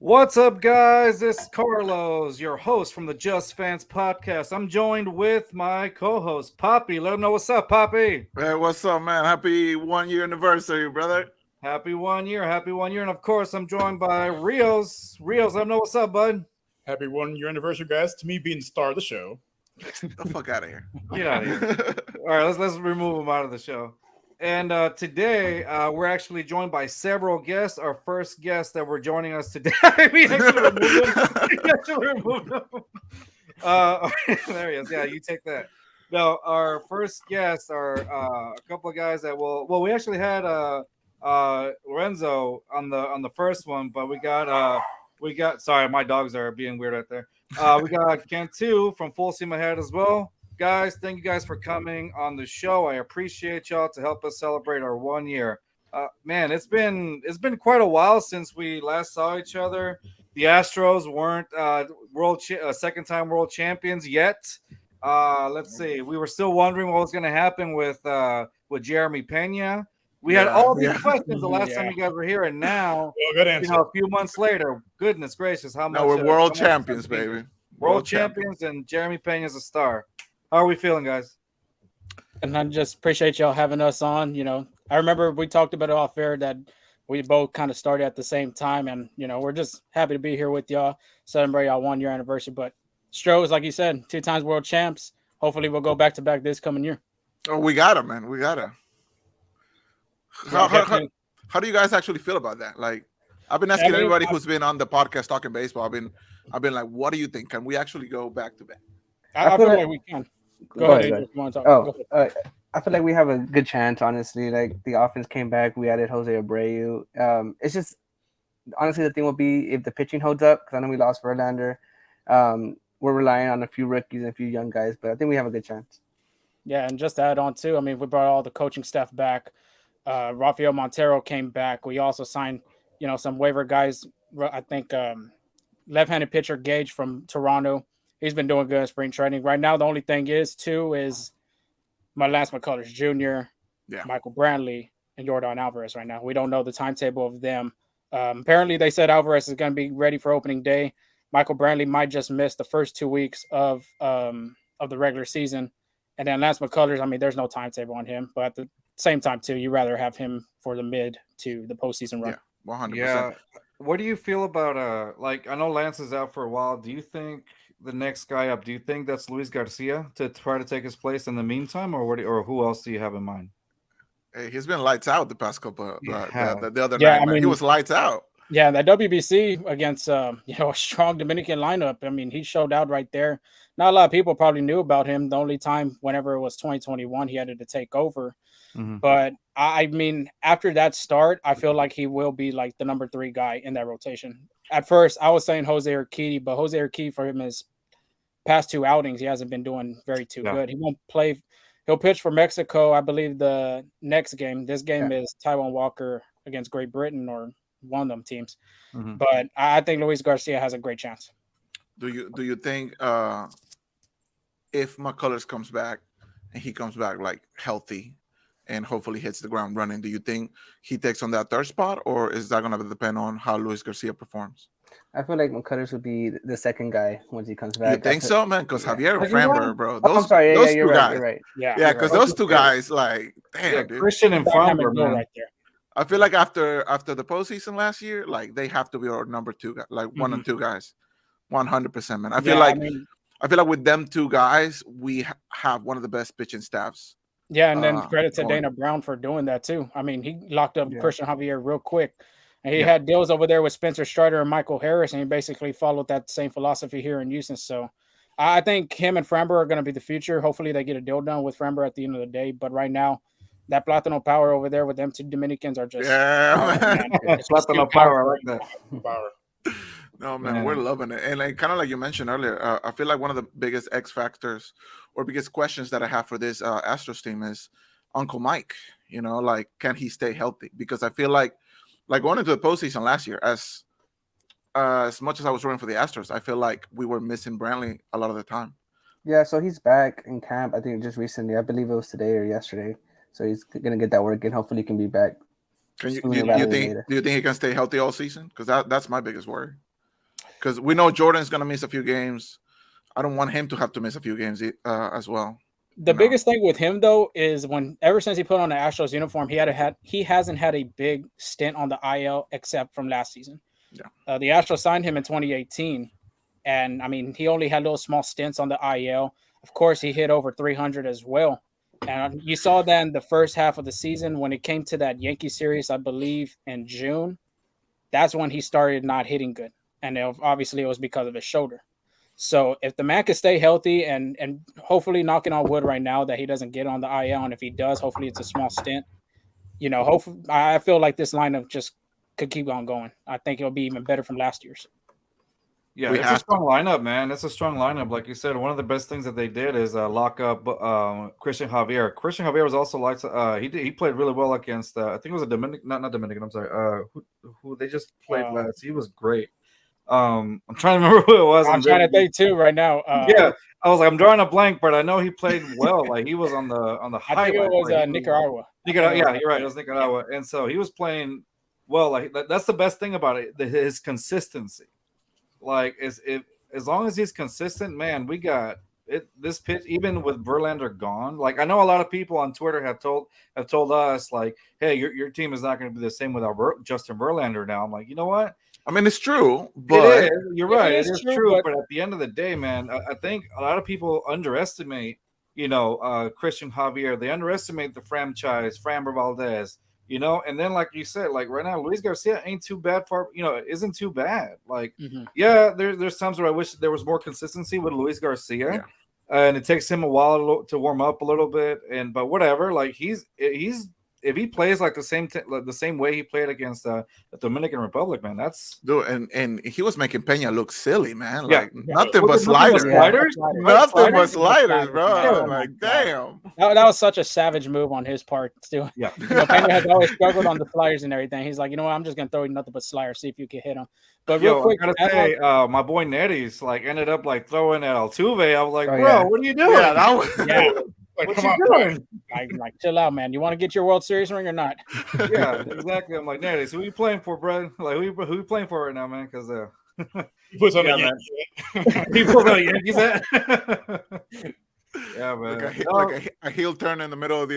What's up, guys? This is Carlos, your host from the Just Fans podcast. I'm joined with my co-host, Poppy. Let him know what's up, Poppy. Hey, what's up, man? Happy 1 year anniversary, brother. Happy 1 year, happy 1 year, and of course, I'm joined by Rios. Rios, let him know what's up, bud. Happy 1 year anniversary, guys. To me, being the star of the show. The fuck out of here. Get out of here. All right, let's remove him out of the show. And today we're actually joined by several guests. Our first guest that we're joining us today, we actually removed him. We actually removed him. There he is. Yeah, you take that. No, our first guests are a couple of guys that we actually had Lorenzo on the first one, but we got sorry, my dogs are being weird out there. We got Cantu from Full Steam Ahead as well. Guys, thank you guys for coming on the show. I appreciate y'all to help us celebrate our 1 year. Man, it's been quite a while since we last saw each other. The Astros weren't second-time world champions yet. Let's see. We were still wondering what was going to happen with Jeremy Pena. We had all these questions the last time you guys were here, and now, good answer. a few months later, goodness gracious, how much? Now we're world champions, baby. World champions, and Jeremy Pena is a star. How are we feeling, guys? And I just appreciate y'all having us on. I remember we talked about it off air that we both kind of started at the same time, and we're just happy to be here with y'all, celebrate our 1 year anniversary. But Stros, like you said, 2 times world champs. Hopefully, we'll go back to back this coming year. Oh, we got it, man. We got it. How do you guys actually feel about that? Like, I've been asking everybody who's been on the podcast talking baseball. I've been like, what do you think? Can we actually go back to back? I feel like we can. Go ahead. If you want to talk. I feel like we have a good chance, honestly. Like, the offense came back. We added Jose Abreu. It's just, honestly, the thing will be if the pitching holds up, because I know we lost Verlander. We're relying on a few rookies and a few young guys, but I think we have a good chance. Yeah, and just to add on, too, I mean, we brought all the coaching staff back. Rafael Montero came back. We also signed, some waiver guys. I think left-handed pitcher Gage from Toronto. He's been doing good in spring training. Right now, the only thing is Lance McCullers Jr., Michael Brantley, and Jordan Alvarez right now. We don't know the timetable of them. Apparently, they said Alvarez is going to be ready for opening day. Michael Brantley might just miss the first 2 weeks of the regular season. And then Lance McCullers, I mean, there's no timetable on him. But at the same time, too, you rather have him for the mid to the postseason run. Yeah, 100%. Yeah. What do you feel about I know Lance is out for a while. Do you think the next guy up, do you think that's Luis Garcia to try to take his place in the meantime, or who else do you have in mind? Hey, he's been lights out the past couple the other night. I mean, he was lights out. Yeah, that WBC against a strong Dominican lineup. I mean, he showed out right there. Not a lot of people probably knew about him. The only time, whenever it was 2021, he had to take over. Mm-hmm. But I mean, after that start, I feel like he will be like the number 3 guy in that rotation. At first, I was saying Jose Urquidy, but Jose Urquidy for him is past 2 outings, he hasn't been doing good. He won't play. He'll pitch for Mexico, I believe, the next game. This game is Taiwan Walker against Great Britain or one of them teams. Mm-hmm. But I think Luis Garcia has a great chance. Do you think if McCullers comes back and he comes back like healthy and hopefully hits the ground running, do you think he takes on that third spot, or is that going to depend on how Luis Garcia performs? I feel like McCullers would be the second guy once he comes back. You think so, man? Because Javier Framber, bro. I'm sorry. Those you're two right. guys. You're right. Yeah, because those two guys, like, damn, dude. Christian and Framber, man. Right there. I feel like after the postseason last year, like they have to be our number 2 guy, like 1 and 2 guys, 100%, man. I feel like with them 2 guys, we have one of the best pitching staffs. Yeah, and then credit to Dana Brown for doing that too. I mean, he locked up Christian Javier real quick, and he had deals over there with Spencer Strider and Michael Harris, and he basically followed that same philosophy here in Houston. So I think him and Framber are going to be the future. Hopefully, they get a deal done with Framber at the end of the day. But right now, that Platano Power over there with them 2 Dominicans are just Platano Power. I like that. Power. No, man, we're loving it. And like kind of like you mentioned earlier, I feel like one of the biggest X factors or biggest questions that I have for this Astros team is Uncle Mike. Like, can he stay healthy? Because I feel like going into the postseason last year, as much as I was rooting for the Astros, I feel like we were missing Brantley a lot of the time. Yeah, so he's back in camp, I think just recently. I believe it was today or yesterday. So he's going to get that work and hopefully he can be back. Do you think he can stay healthy all season? Because that's my biggest worry. because we know Jordan's gonna miss a few games. I don't want him to have to miss a few games as well. The No. biggest thing with him though is ever since he put on the Astros uniform, he hasn't had a big stint on the IL except from last season. Yeah. The Astros signed him in 2018, and I mean he only had little small stints on the IL. Of course, he hit over 300 as well, and you saw that in the first half of the season when it came to that Yankee series, I believe in June. That's when he started not hitting good, and obviously it was because of his shoulder. So if the man can stay healthy and hopefully knocking on wood right now that he doesn't get on the IL, and if he does, hopefully it's a small stint. You know, hopefully I feel like this lineup just could keep on going. I think it'll be even better from last year's. Yeah, We it's a have strong lineup, man. It's a strong lineup. Like you said, one of the best things that they did is lock up Christian Javier. Christian Javier was also like he played really well against I think it was a Dominican, not Dominican. I'm sorry. Who they just played last? He was great. I'm trying to remember who it was. I'm trying to think too right now. Yeah, I was like, I'm drawing a blank, but I know he played well. Like he was on the I think it was Nicaragua. Nicaragua. Yeah, you're right. It was Nicaragua, and so he was playing well. Like that's the best thing about it, his consistency. Like as long as he's consistent, man, we got it. This pitch, even with Verlander gone, like I know a lot of people on Twitter have told us, like, hey, your team is not going to be the same without Justin Verlander now. I'm like, you know what? I mean, it's true, but it is. You're right. It It is is true, true. But at the end of the day, man, I think a lot of people underestimate, Christian Javier. They underestimate the franchise, Framber Valdez, and then like you said, like right now, Luis Garcia ain't too bad isn't too bad. Like, yeah, there's times where I wish there was more consistency with Luis Garcia. Yeah. And it takes him a while to warm up a little bit, but whatever. Like he's if he plays like the same way he played against the Dominican Republic, man, that's dude, and he was making Peña look silly, man. Yeah. Like nothing but sliders. Sliders? Nothing but sliders, bro. Yeah. Like, damn. That was such a savage move on his part. Too. Yeah. Peña has always struggled on the sliders and everything. He's like, you know what? I'm just gonna throw you nothing but sliders, see if you can hit him. But real quick, I gotta say, my boy Nettie's like ended up like throwing at Altuve. I was like, Oh, bro, yeah. what are you doing? Yeah, that was yeah, Like, What come you on, doing? like chill out, man. You want to get your World Series ring or not? Yeah, exactly. I'm like, Nettie, so who you playing for, bro? Like, who you playing for right now, man? Because he puts on Yeah, a man. Yankee. he pulled out Yankees at. Yeah, man. like a heel turn in the middle of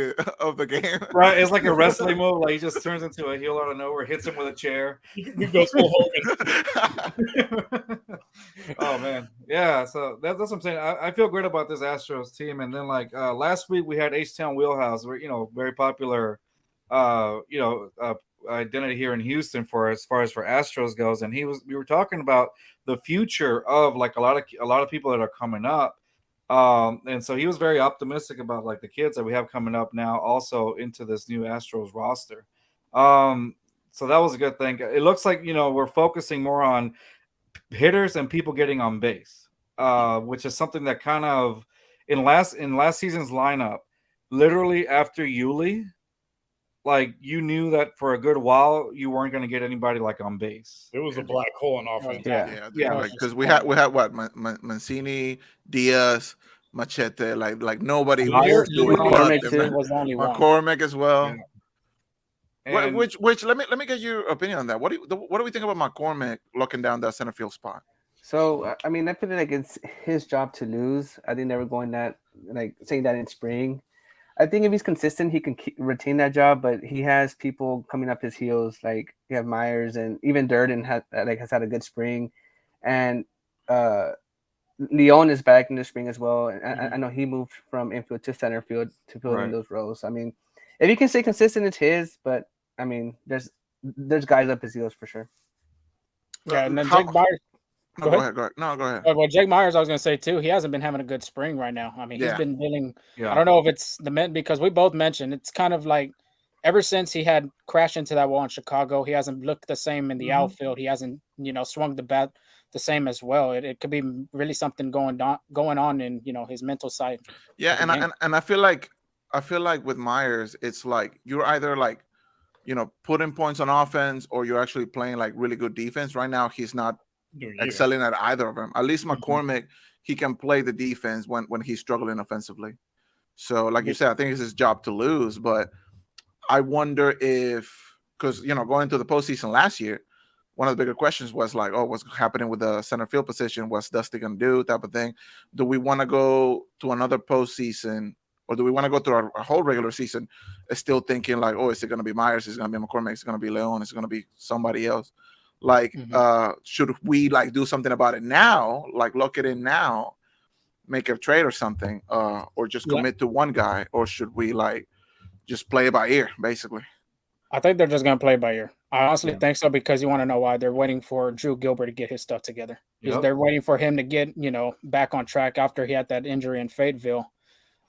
the game. Right, it's like a wrestling move. Like he just turns into a heel out of nowhere, hits him with a chair. He goes full Hogan. Oh man, yeah. So that's what I'm saying. I feel great about this Astros team. And then like last week we had H-Town Wheelhouse, where very popular, identity here in Houston for as far as for Astros goes. And we were talking about the future of like a lot of people that are coming up. And so he was very optimistic about like the kids that we have coming up now also into this new Astros roster. So that was a good thing. It looks like, we're focusing more on hitters and people getting on base, which is something that kind of in last season's lineup, literally after Yuli, like you knew that for a good while you weren't going to get anybody like on base. It was a black hole in offense. Yeah. Because we had what Mancini, Diaz, Machete, like nobody Myers, was doing McCormick nothing, man. was the only one. McCormick as well. Yeah. And- Which let me get your opinion on that. What do we think about McCormick locking down that center field spot? So I mean, I feel like it's his job to lose. I think they were going that saying that in spring. I think if he's consistent, he can retain that job. But he has people coming up his heels, like you have Myers and even Durden has had a good spring, and Leon is back in the spring as well. And I know he moved from infield to center field to fill in those roles. I mean, if he can stay consistent, it's his. But I mean, there's guys up his heels for sure. Yeah, and then How- Jake Myers. No, go ahead. No, go ahead. Well, Jake Myers, I was going to say too, he hasn't been having a good spring right now. I mean, he's Yeah. been dealing. Yeah. I don't know if it's the men because we both mentioned it's kind of like ever since he had crashed into that wall in Chicago, he hasn't looked the same in the outfield. He hasn't, swung the bat the same as well. It could be really something going on in his mental side. Yeah, of the game. and I feel like with Myers, it's like you're either like, putting points on offense or you're actually playing like really good defense. Right now, he's not Doing either. excelling at either of them. At least McCormick, he can play the defense when he's struggling offensively. So, like you said, I think it's his job to lose. But I wonder if, because going to the postseason last year, one of the bigger questions was like, oh, what's happening with the center field position? What's Dusty gonna do? Type of thing. Do we want to go to another postseason, or do we want to go through our whole regular season still thinking like, oh, is it gonna be Myers? Is it gonna be McCormick? Is it gonna be Leon? Is it gonna be somebody else? Like, should we like do something about it now? Like lock it in now, make a trade or something, or just commit to one guy, or should we like just play it by ear, basically? I think they're just going to play by ear. I honestly think so, because you want to know why. They're waiting for Drew Gilbert to get his stuff together. They're waiting for him to get, back on track after he had that injury in Fayetteville.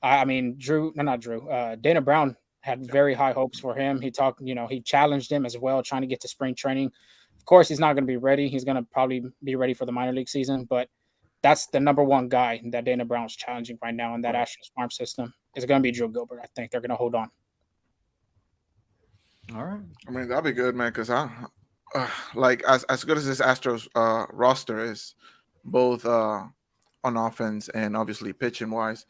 I mean, Dana Brown had very high hopes for him. He talked, he challenged him as well, trying to get to spring training. Of course, he's not going to be ready. He's going to probably be ready for the minor league season, but that's the number one guy that Dana Brown's challenging right now in that Astros farm system. Is going to be Drew Gilbert. I think they're going to hold on. All right. I mean, that'd be good, man, because like as good as this Astros roster is, both on offense and obviously pitching wise,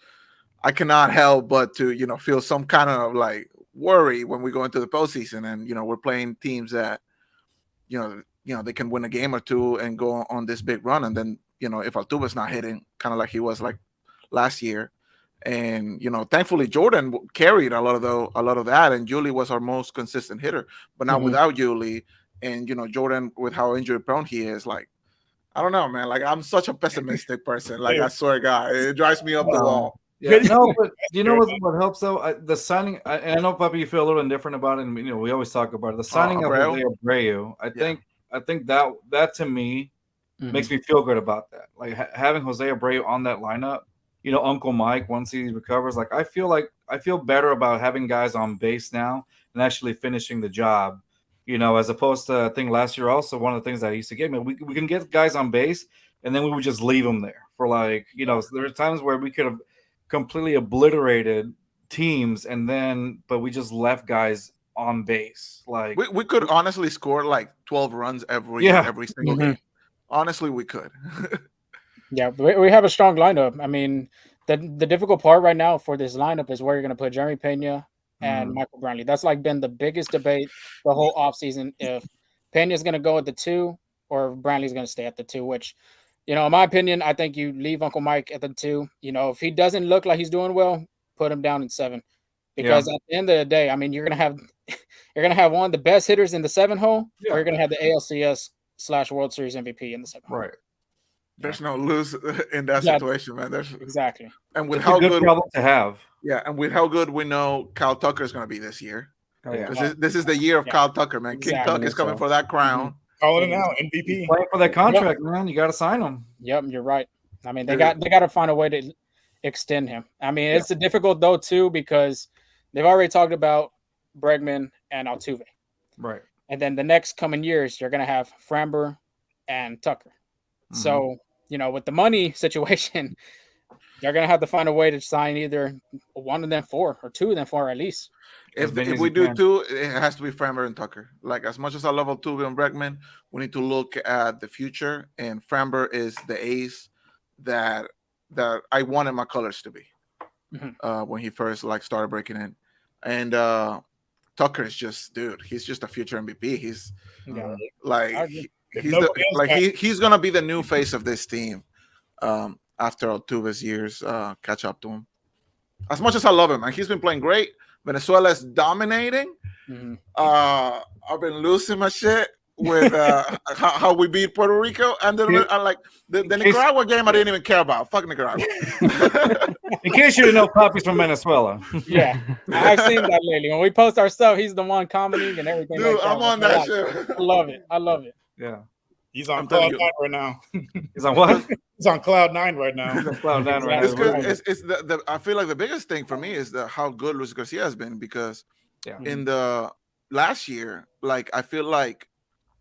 I cannot help but to feel some kind of like worry when we go into the postseason, and we're playing teams that they can win a game or two and go on this big run, and then if Altuve's not hitting, kind of like he was like last year. And thankfully Jordan carried a lot of that, and Yuli was our most consistent hitter. But now without Yuli, and Jordan, with how injury prone he is, like I don't know, man. Like I'm such a pessimistic person. Like I swear, to God, it drives me up the wall. Yeah, no, but you know what helps though? The signing, I know, Puppy, you feel a little indifferent about it, and we always talk about it. The signing of Jose Abreu, I think that to me makes me feel good about that. Like having Jose Abreu on that lineup. Uncle Mike, once he recovers, like I feel better about having guys on base now and actually finishing the job, as opposed to I think last year also one of the things that I used to get, man, we can get guys on base and then we would just leave them there for like, there are times where we could have completely obliterated teams but we just left guys on base. Like we could honestly score like 12 runs every single game. Honestly, we could. Yeah, we have a strong lineup. I mean, the difficult part right now for this lineup is where you're going to put Jeremy Pena and Michael Brantley. That's like been the biggest debate the whole offseason, if Pena's going to go at the 2 or Brantley's going to stay at the 2, which, in my opinion, I think you leave Uncle Mike at the 2. If he doesn't look like he's doing well, put him down in 7. Because at the end of the day, I mean, you're going to have one of the best hitters in the 7 hole, or you're going to have the ALCS/World Series MVP in the 7 hole. Right. There's no lose in that situation, man. Exactly. And with it's how a good problem to have. Yeah, and with how good we know Kyle Tucker is going to be this year. Oh, yeah. Because this is the year of Kyle Tucker, man. Exactly. King Tuck is coming for that crown. Calling it out, MVP. Playing for that contract, man. You got to sign him. Yep, you're right. I mean, they got to find a way to extend him. I mean, it's difficult though too, because they've already talked about Bregman and Altuve. Right. And then the next coming years, you're going to have Framber and Tucker. So, with the money situation, they're going to have to find a way to sign either one of them 4 or 2 of them 4 at least. If we do 2, it has to be Framber and Tucker. Like, as much as I love Altuve and Bregman, we need to look at the future. And Framber is the ace that I wanted my colors to be when he first started breaking in. And Tucker is just, dude, he's just a future MVP. He's he's gonna be the new face of this team after Altuve's years catch up to him. As much as I love him, man, he's been playing great. Venezuela's dominating. I've been losing my shit with how we beat Puerto Rico, and then the Nicaragua game I didn't even care about. Fuck Nicaragua. In case you didn't know, Poppy's from Venezuela. Yeah, I've seen that lately. When we post our stuff, he's the one commenting and everything. Dude, like that. I'm on that shit. I love it. Yeah. He's on Cloud 9 right now. He's on what? He's on Cloud 9 right now. He's on Cloud 9 right It's now. good. It's the I feel like the biggest thing for me is how good Luis Garcia has been, because in the last year, like I feel like,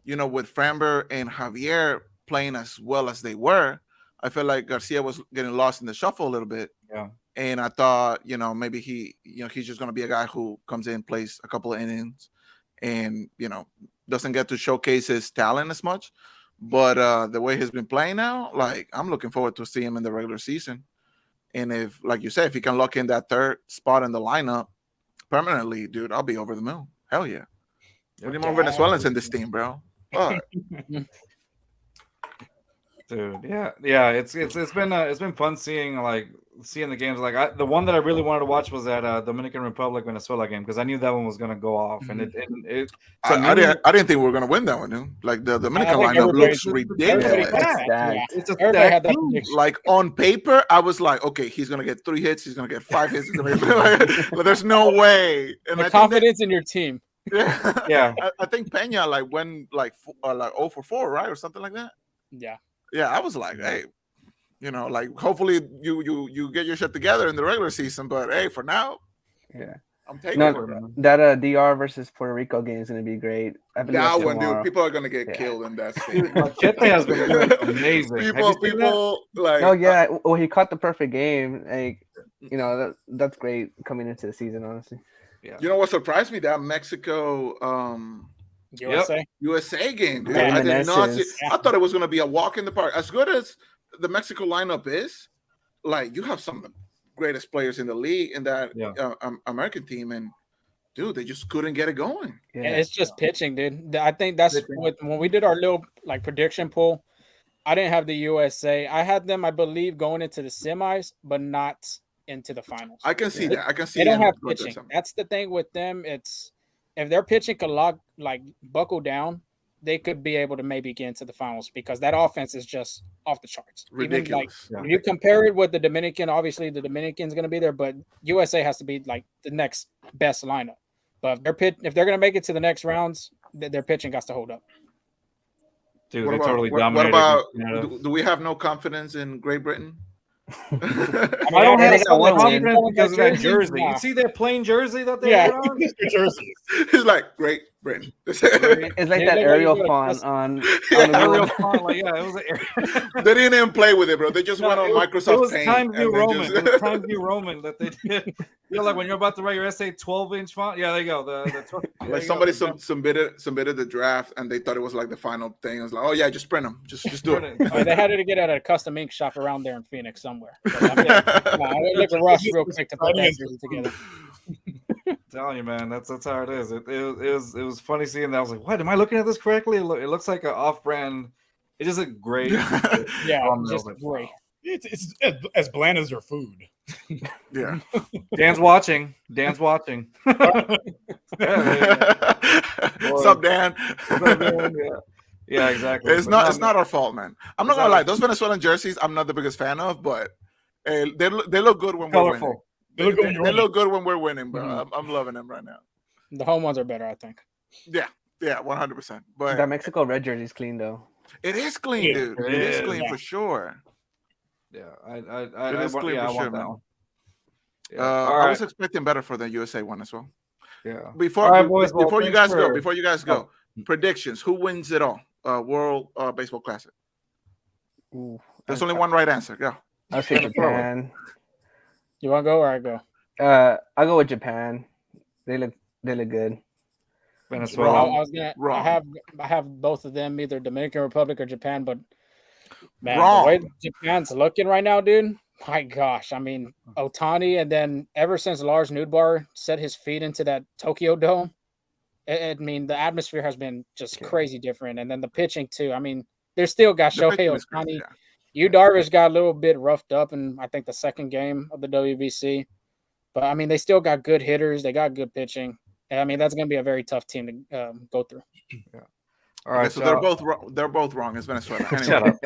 with Framber and Javier playing as well as they were, I feel like Garcia was getting lost in the shuffle a little bit. Yeah. And I thought, maybe he's just going to be a guy who comes in, plays a couple of innings, and, doesn't get to showcase his talent as much. But the way he's been playing now, like, I'm looking forward to see him in the regular season. And if, like you said, if he can lock in that 3rd spot in the lineup permanently, dude, I'll be over the moon. Hell yeah. We need more Venezuelans in this team, bro. Fuck. Dude, yeah. It's been fun seeing the games. Like the one that I really wanted to watch was that Dominican Republic Venezuela game because I knew that one was gonna go off, and it to I me, didn't think we were gonna win that one, dude. Like the Dominican think lineup everybody- looks everybody ridiculous. had It's that, stacked. yeah. it's a Everybody stacked had that team. prediction. Like on paper, I was like, okay, he's gonna get 3 hits, he's gonna get 5 hits, he's gonna get, but there's no way. And The I think confidence in your team. that, Yeah. I think Peña went like 0 for 4, right, or something like that. Yeah. Yeah, I was like, hey, like hopefully you get your shit together in the regular season, but hey, for now, Yeah. I'm taking No, it. Man. that DR versus Puerto Rico game is gonna be great. I believe That that's one, dude, tomorrow. people are gonna get Yeah. killed in that Dude, state. Machete has been doing amazing. Have you seen that? People like. Oh yeah, well he caught the perfect game. Like that's great coming into the season, honestly. You know what surprised me? That Mexico USA. USA game, dude. Yeah, I did not see. Meneses. I thought it was gonna be a walk in the park. As good as the Mexico lineup is, like you have some of the greatest players in the league in that American team, and dude, they just couldn't get it going. Yeah, And it's just pitching, dude. I think that's when we did our little prediction poll. I didn't have the USA. I had them, I believe, going into the semis, but not into the finals. I can see that. I can see. They don't them have going to pitching. some- That's the thing with them. It's if their pitching could buckle down, they could be able to maybe get into the finals because that offense is just off the charts. Ridiculous. When you compare it with the Dominican, obviously the Dominican's going to be there, but USA has to be like the next best lineup. But if they're going to make it to the next rounds, their pitching has to hold up. Dude, What they about, totally what dominated. about? Canada. Do we have no confidence in Great Britain? I don't Yeah, have they so got much one win. confidence because of that Jersey? jersey. Nah. You see that plain jersey that they Yeah. had on? New Jersey. It's like Great Britain. it's like Yeah, that they Arial really font just- on Yeah, the Arial wall. font, like, yeah, it was a, They didn't even play with it, bro. They just went on it Microsoft was Paint. Times New and then Roman. just- It was Times New Roman that they did. Like when you're about to write your essay, 12-inch font. Yeah, there you go. There Like you somebody go. submitted the draft and they thought it was like the final thing. It was like, oh yeah, just print them, just do it. They had to get at a custom ink shop around there in Phoenix somewhere. So, I mean, it looked a rush real quick to put that jersey together. I'm telling you, man, that's how it is. It was funny seeing that. I was like, what? Am I looking at this correctly? It looks like an off-brand. It just looked great. Yeah, Oh, no, just but- great. It's as bland as your food. Yeah. Dan's watching. Dan's watching. What's up, Dan? Yeah, exactly. It's But not no, not our fault, man. I'm not It's gonna not- lie. Those Venezuelan jerseys, I'm not the biggest fan of, but they look good when we're winning. colorful. They look good when you're They winning. look good when we're winning, bro. Mhm. I'm loving them right now. The home ones are better, I think. Yeah, 100%. But That Mexico red jersey's clean though. it is clean, Yeah, dude. it It is is, clean yeah. for sure. Yeah, It I is want, clean yeah, for I sure, want that man. one. Yeah. I All was right. expecting better for the USA one as well. Yeah. Before All right, boys, well, before you thanks guys go, for- before you guys go, Oh. predictions. Who wins it all? World Baseball Classic. Ooh, There's only one right answer. Go. I'll say Japan. You want to go or I go? I'll go with Japan. They look good. Well, Venezuela. I was gonna. Wrong. I have both of them, either Dominican Republic or Japan. But man, Wrong. the way Japan's looking right now, dude. My gosh, I mean, Otani, and then ever since Lars Nootbaar set his feet into that Tokyo Dome, I mean, the atmosphere has been just Okay. crazy different. And then the pitching too. I mean, they still got The pitching Shohei is crazy, Otani. yeah. Yu Darvish got a little bit roughed up in I think the second game of the WBC, but I mean they still got good hitters. They got good pitching. And, I mean that's going to be a very tough team to go through. All right, Okay, so they're both wrong. It's Venezuela. Anyway. Shut up.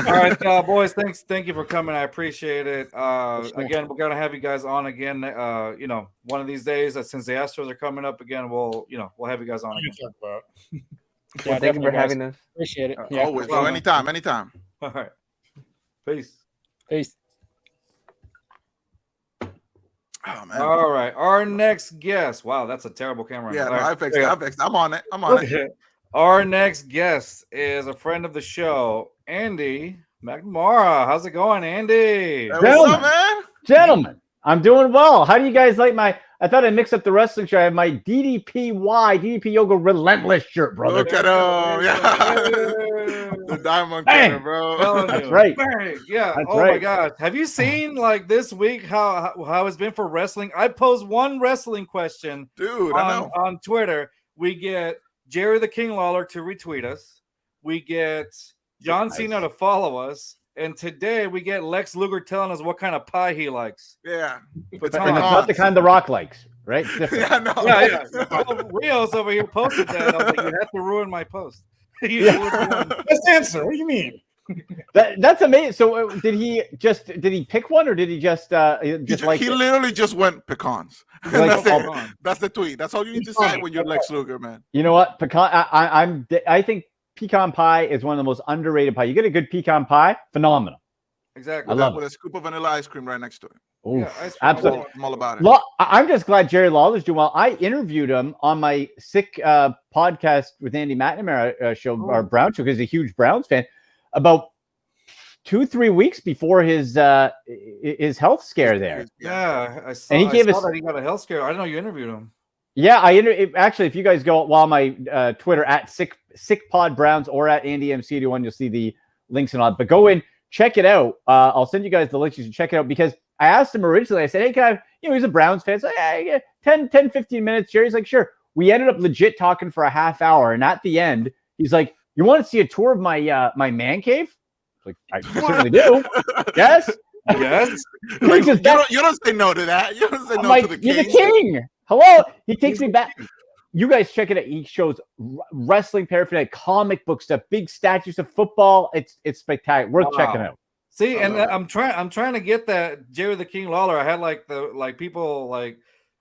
All right, boys. Thank you for coming. I appreciate it. Again, we're gonna have you guys on again. One of these days. Since the Astros are coming up again, we'll have you guys on What are again. you talking about? Yeah, Well, thank you for definitely, guys. having us. Appreciate it. Yeah. Always, bro. Anytime. All right. Peace. Peace. Oh man. All right. Our next guest. Wow, that's a terrible camera. Yeah, All no, right, I fixed there it. you I fixed it. I'm on it. go. Our next guest is a friend of the show, Andy McNamara. How's it going, Andy? Hey, what's Gentlemen. up, man? Gentlemen, I'm doing well. How do you guys like my? I thought I mixed up the wrestling shirt. I have my DDP Yoga Relentless shirt, brother. Look at him. Yeah. The diamond Bang. cutter, bro. Telling That's you. right. Bang. Yeah. That's Oh my right. gosh. Have you seen like this week how it's been for wrestling? I posed one wrestling question Dude, I know. on Twitter. We get Jerry the King Lawler to retweet us. We get John Nice. Cena to follow us. And today we get Lex Luger telling us what kind of pie he likes. Yeah. But Come and it's on. not the kind The Rock likes, right? It's different. Yeah, no. Yeah. Well, Rios over here posted that. I was like, you have to ruin my post. You ruined one. Best answer. What do you mean? That's amazing. So did he pick one, or did he just like He it? literally just went pecans. Like, That's oh, it. That's the tweet. That's all you need to say when you're Lex Luger, man. You know what? Pecan. I think pecan pie is one of the most underrated pie. You get a good pecan pie, phenomenal. Exactly. I love With a scoop of vanilla ice cream right next to it. Oof, Yeah, ice cream. absolutely. I'm all about it. I'm just glad Jerry Lawler's doing well. I interviewed him on my sick podcast with Andy McNamara show, our Brown show, because he's a huge Browns fan, about 2-3 weeks before his health scare there. Yeah, I saw, And he gave I saw us- that he got a health scare. I didn't know you interviewed him. Yeah, actually, if you guys go while my Twitter at sickpod Browns or at Andy MC81, you'll see the links and all. But go in, check it out. I'll send you guys the links. You should check it out, because I asked him originally. I said, "Hey, can I?" He's a Browns fan. So yeah, 10, 15 minutes. Jerry's like, "Sure." We ended up legit talking for a half hour, and at the end, he's like, "You want to see a tour of my my man cave?" Like, I certainly do. Yes. Yes. Like, He says, you don't say no to that. You don't say I'm no like, to the "You're king. the king." Hello. He takes me back. You guys check it out. He shows wrestling paraphernalia, comic book stuff, big statues of football. It's spectacular. Worth Wow. checking out. See, I and love it. I'm trying to get that Jerry the King Lawler. I had like people like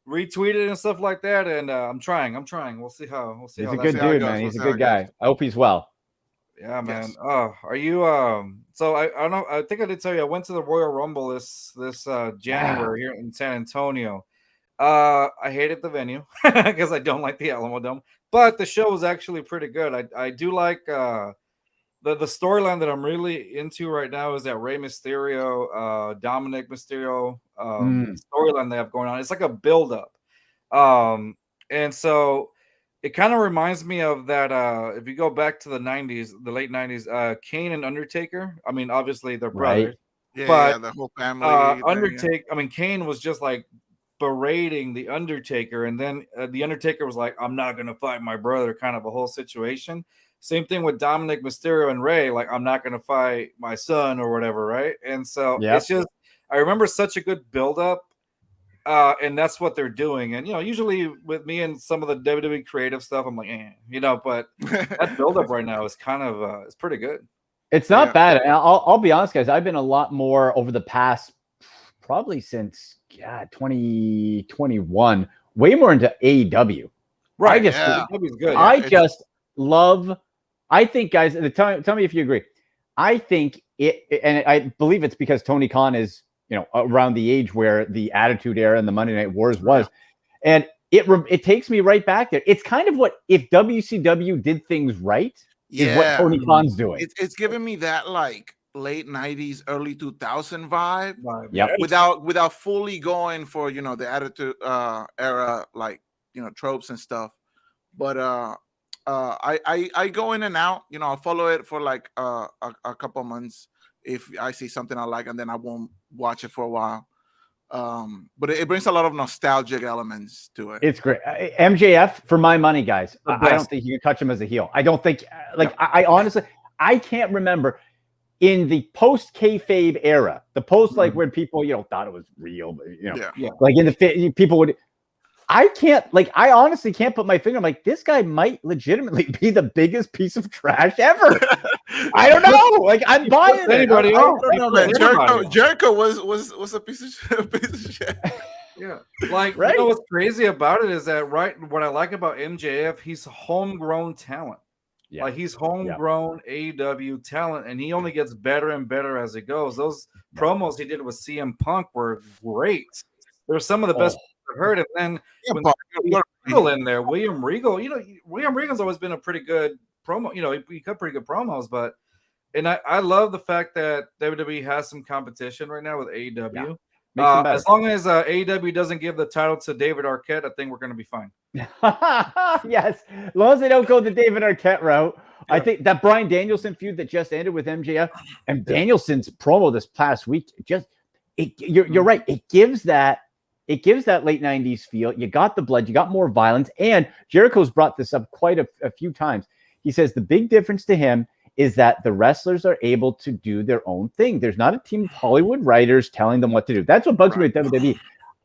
retweeted and stuff like that, and I'm trying. We'll see how. He's how a that good see how it dude, goes. man. We'll He's a see how good it guy. goes. I hope he's well. Yeah, man. Yes. Oh, are you so I don't know. I think I did tell you I went to the Royal Rumble this January here in San Antonio. I hated the venue because I don't like the Alamo Dome, but the show was actually pretty good. I do like the storyline that I'm really into right now is that Rey Mysterio, Dominic Mysterio storyline they have going on. It's like a build up. And so it kind of reminds me of that. If you go back to the late 90s, Kane and Undertaker. I mean, obviously they're brothers. Yeah, But, yeah, the whole family. thing, yeah. Undertaker. I mean, Kane was just like berating the Undertaker, and then the Undertaker was like, "I'm not gonna fight my brother," kind of a whole situation. Same thing with Dominic Mysterio and Ray, like, "I'm not gonna fight my son," or whatever, right? And so Yeah. it's just, I remember such a good build up, and that's what they're doing. And usually with me and some of the WWE creative stuff, I'm like, but that build up right now is kind of it's pretty good. It's not Yeah. bad. And I'll be honest, guys. I've been a lot more over the past, probably since 2021, way more into AEW. Right? just- Yeah. WWE's good. I it's- just love. I think, guys, tell me if you agree. I think and I believe it's because Tony Khan is, around the age where the Attitude Era and the Monday Night Wars was, and it takes me right back there. It's kind of what if WCW did things right is what Tony Khan's doing. It's giving me that like late 90s, early 2000 vibe. Yep. Without fully going for the Attitude Era, like tropes and stuff. But I go in and out. I'll follow it for like a couple months if I see something I like, and then I won't watch it for a while. But it brings a lot of nostalgic elements to it. It's great. MJF, for my money, guys. The I don't best. think you can touch him as a heel. I don't think, I honestly, I can't remember in the post kayfabe era, the post like when people, thought it was real, but Yeah. like in the people would. I honestly can't put my finger. I'm like, this guy might legitimately be the biggest piece of trash ever. I don't know. Like, I'm buying it. Anybody I else? I don't know, man. Everybody. Jericho was a piece of shit. Yeah, like Right. what's crazy about it is that what I like about MJF, he's homegrown talent. Yeah. Like he's homegrown AEW talent, and he only gets better and better as it goes. Those promos he did with CM Punk were great. They're some of the best I've heard. And then Yeah, when but- Regal in there, William Regal, William Regal's always been a pretty good promo. He cut pretty good promos, but I love the fact that WWE has some competition right now with AEW. Yeah. Makes them better. As long as AEW doesn't give the title to David Arquette, I think we're going to be fine. Yes, as long as they don't go the David Arquette route. I think that Bryan Danielson feud that just ended with MJF and Danielson's promo this past week, you're right. It gives that it gives that late 90s feel. You got the blood, you got more violence. And Jericho's brought this up quite a few times. He says the big difference to him is that the wrestlers are able to do their own thing. There's not a team of Hollywood writers telling them what to do. That's what bugs me with WWE.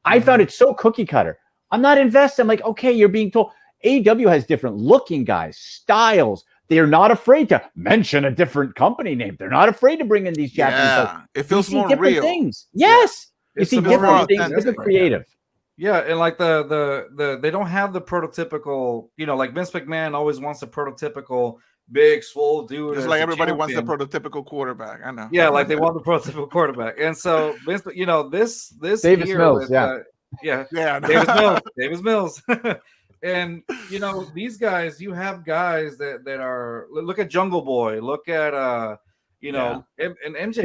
I found it so cookie cutter. I'm not invested. I'm like, okay, you're being told. AEW has different looking guys, styles. They're not afraid to mention a different company name. They're not afraid to bring in these Japanese. Yeah, it feels more different real. things. Yes, you It's see a more different things, authentic. different creative. Yeah, and like the they don't have the prototypical, like Vince McMahon always wants the prototypical big swole dude. Just as like the everybody wants the champion. prototypical quarterback. I know. Yeah, like they want the prototypical quarterback. And so Vince, this Davis year Mills, with, yeah. Yeah, Yeah. Davis Mills. And these guys, you have guys that are, look at Jungle Boy, look at and MJF,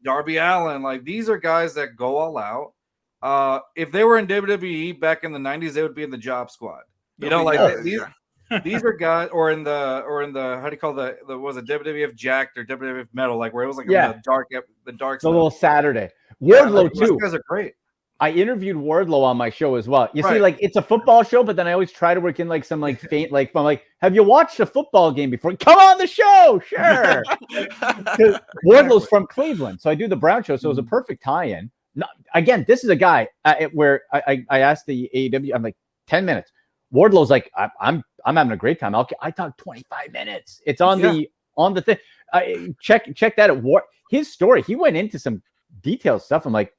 Darby Allin, like these are guys that go all out. If they were in WWE back in the 90s, they would be in the Job Squad. These are guys, or in the how do you call the was it WWF Jacked or WWF Metal, like where it was like the dark It's a little Saturday. Yeah, Wardlow like, too. those guys are great. I interviewed Wardlow on my show as well. You see, Right. like it's a football show, but then I always try to work in like some like faint, like I'm like, have you watched a football game before? Come on the show, sure. 'Cause Wardlow's from Cleveland, so I do the Brown show, so it was a perfect tie-in. No, again, this is a guy where I asked the AEW, I'm like 10 minutes. Wardlow's like, I'm having a great time. I talk 25 minutes. It's on the thing. Check that at his story. He went into some detailed stuff. I'm like,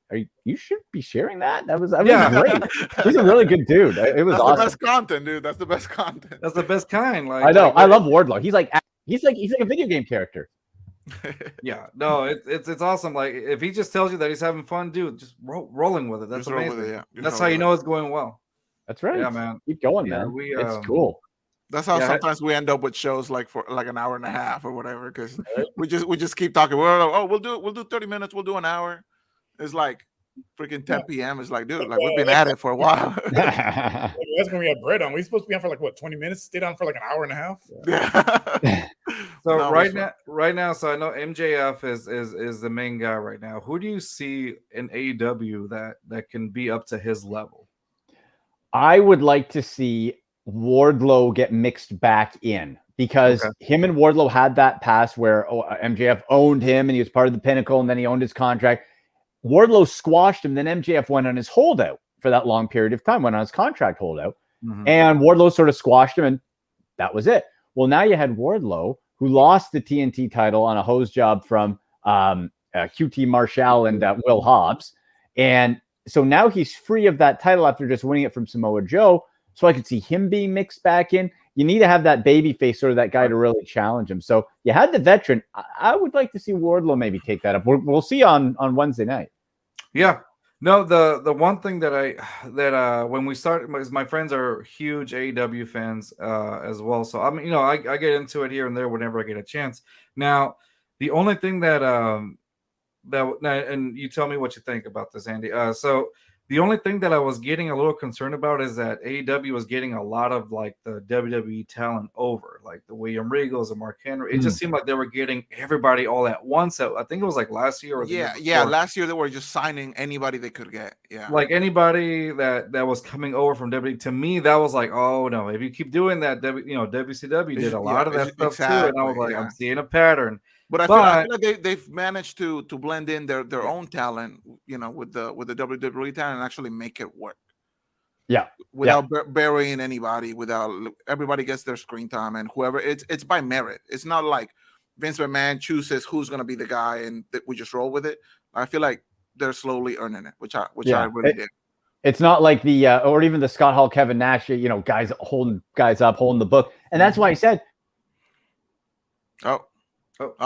you should be sharing that. That was great. He's a really good dude. It was That's awesome. the best content, dude. That's the best content. That's the best kind. Like I know. like, I love Wardlow. He's like a video game character. Yeah, no, it's awesome. Like if he just tells you that he's having fun, dude, just rolling with it. That's Just roll amazing. with it, yeah. Just That's roll how you with know it's going well. That's right. Yeah, man. Keep going, Yeah, man. we, It's cool. That's how Yeah. sometimes we end up with shows like for like an hour and a half or whatever, because we just keep talking. We'll do 30 minutes. We'll do an hour. It's like freaking 10 p.m. It's like, dude, like we've been at it for a while. Like, that's when we had bread on. We supposed to be on for like what 20 minutes? Stayed on for like an hour and a half. Yeah. So No, right it's now, so I know MJF is the main guy right now. Who do you see in AEW that can be up to his level? I would like to see Wardlow get mixed back in because him and Wardlow had that past where MJF owned him and he was part of the Pinnacle and then he owned his contract. Wardlow squashed him. Then MJF went on his holdout for that long period of time, went on his contract holdout. And Wardlow sort of squashed him and that was it. Well, now you had Wardlow who lost the TNT title on a hose job from QT Marshall and Will Hobbs. And so now he's free of that title after just winning it from Samoa Joe. So I could see him being mixed back in. You need to have that baby face or that guy to really challenge him. So you had the veteran. I would like to see Wardlow maybe take that up. We'll see on Wednesday night. Yeah. No, the one thing that when we started, my friends are huge AEW fans as well. So I mean, I get into it here and there whenever I get a chance. Now, the only thing that and you tell me what you think about this, Andy. So the only thing that I was getting a little concerned about is that AEW was getting a lot of like the WWE talent over, like the William Regals and Mark Henry. It just seemed like they were getting everybody all at once. So I think it was like last year or the year yeah. before. Last year they were just signing anybody they could get. Yeah, Like anybody that was coming over from WWE. To me, that was like, oh no, if you keep doing that, WCW did a lot of that stuff too, and I was like, I'm seeing a pattern. But I feel like they've managed to blend in their own talent, with the WWE talent and actually make it work. Yeah, without burying anybody, without everybody gets their screen time and whoever it's by merit. It's not like Vince McMahon chooses who's going to be the guy and we just roll with it. I feel like they're slowly earning it, which I really dig. It's not like the or even the Scott Hall, Kevin Nash, guys holding guys up, holding the book, and that's why I said,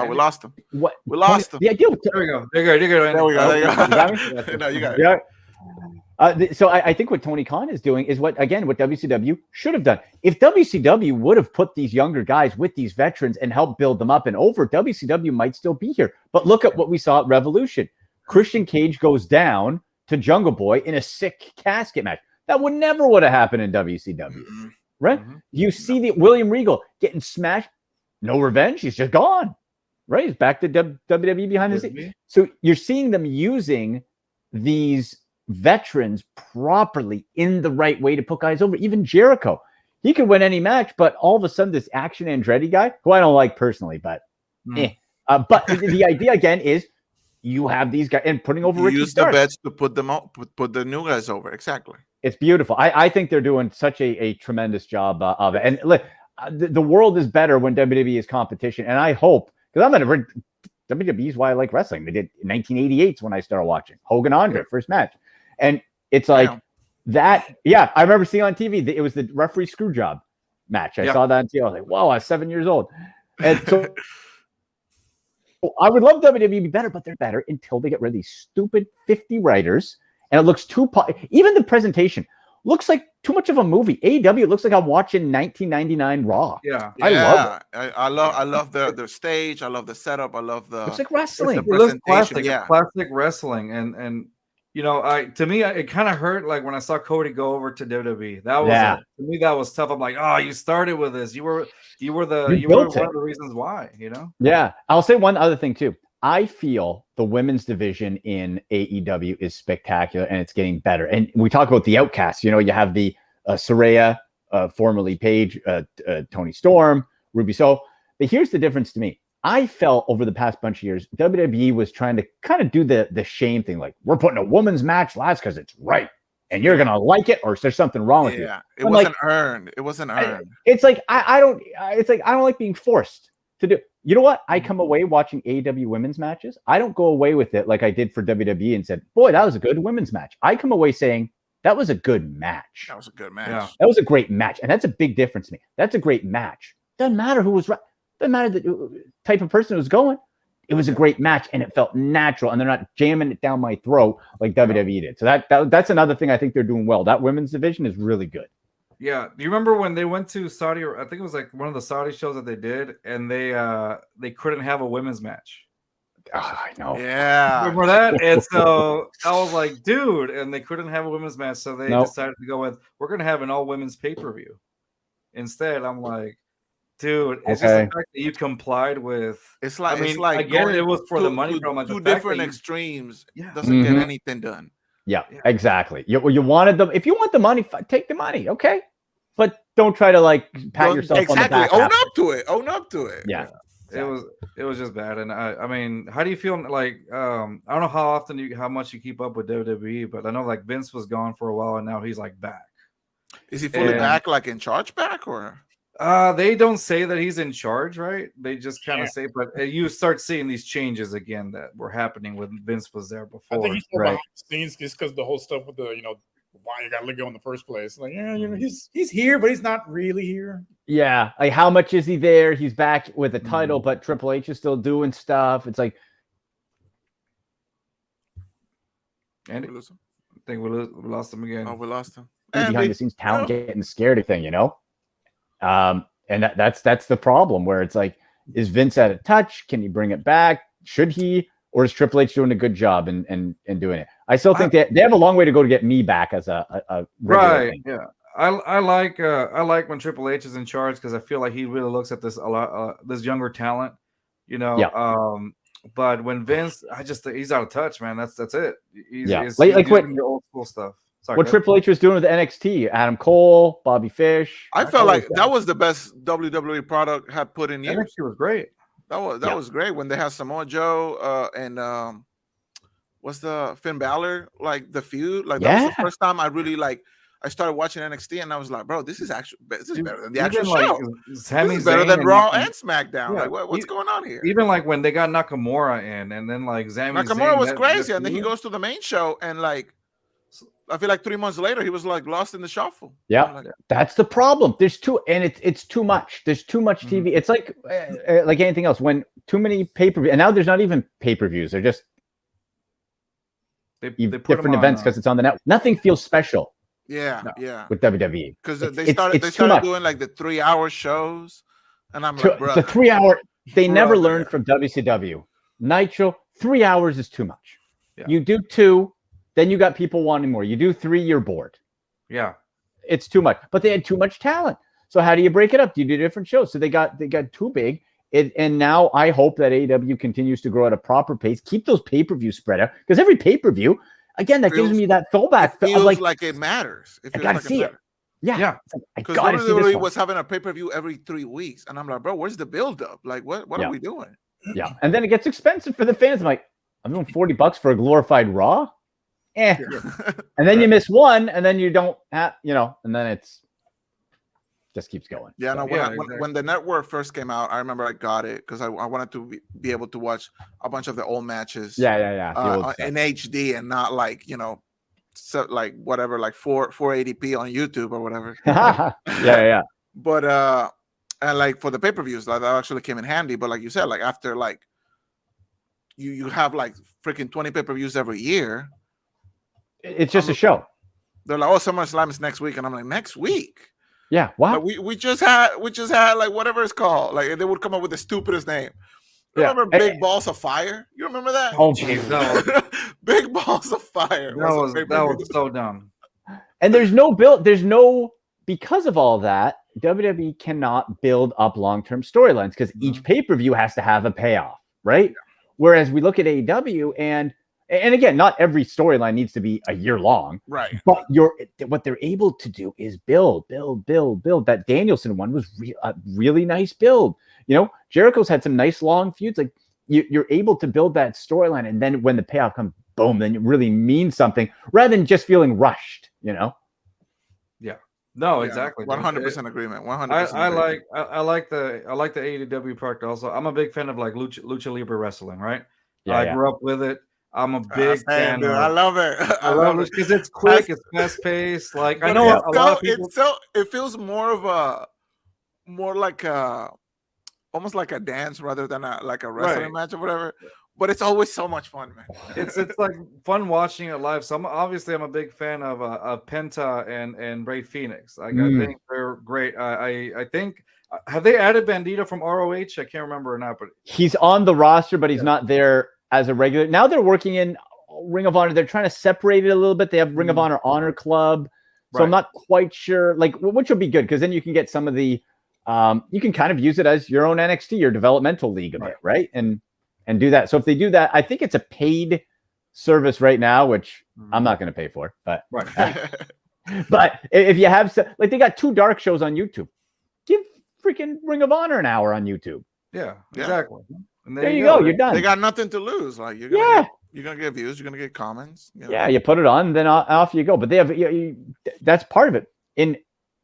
we lost him. What we lost him? The idea. There we go. There we go. There we go. You got me? No, you got it. Yeah. So I think what Tony Khan is doing is what WCW should have done. If WCW would have put these younger guys with these veterans and helped build them up and over, WCW might still be here. But look at what we saw at Revolution. Christian Cage goes down to Jungle Boy in a sick casket match. That would have happened in WCW, right? You see the William Regal getting smashed. No revenge. He's just gone, right? He's back to WWE behind the scenes. So you're seeing them using these veterans properly in the right way to put guys over. Even Jericho, he could win any match, but all of a sudden this Action Andretti guy, who I don't like personally, but but the idea again is you have these guys and putting over Ricky Use Starks. the bets to put them out, put the new guys over. Exactly. It's beautiful. I think they're doing such a tremendous job of it. And look, the world is better when WWE is competition. And I hope, because WWE is why I like wrestling. They did 1988 when I started watching Hogan Andre first match, and it's like that. Yeah, I remember seeing on TV. It was the referee screw job match. I saw that on TV. I was like, whoa, I was 7 years old, and so. I would love WWE to be better, but they're better until they get rid of these stupid 50 writers. And it looks even the presentation looks like too much of a movie. AEW, it looks like I'm watching 1999 Raw. Yeah. I love it. I love their stage. I love the setup. I love the. It's like wrestling. It looks classic, Yeah. classic wrestling, and to me, it kind of hurt like when I saw Cody go over to WWE. That was to me that was tough. I'm like, oh, you started with this. You were one of the reasons why. Yeah, I'll say one other thing too. I feel the women's division in AEW is spectacular and it's getting better. And we talk about the outcasts. You have the Saraya, formerly Paige, Tony Storm, Ruby Soho. But here's the difference to me. I felt over the past bunch of years, WWE was trying to kind of do the shame thing. Like, we're putting a women's match last because it's right. And you're going to like it, or is there something wrong with you? Yeah, it wasn't earned. It wasn't earned. It's like, I don't like being forced to do. You know what? I come away watching AEW women's matches. I don't go away with it like I did for WWE and said, boy, that was a good women's match. I come away saying, that was a good match. That was a good match. Yeah. That was a great match. And that's a big difference to me. That's a great match. Doesn't matter who was right. Doesn't matter the type of person who's going. It was a great match, and it felt natural, and they're not jamming it down my throat like WWE did. So that's another thing I think they're doing well. That women's division is really good. Yeah. Do you remember when they went to Saudi? I think it was like one of the Saudi shows that they did, and they couldn't have a women's match. Oh, I know. Yeah. Remember that? And so I was like, dude, and they couldn't have a women's match, so they decided to go with, we're going to have an all women's pay-per-view. Instead, I'm like, dude, it's just the fact that you complied with. It's like, again, it was for the money. Two different extremes. Doesn't get anything done. Yeah, exactly. You wanted them. If you want the money, take the money. Okay. But don't try to pat yourself on the back. Own up to it. Yeah. It was just bad. And I mean, how do you feel? Like, I don't know how much you keep up with WWE, but I know like Vince was gone for a while and now he's like back. Is he fully back, like in charge back, or? They don't say that he's in charge, right? They just kind of say, but you start seeing these changes again that were happening when Vince was there before. I think he's behind the scenes just because the whole stuff with the, why you got Ligo in the first place. Like, he's here, but he's not really here. Yeah, like how much is he there? He's back with a title, but Triple H is still doing stuff. It's like, Andy, I think we lost him again. Oh, we lost him. Behind the scenes talent getting scared of thing, and that's the problem where it's like, is Vince out of touch? Can he bring it back? Should he, or is Triple H doing a good job and doing it? I still think they have a long way to go to get me back as a right thing. Yeah. I like when Triple H is in charge because I feel like he really looks at this a lot, this younger talent, but when Vince, I just think he's out of touch, man. That's it. He's like what the old school stuff. Sorry, what Triple H was doing with NXT, Adam Cole, Bobby Fish. I felt like that was the best WWE product had put in years. NXT was great. That was great when they had Samoa Joe and what's the Finn Balor, like the feud. Like that was the first time I really I started watching NXT and I was like, bro, this is better than the actual show. This is better than Raw and SmackDown. Yeah, like what's going on here? Even like when they got Nakamura in, and then like Nakamura was crazy, and then he goes to the main show and I feel like 3 months later he was lost in the shuffle. Yeah, that's the problem. There's it's too much. There's too much TV. It's like anything else. When too many pay-per-view, and now there's not even pay-per-views. They're just they put different events because it's on the net. Nothing feels special. Yeah. With WWE because they started doing like the 3-hour shows, and I'm like, bro, the 3-hour. They never learned from WCW. Nitro, 3 hours is too much. Yeah. You do 2. Then you got people wanting more. You do 3, you're bored. Yeah. It's too much. But they had too much talent. So how do you break it up? Do you do different shows? So they got too big. And now I hope that AEW continues to grow at a proper pace. Keep those pay-per-views spread out. Because every pay-per-view, again, that gives Feels- me that throwback. It Of feels like, like it matters. It I feels gotta like see it. matters. Yeah, Yeah. it's like, I Because gotta see this WWE one. was having a pay-per-view every 3 weeks, and I'm like, bro, where's the build-up? Like, what Yeah. are we doing? Yeah, and then it gets expensive for the fans. I'm like, I'm doing $40 for a glorified Raw. And then you miss one, and then you don't have, and then it's just keeps going. Yeah, no. So, Yeah, When the network first came out, I remember I got it because I wanted to be able to watch a bunch of the old matches. yeah. The old stuff. In HD and not like so like whatever, like 480p on YouTube or whatever. yeah. But and like for the pay-per-views, like that actually came in handy. But like you said, like after like you have like freaking 20 pay-per-views every year, It's just a show. they're like, oh, SummerSlam is next week, and I'm like, next week? Yeah. Wow. Like we just had like whatever it's called. Like they would come up with the stupidest name. Yeah. Remember Big Balls of Fire? You remember that? Oh, Jeez, that was, Big Balls of Fire. that was so dumb. And there's no build. Because of all that, WWE cannot build up long-term storylines because each pay-per-view has to have a payoff, right? Whereas we look at AEW and again, not every storyline needs to be a year long, Right. but what they're able to do is build. That Danielson one was a really nice build. Jericho's had some nice long feuds. Like you're able to build that storyline, and then when the payoff comes, boom, then it really means something rather than just feeling rushed. No, Yeah, exactly. 100% agreement. 100%. I like the AEW part also. I'm a big fan of like Lucha Libre wrestling, right? I grew up with it. I'm a big fan. Dude, I love it. I love it because it's quick, it's fast paced. Like I know a lot of people. It feels more like almost like a dance rather than a wrestling match or whatever. But it's always so much fun, man. It's like fun watching it live. So I'm a big fan of Penta and Ray Phoenix. Like I think they're great. I think have they added Bandito from ROH? I can't remember or not, but he's on the roster, but he's not there as a regular. Now they're working in Ring of Honor. They're trying to separate it a little bit. They have Ring of Honor Club. So I'm not quite sure, like, which will be good because then you can get some of the, you can kind of use it as your own NXT, your developmental league a bit, right? And do that. So if they do that, I think it's a paid service right now, which I'm not going to pay for, but but if you have, like, they got 2 dark shows on YouTube, give freaking Ring of Honor an hour on YouTube. Yeah, exactly. And there you go. You're done. They got nothing to lose. Like you're gonna get views. You're gonna get comments. Yeah, you put it on, then off you go. But they have that's part of it. In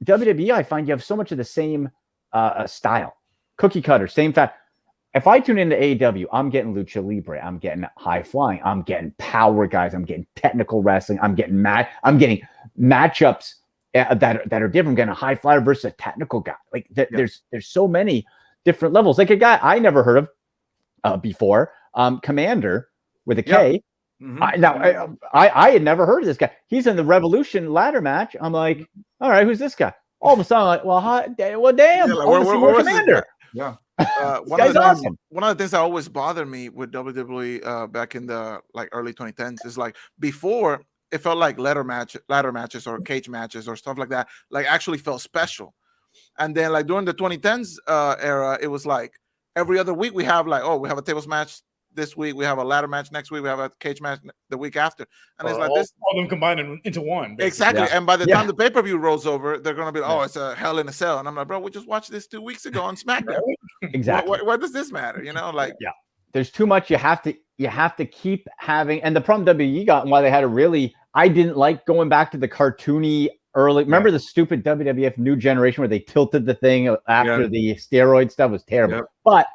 WWE, I find you have so much of the same style, cookie cutter, same fact. If I tune into AEW, I'm getting Lucha Libre, I'm getting high flying, I'm getting power guys, I'm getting technical wrestling, I'm getting matchups that are different. I'm getting a high flyer versus a technical guy. Like there's so many different levels. Like a guy I never heard of before, Commander with a K. I had never heard of this guy. He's in the Revolution ladder match. I'm like, all right, who's this guy? All of a sudden, I'm like, well, damn, where Commander. Yeah. One of the things that always bothered me with WWE back in the early 2010s is like before it felt like ladder matches or cage matches or stuff like that actually felt special, and then like during the 2010s era it was like every other week we have a tables match this week, we have a ladder match next week, we have a cage match the week after, and it's like this all of them combined into one basically. Exactly. And by the time the pay-per-view rolls over, they're gonna be it's a Hell in a Cell, and I'm like, bro, we just watched this 2 weeks ago on SmackDown. Exactly. What does this matter? There's too much. You have to keep having, and the problem WWE got and why they had I didn't like going back to the cartoony early. Remember the stupid WWF New Generation where they tilted the thing after the steroid stuff was terrible, but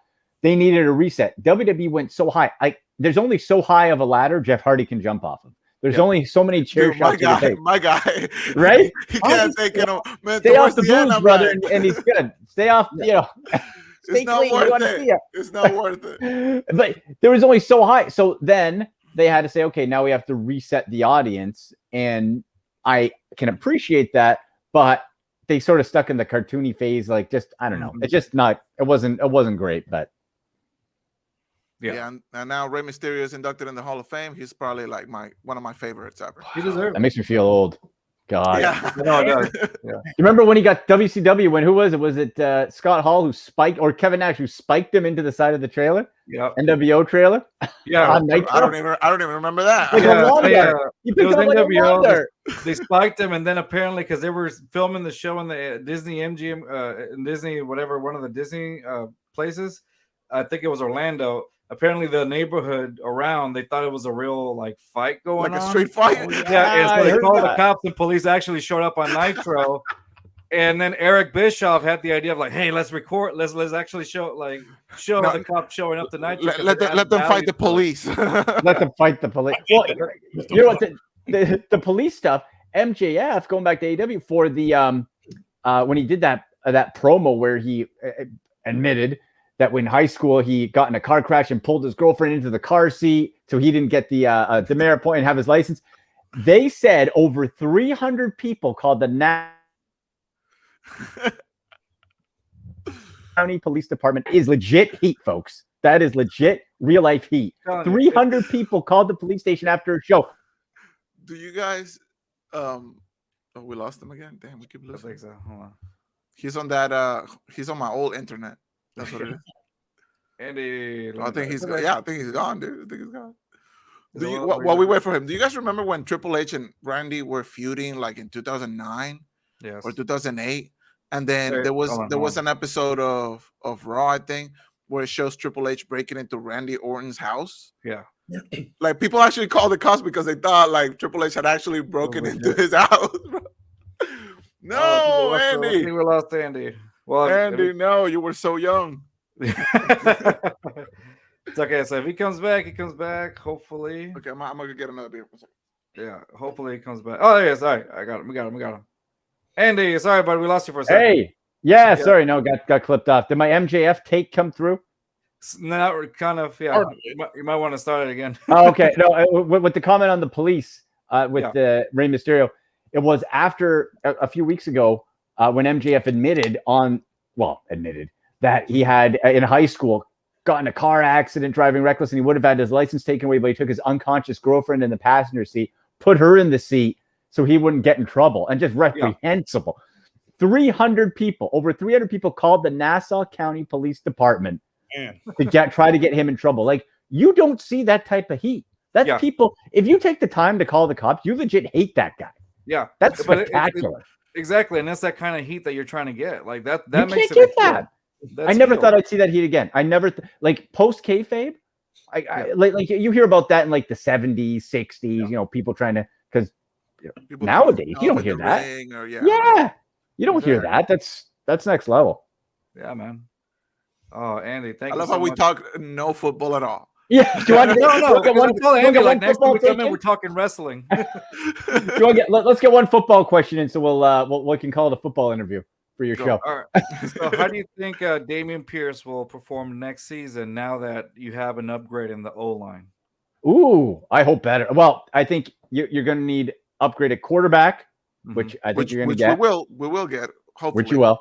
they needed a reset. WWE went so high. There's only so high of a ladder Jeff Hardy can jump off of. There's only so many chair shots. My guy, right? He can't take it. Man, stay off the booze, brother, and he's good. Stay off. It's not worth it. It's not worth it. But there was only so high. So then they had to say, okay, now we have to reset the audience, and I can appreciate that, but they sort of stuck in the cartoony phase. Like, just I don't know. It's just not. It wasn't great, but. Yeah, and now Rey Mysterio is inducted in the Hall of Fame. He's probably like one of my favorites ever. He deserves. That makes me feel old. God. Yeah. No, it does. You remember when he got WCW? When who was it? Was it Scott Hall who spiked, or Kevin Nash who spiked him into the side of the trailer? Yep. NWO trailer. Yeah. On Nitro? I don't even remember that. Like Yeah, a lawn yeah. dart. You It picked was him up like a NWO. lawn dart. They spiked him, and then apparently because they were filming the show in the Disney MGM, in Disney, whatever, one of the Disney places. I think it was Orlando. Apparently, the neighborhood around, they thought it was a real like fight going Like on. a street fight. Yeah, and I so they heard called the that. cops, and police actually showed up on Nitro. And then Eric Bischoff had the idea of like, hey, let's record, let's actually show No, the cops showing up to Nitro. Let them fight the police. Let them fight the police. Well, you know what? The police stuff. MJF going back to AEW for the when he did that promo where he admitted that when high school he got in a car crash and pulled his girlfriend into the car seat so he didn't get the demerit point and have his license. They said over 300 people called the County Police Department is legit heat, folks. That is legit real life heat. 300 people called the police station after a show. Do you guys? Oh, we lost him again. Damn, we keep I losing. think so. Hold on. He's on that. He's on my old internet. That's what it is. Andy, I think he's gone. Yeah, I think he's gone, dude. I think he's gone. Is Do it you, what- while we wait for him, do you guys remember when Triple H and Randy were feuding like in 2009 Yes. or 2008? And then Hey, there was hold on, there hold was an episode of Raw, I think, where it shows Triple H breaking into Randy Orton's house. Yeah. Like people actually called the cops because they thought like Triple H had actually broken my into his house. bro. No, Oh, I think Andy. we lost Andy. Well, Andy, no, you were so young. it's okay. So if he comes back, he comes back. Hopefully, Okay, I'm gonna get another beer. yeah. Hopefully he comes back. Oh, there he is. All right, I got him. We got him. Andy, sorry, but we lost you for a second. Hey, yeah, Yeah. sorry, no, got clipped off. Did my MJF take come through? Now we're kind of Hardly. You might want to start it again. Oh, okay, no, with the comment on the police with Yeah. the Rey Mysterio, it was after a few weeks ago when MJF admitted that he had in high school got in a car accident driving reckless and he would have had his license taken away, but he took his unconscious girlfriend in the passenger seat, put her in the seat so he wouldn't get in trouble, and just reprehensible. 300 people, over 300 people called the Nassau County Police Department Man. to try to get him in trouble. Like, you don't see that type of heat. That's Yeah. people. If you take the time to call the cops, you legit hate that guy. Yeah, That's But it- spectacular. exactly, and that's that kind of heat that you're trying to get. Like that You makes can't it get appeal. that. That's I never appeal. thought I'd see that heat again. I never like post kayfabe. Like you hear about that in like the 70s, 60s. Yeah. You know, people trying to because People Nowadays, you throwing don't off hear in the that. ring or, yeah, you don't hear Exactly. that. That's next level. Yeah, man. Oh, Andy, thank I you. love so how we much. talk no football at all. Yeah. Do you want to No, no. get Because I told Andy like next time we come in, taken? we're talking wrestling. Let's get one football question in, so we can call it a football interview for your Go. show. All right. So, how do you think Damian Pierce will perform next season now that you have an upgrade in the O line? Ooh, I hope better. Well, I think you're going to need upgraded quarterback, which I think you're going to get. we will get, hopefully. Which you will.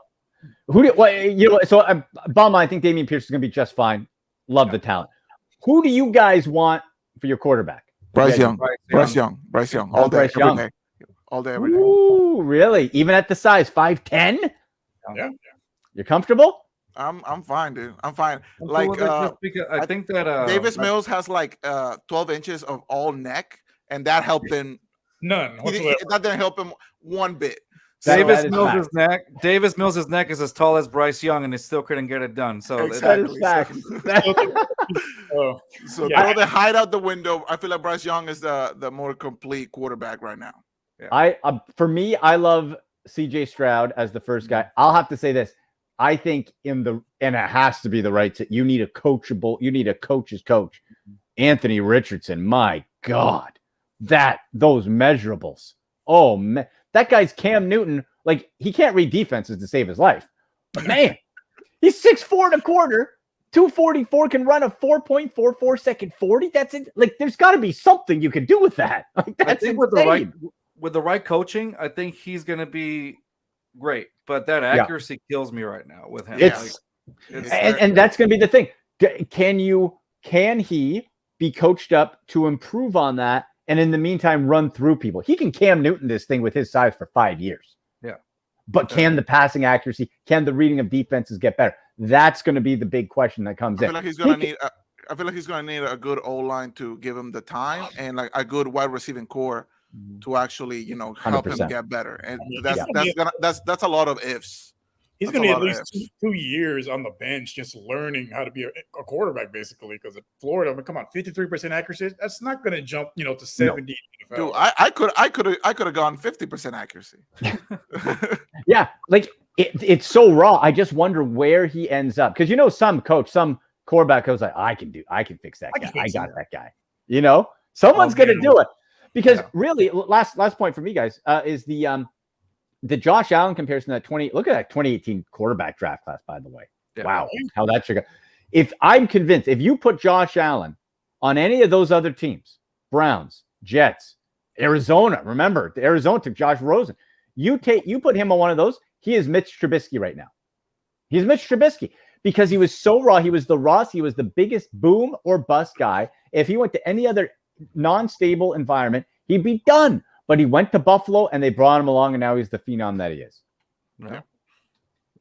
Bama, I think Damian Pierce is going to be just fine. Love the talent. Who do you guys want for your quarterback? Bryce Yeah, Young. Bryce Young. All day, Bryce every Young. day. All day, every day. Ooh, really? Even at the size 5'10"? Yeah. You're comfortable? I'm fine, dude. I'm fine. I'm Like cool with it just because I think that Davis Mills has like 12 inches of all neck, and that helped him. None whatsoever. That didn't help him one bit. That Davis is Mills' neck. Davis Mills' neck is as tall as Bryce Young, and he still couldn't get it done. So Exactly. That is fact. Oh, So Yeah. throw the hide out the window. I feel like Bryce Young is the more complete quarterback right now. For me, I love CJ Stroud as the first guy. I'll have to say this. I think and it has to be the right you need a coach's coach. Anthony Richardson, my God, those measurables. Oh man, that guy's Cam Newton. Like, he can't read defenses to save his life. But man, he's 6'4" and a quarter, 244, can run a 4.44 second 40. That's it. Like, there's got to be something you can do with that. Like, I that's think insane. with the right coaching, I think he's gonna be great. But that accuracy kills me right now with him. It's and that's going to be the thing. Can he be coached up to improve on that and in the meantime run through people. He can Cam Newton this thing with his size for 5 years. Yeah. But can the passing accuracy, can the reading of defenses get better? That's going to be the big question that comes I in. feel like he's gonna need. I feel like he's gonna need a good O line to give him the time and like a good wide receiving core to actually, help him 100%. get better. And Yeah. that's a lot of ifs. He's That's going to a need at lot of least 2 years on the bench just learning how to be a quarterback, basically. Because at Florida, I mean, come on, 53% accuracy. That's not going to jump, to 70. Dude, I could have gone 50% accuracy. Yeah, like it's so raw. I just wonder where he ends up because some quarterback goes like, I can fix that guy. I got that guy. Someone's going to do it because really, last point for me, guys, is the Josh Allen comparison that look at that 2018 quarterback draft class, by the way. Yeah. Wow, how that should go. If I'm convinced, if you put Josh Allen on any of those other teams, Browns, Jets, Arizona, remember Arizona took Josh Rosen. You put him on one of those, he is Mitch Trubisky right now. He's Mitch Trubisky because he was so raw. He was he was the biggest boom or bust guy. If he went to any other non-stable environment, he'd be done. But he went to Buffalo and they brought him along, and now he's the phenom that he is. Yeah,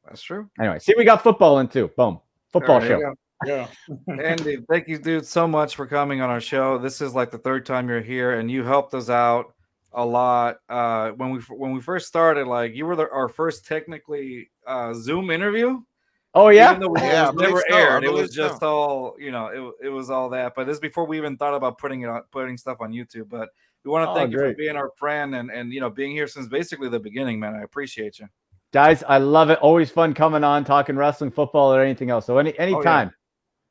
that's true. Anyway, see, we got football in too. Boom. Football There show. you go. Yeah. Andy, thank you, dude, so much for coming on our show. This is like the third time you're here, and you helped us out a lot. When we first started, like you were our first technically Zoom interview. Oh yeah, Even though Yeah, I it was never believe so. I aired. It believe was just all it was all that. But this is before we even thought about putting stuff on YouTube. But we want to thank you for great. being our friend and being here since basically the beginning, man. I appreciate you. guys, I love it. Always fun coming on, talking wrestling, football, or anything else. So anytime.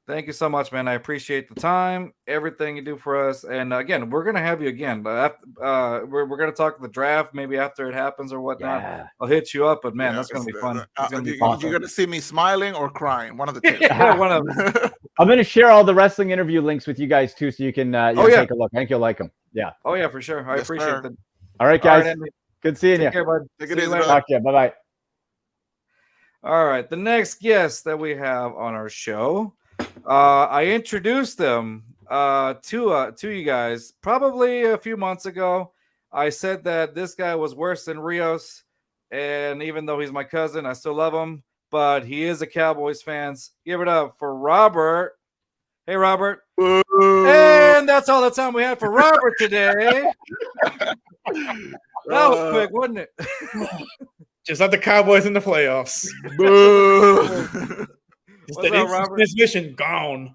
Thank you so much, man. I appreciate the time, everything you do for us. And again, we're gonna have you again. But we're gonna talk the draft maybe after it happens or whatnot. Yeah. I'll hit you up. But man, Yeah, that's gonna be fun. It's gonna be awesome. You're gonna see me smiling or crying, one of the two. yeah, one of them. I'm going to share all the wrestling interview links with you guys too, so you can take a look. I think you'll like them. Yeah. Oh yeah, for sure. I Yes, appreciate sir. it. All right, guys. Andy. Good seeing you. Take care, bud. Take See it you easy, later. brother. Talk to you. Bye-bye. All right, the next guest that we have on our show, I introduced them to you guys probably a few months ago. I said that this guy was worse than Rios, and even though he's my cousin, I still love him. But he is a Cowboys fan. Give it up for Robert. Hey, Robert. And that's all the time we had for Robert today. That was quick, wasn't it? Just like the Cowboys in the playoffs. What's up, Robert? Transmission gone.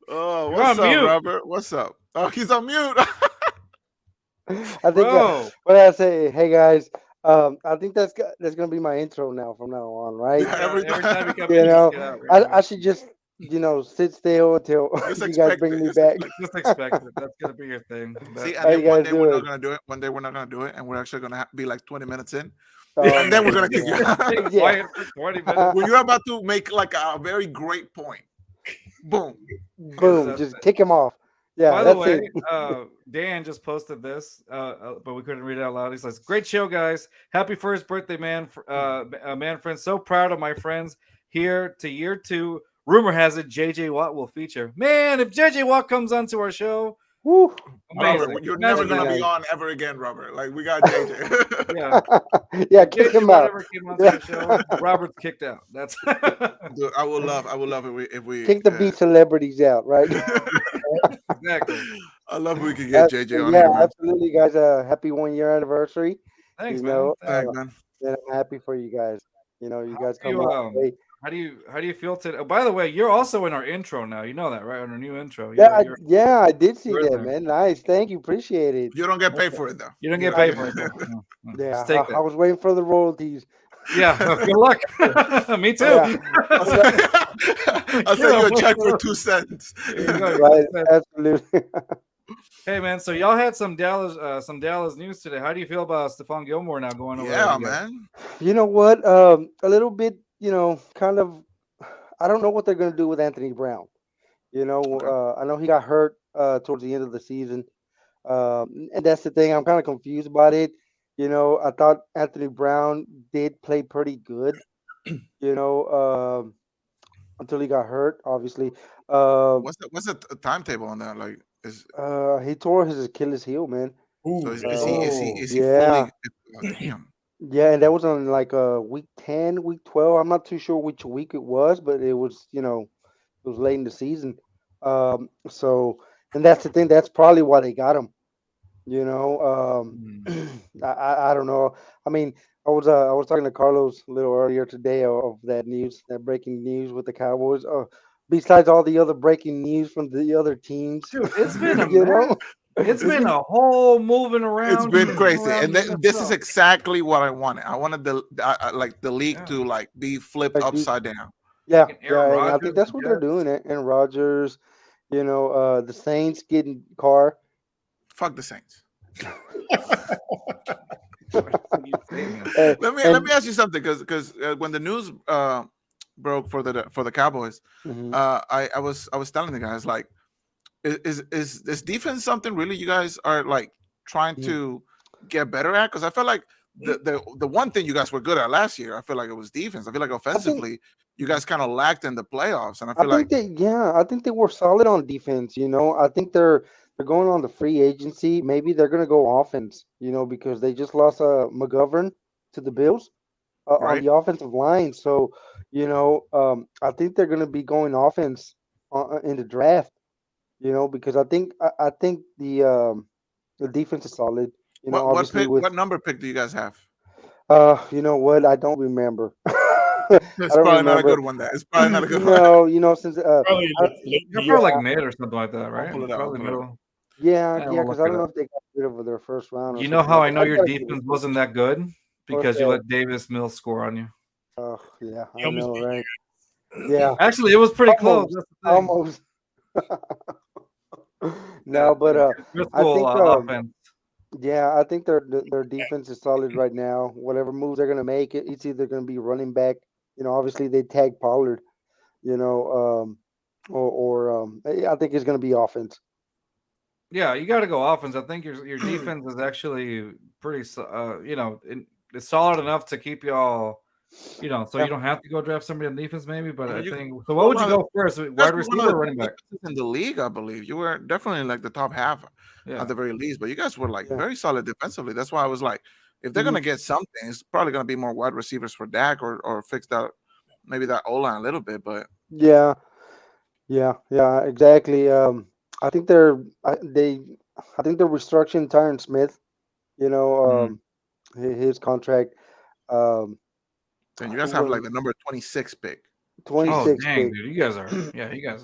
Oh, You're what's on up, mute. Robert? What's up? Oh, he's on mute. I think Bro. what I say, hey guys, I think that's gonna be my intro now from now on, right? Yeah. Every time you come You in, know, just get out, right? I should just sit still until Just you guys expect bring it. me Just back. Just expect it. That's gonna be your thing. See, How and you then one guys day we're not doing? gonna do it. One day we're not gonna do it, and we're actually gonna be like 20 minutes in, Oh, and then we're gonna yeah. kick you out. Yeah. Quiet for 20 minutes. When you're about to make like a very great point, boom. Boom, just kick him off. Yeah, By the that's way, it. Dan just posted this, but we couldn't read it out loud. He says, "Great show, guys! Happy first birthday, man! Man, friends, so proud of my friends here to year 2. Rumor has it JJ Watt will feature. Man, if JJ Watt comes onto our show, Woo. amazing. Robert, you're Imagine never gonna that. be on ever again, Robert. Like we got JJ. Yeah, Yeah, kick JJ him Watt out. ever came onto the show, Robert's kicked out. That's Dude, I would love if we Kick the B celebrities out, right? exactly. I love if we could get That's- JJ on yeah, here, man. absolutely, guys. Happy 1-year anniversary. Thanks, You man. know, Thanks, man. And I'm happy for you guys. You guys do you, come out. How do you feel today? Oh, by the way, you're also in our intro now. You know that, right? On our new intro. Yeah, You're- I did see you're in that, there. man. Nice, thank you, appreciate it. You don't get paid for it though. You don't get paid for it. though. No, no. Yeah, Just take I that. was waiting for the royalties. Yeah. Good luck. Me too. Yeah. I'll send you a check for 2 cents. There you go. Right, absolutely. Hey man, so y'all had some Dallas news today. How do you feel about Stephon Gilmore now going over? Yeah, there to man. You know what? A little bit, kind of. I don't know what they're going to do with Anthony Brown. I know he got hurt towards the end of the season, and that's the thing. I'm kind of confused about it. I thought Anthony Brown did play pretty good. Until he got hurt, obviously. What's the timetable on that? Like, Is He tore his Achilles heel, man. Ooh, so is, that's is he is he Oh. is he Yeah. fully? Oh, damn. Yeah, and that was on like week 10, week 12. I'm not too sure which week it was, but it was, it was late in the season. So, and that's the thing. That's probably why they got him. You know, I don't know. I mean, I was talking to Carlos a little earlier today of that news, that breaking news with the Cowboys. Besides all the other breaking news from the other teams, Dude, it's been a you mess. know. It's been a whole moving around. It's been moving crazy, around and in this is NFL. exactly what I wanted. I wanted like the league Yeah. to like be flipped Like these, upside down. yeah, Fucking Aaron yeah, and I Rodgers think and that's what they're Jets. doing. And Rogers, the Saints getting Carr. Fuck the Saints. What you say, man? Let me ask you something, because when the news broke for the Cowboys, Mhm. I was telling the guys, like, is this defense something really you guys are like trying Mm. to get better at? Because I felt like the one thing you guys were good at last year, I feel like it was defense. I feel like offensively you guys kind of lacked in the playoffs, and I I feel think like I think they were solid on defense. I think they're going on the free agency. Maybe they're gonna go offense. Because they just lost McGovern to the Bills on right. the offensive line. So, I think they're gonna be going offense in the draft. Because I think the defense is solid. Obviously with What number pick do you guys have? you know what? I don't remember. I It's don't probably not a remember. good one. That it's probably not a good one. No, since probably I, late You're year. probably like mid or something like that, I'll right? pull it out. Probably middle. yeah, We'll because look I it don't know up. if they got rid of their first round or You know something how like I that. know your gotta give it- defense wasn't that good? Because you that? let Davis Mills score on you. Oh yeah, He I almost know, beat you right? Yeah, Actually, it was pretty close. almost, That's the thing. almost. No, but Your I school think offense. yeah, I think their defense is solid right now. Whatever moves they're gonna make, it's either gonna be running back. Obviously they tag Pollard. I think it's gonna be offense. Yeah, you got to go offense. I think your defense is actually pretty, it's solid enough to keep y'all, so Yeah. you don't have to go draft somebody on defense, maybe. But I mean, I you think so. What were would one you of go first? you Wide guys were one receiver of or the running top back? defenses in the league, I believe. You were definitely in like the top half Yeah. at the very least, but you guys were like Yeah. very solid defensively. That's why I was like, if they're Mhm. gonna get something, it's probably gonna be more wide receivers for Dak, or fix that, maybe that O line a little bit. But Yeah. Yeah, exactly. I think I think they're restructuring Tyron Smith. Mhm. His contract. Um, then you who guys have was like the number 26 pick. Oh, 26 dang, pick? dude, you guys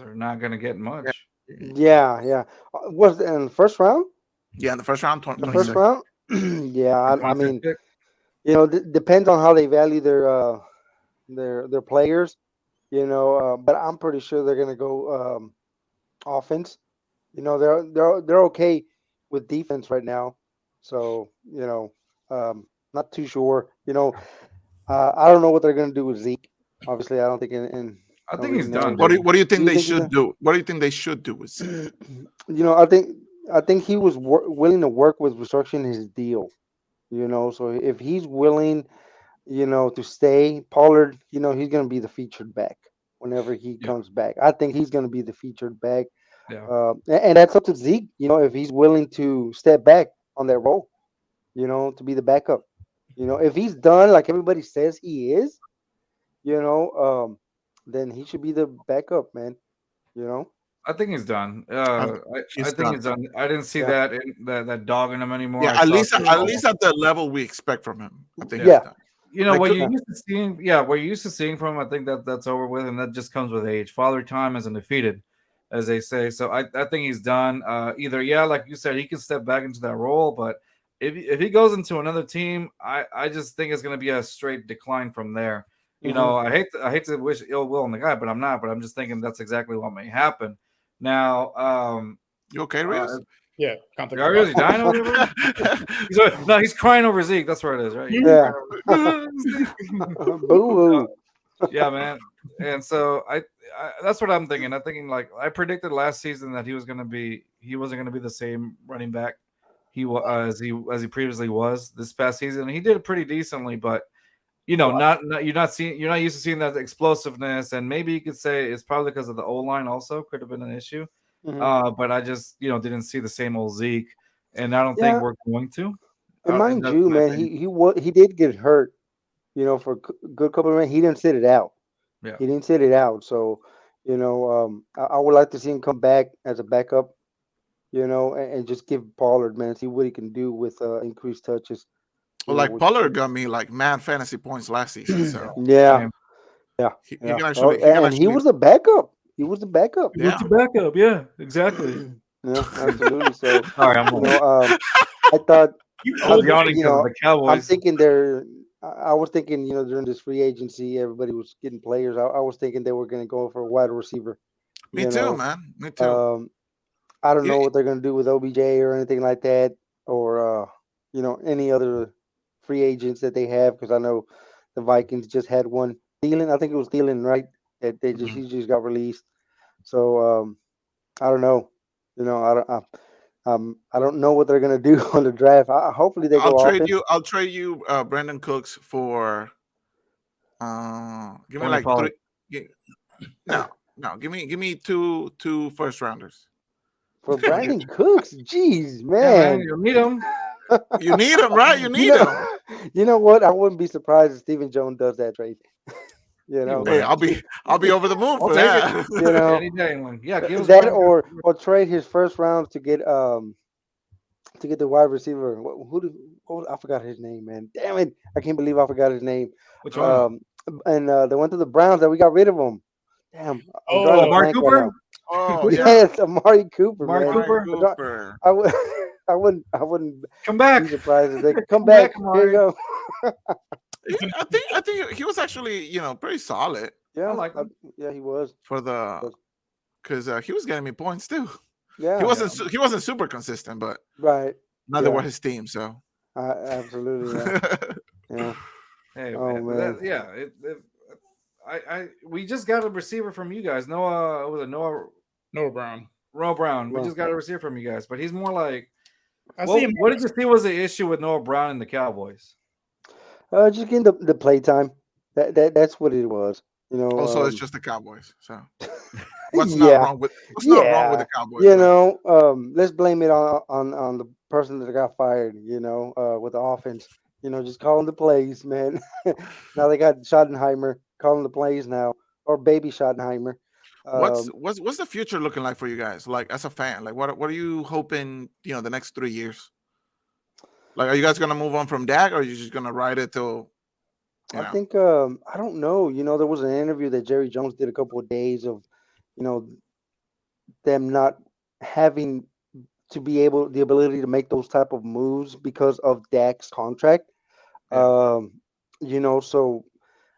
are not gonna get much. Yeah. Was it in the first round? Yeah, in the first round, The 26. first round? Yeah, I 26 mean, pick? depends on how they value their players. But I'm pretty sure they're gonna go offense. They're okay with defense right now. So not too sure. I don't know what they're gonna do with Zeke. Obviously, I don't think I think nobody he's done, knows. dude. What do you think You they think he's should do? What do you think they should do with Zeke? I think he was willing to work with restructuring his deal. So if he's willing, to stay, Pollard, he's gonna be the featured back whenever he Yeah. comes back. I think he's gonna be the featured back. Yeah. And that's up to Zeke, if he's willing to step back on that role, to be the backup. If he's done like everybody says he is, then he should be the backup, man. You know? I think he's done. I think I he's think done. he's done. I didn't see Yeah. that dog in him anymore. Yeah, I at saw least some- at the level we expect from him. I think Yeah. he's done. Like, what could- you're used to seeing, what you're used to seeing from him, I think that's over with, and that just comes with age. Father time isn't defeated, as they say. So I think he's done. Either like you said, he can step back into that role, but if he goes into another team, I just think it's going to be a straight decline from there. Mhm. I hate to wish ill will on the guy, but I'm not. But I'm just thinking that's exactly what may happen. Now, You okay, Rios? Yeah, contact. are you dying over there? No, he's crying over Zeke. That's where it is, right? He's Yeah. crying over Zeke. Boo. Yeah, man. And so I that's what I'm thinking. I'm thinking like I predicted last season that he wasn't going to be the same running back as he previously was this past season. He did pretty decently, but not you're not used to seeing that explosiveness, and maybe you could say it's probably because of the O line also could have been an issue. But I just didn't see the same old Zeke, and I don't Yeah. think we're going to. And mind that's you, my man, opinion. he did get hurt, for a good couple of minutes. He didn't sit it out. Yeah. He didn't sit it out. So, I would like to see him come back as a backup, and just give Pollard, man, see what he can do with increased touches. Well, like Pollard got me like mad fantasy points last season, so Yeah, Same. yeah, he yeah. can Oh, actually. and he was the backup. He was the backup. Yeah. What's your backup? Yeah, exactly. Yeah, absolutely. So, Sorry, I'm I thought, I'm yawning because of the I'm Cowboys. thinking I was thinking, during this free agency, everybody was getting players. I was thinking they were going to go for a wide receiver. Me you too, know. man. Me too. I don't know Yeah. what they're going to do with OBJ or anything like that, or any other free agents that they have, because I know the Vikings just had one. Thielen, I think it was Thielen, right? That he just got released. So I don't know. I don't know what they're going to do on the draft. Hopefully they go offense. I'll trade you Brandon Cooks for give me Tony like Pollard. no, give me two first rounders. For Brandon Cooks. Jeez, Yeah, man. you'll need them. You need them, right? You need You them. know, you know what? I wouldn't be surprised if Stephen Jones does that trade. Hey, I'll be over the moon I'll for take that. it. know, Any day, one. Yeah, give us that Brandon or Cooks. trade his first round to get the wide receiver. I forgot his name, man. Damn it! I can't believe I forgot his name. Which one? And they went to the Browns and we got rid of him. Damn, I'm drawing a Amari blank right now. Cooper? Oh yeah. Yes, Amari Cooper. Amari man. Cooper? Cooper. I would, I wouldn't Come back. be surprised if they come Come back. back, Here you go. Yeah, I think he was actually pretty solid Yeah, like him. yeah, he was. for the because he was getting me points too. Yeah, He wasn't super consistent, but right. neither Yeah. were his team. So Absolutely. Yeah. Hey, Oh, man. man. We just got a receiver from you guys. Noah Brown. Brown. We Wow. just got a receiver from you guys, but he's more like. I see him. What did you see was the issue with Noah Brown and the Cowboys? Just getting the play time. That's what it was. also it's just the Cowboys. So what's yeah. not wrong with the Cowboys? man? Let's blame it on the person that got fired. With the offense. Just calling the plays, man. Now they got Schottenheimer calling the plays now, or baby Schottenheimer. What's the future looking like for you guys? Like as a fan, like what are you hoping? The next 3 years. Like, are you guys gonna move on from Dak, or are you just gonna ride it till? I think I don't know. There was an interview that Jerry Jones did a couple of days of, them not having to be the ability to make those type of moves because of Dak's contract. Yeah. So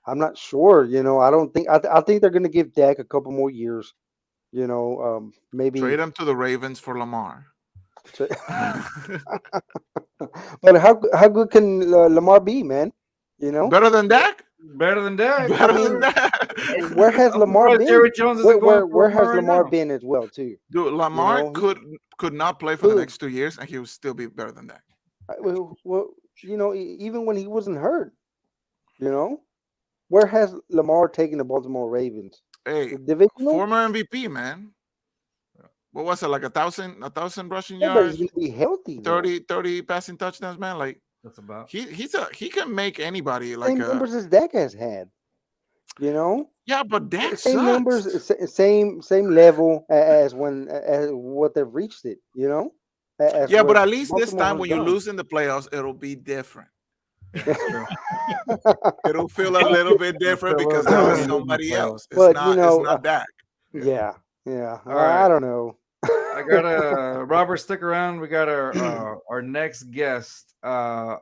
I'm not sure. I don't think I think they're gonna give Dak a couple more years. Maybe Trade him to the Ravens for Lamar. But how good can Lamar be, man? Better than Dak? Better than Dak. Better than Dak. Where has Lamar surprised been? Jerry Jones isn't going for Where has Lamar right Lamar now. been as well too? Dude, Lamar could not play for the Could. next 2 years, and he would still be better than Dak. Well, even when he wasn't hurt, where has Lamar taken the Baltimore Ravens? Hey, Divisional? former MVP, man. What was it, like 1,000 rushing Yeah, but yards, he's gonna be healthy. though. 30 passing touchdowns, man? Like That's about. he can make anybody like Same numbers as Dak has had. yeah, but Dak Same sucks. numbers, same level as what they've reached it. As Yeah, but what at least this Baltimore time has when you done. lose in the playoffs, it'll be different. True. It'll feel a little bit different because Well, now yeah, it's yeah. somebody else. It's But, not it's not Dak. Yeah. All I right. don't know. I got a Robert. Stick around. We got our next guest that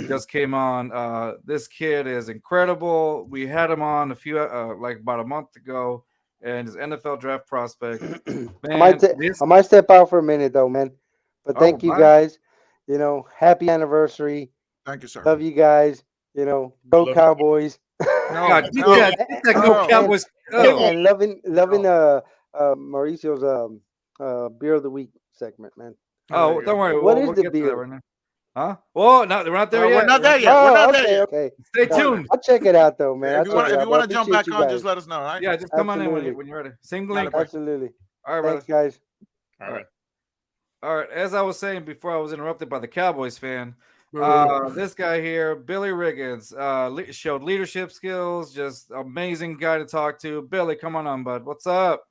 just came on. This kid is incredible. We had him on like about a month ago, and his NFL draft prospect. I might step out for a minute though, man. But thank you fine. guys. Happy anniversary. Thank you, sir. Love you guys. Go Love you. Cowboys. No, God, no. get that go no. Cowboys. And loving Mauricio's beer of the week segment, man. Oh, don't worry. What We'll is the get to that beer? right now. Huh? Well, no, we're not there No, yet. we're not there yet. We're not there okay, yet. okay. Stay tuned. I'll check it out though, man. If you want to jump back on, Absolutely. just let us know, all right? Yeah, just come on in Absolutely. when you're ready. Same link. Absolutely. All right, brother. Thanks, guys. All right. All right. As I was saying before, I was interrupted by the Cowboys fan. This guy here, Billy Riggins, showed leadership skills. Just amazing guy to talk to. Billy, come on, bud. What's up?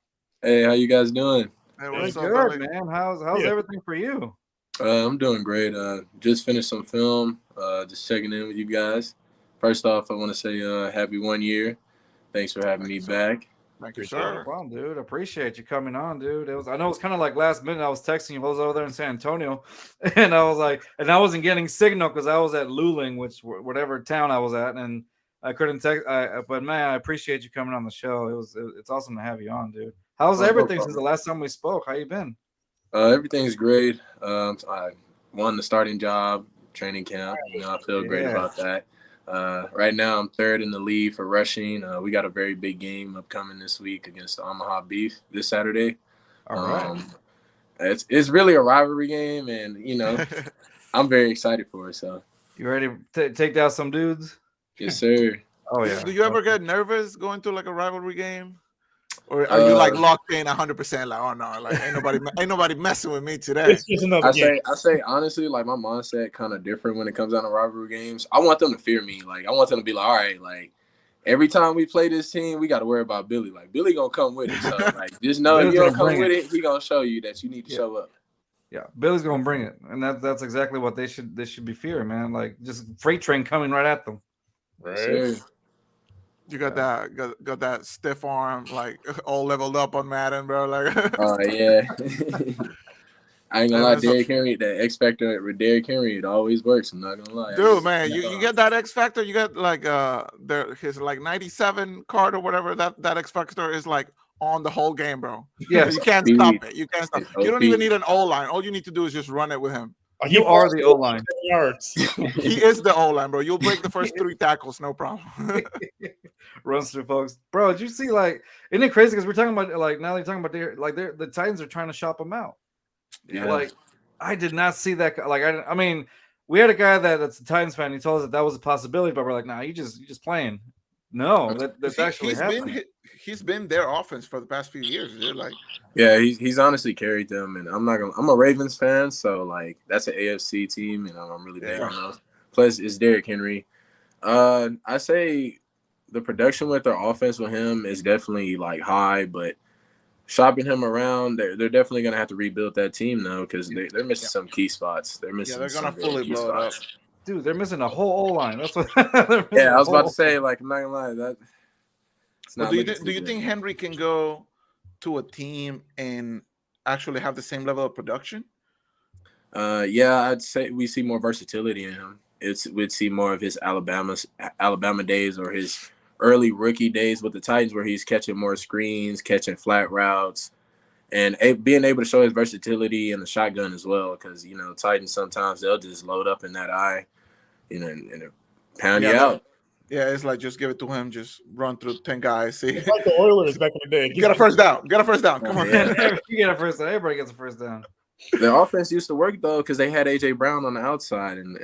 Hey, how you guys doing? Hey, what's up, Good, Billy? man. How's Yeah. everything for you? I'm doing great. Just finished some film. Just checking in with you guys. First off, I want to say happy 1 year. Thanks for having me back. Thank you, Appreciate No sir. problem, dude. Appreciate you coming on, dude. I know it was kind of like last minute. I was texting you. I was over there in San Antonio, and I was like, and I wasn't getting signal because I was at Luling, whatever town I was at, and I couldn't text. But man, I appreciate you coming on the show. It's awesome to have you on, dude. How's No everything since problem. the last time we spoke? How you been? Everything's great. I won the starting job, training camp. I feel great Yeah. about that. Right now, I'm third in the lead for rushing. We got a very big game upcoming this week against the Omaha Beef this Saturday. All right. It's really a rivalry game, and I'm very excited for it. So, You ready to take down some dudes? yes, sir. Oh yeah. Do you ever get nervous going to like a rivalry game? Or are you like locked in 100%? Like, oh no, like ain't nobody messing with me today. It's just another game. I say honestly, like my mindset kind of different when it comes down to rivalry games. I want them to fear me. Like I want them to be like, all right, like every time we play this team, we got to worry about Billy. Like Billy gonna come with it. So like just know if Billy's you don't gonna come bring with it, he gonna show you that you need to Yeah. show up. Yeah, Billy's gonna bring it, and that's exactly what they should be fearing, man. Like just freight train coming right at them. Yes, sir. You got that stiff arm, like all leveled up on Madden, bro. Like, Oh yeah. I ain't gonna lie, that's a- Derrick Henry, the X Factor with Derrick Henry, it always works. I'm not gonna lie. dude, man, you get that X Factor. You got like his like 97 card or whatever. That X Factor is like on the whole game, bro. Yes, You can't Speed. stop it. You can't stop. It's You don't OP. even need an O line. All you need to do is just run it with him. you are the O line. Yards. He is the O line, bro. You'll break the first 3 tackles, no problem. Runs through folks, bro. Did you see like? Isn't it crazy? Because we're talking about like now they're talking about the Titans are trying to shop them out. Yeah. Like I did not see that. Like I mean, we had a guy that's a Titans fan. He told us that was a possibility, but we're like, nah, you just playing. No, that's actually happening. He's been their offense for the past few years. They're like, Yeah, he's honestly carried them, and I'm a Ravens fan, so like that's an AFC team, and I'm really big on those. Plus, it's Derrick Henry. I say the production with their offense with him is definitely like high, but shopping him around, they're definitely gonna have to rebuild that team though, because they're missing some key spots. They're missing. they're gonna some really fully key blow it up. spots. Dude, they're missing a whole O line. That's what. Yeah, I was about to say, like, I'm not gonna lie, that. It's not do looking too you good. think Henry can go to a team and actually have the same level of production? Yeah, I'd say we see more versatility in him. We'd see more of his Alabama days or his early rookie days with the Titans, where he's catching more screens, catching flat routes, and being able to show his versatility in the shotgun as well. Because Titans sometimes they'll just load up in that eye, and pound you out. Yeah, it's like just give it to him, just run through 10 guys. See, It's like the Oilers back in the day. get a first down. Get a first down. Come on. Yeah. You get a first down. Everybody gets a first down. The offense used to work though because they had AJ Brown on the outside, and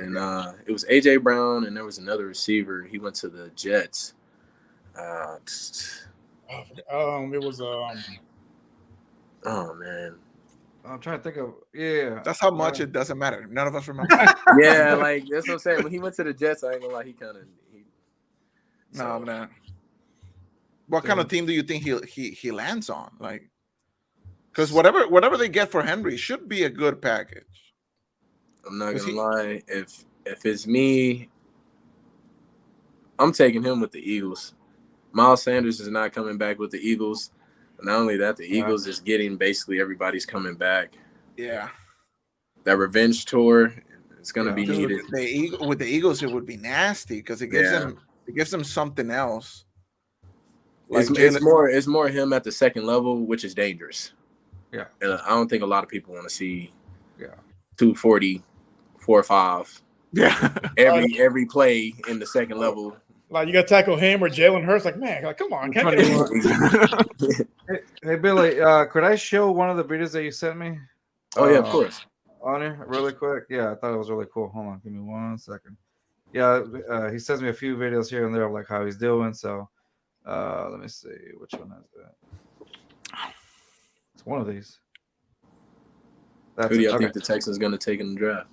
it was AJ Brown, and there was another receiver. He went to the Jets. It was Oh man, I'm trying to think of That's how much it doesn't matter. None of us remember. yeah, like that's what I'm saying. When he went to the Jets, I ain't gonna lie, he kind of. No, man. What kind of team do you think he lands on? Like, because whatever they get for Henry should be a good package. I'm not gonna lie. If it's me, I'm taking him with the Eagles. Miles Sanders is not coming back with the Eagles. Not only that, the Eagles is getting basically everybody's coming back. Yeah. That revenge tour is gonna be needed. With the Eagles, it would be nasty because it gives them something else. Like It's more him at the second level, which is dangerous. Yeah. And I don't think a lot of people want to see 240, 4-5. Yeah. Every play in the second level. like you got to tackle him or Jalen Hurts. Like, man, like, come on. Hey Billy, could I show one of the videos that you sent me? Oh yeah, of course. On here, really quick. Yeah, I thought it was really cool. Hold on, give me 1 second. Yeah, he sends me a few videos here and there of like how he's doing. So let me see which one is that. It's one of these. Who do you okay. think the Texans going to take in the draft?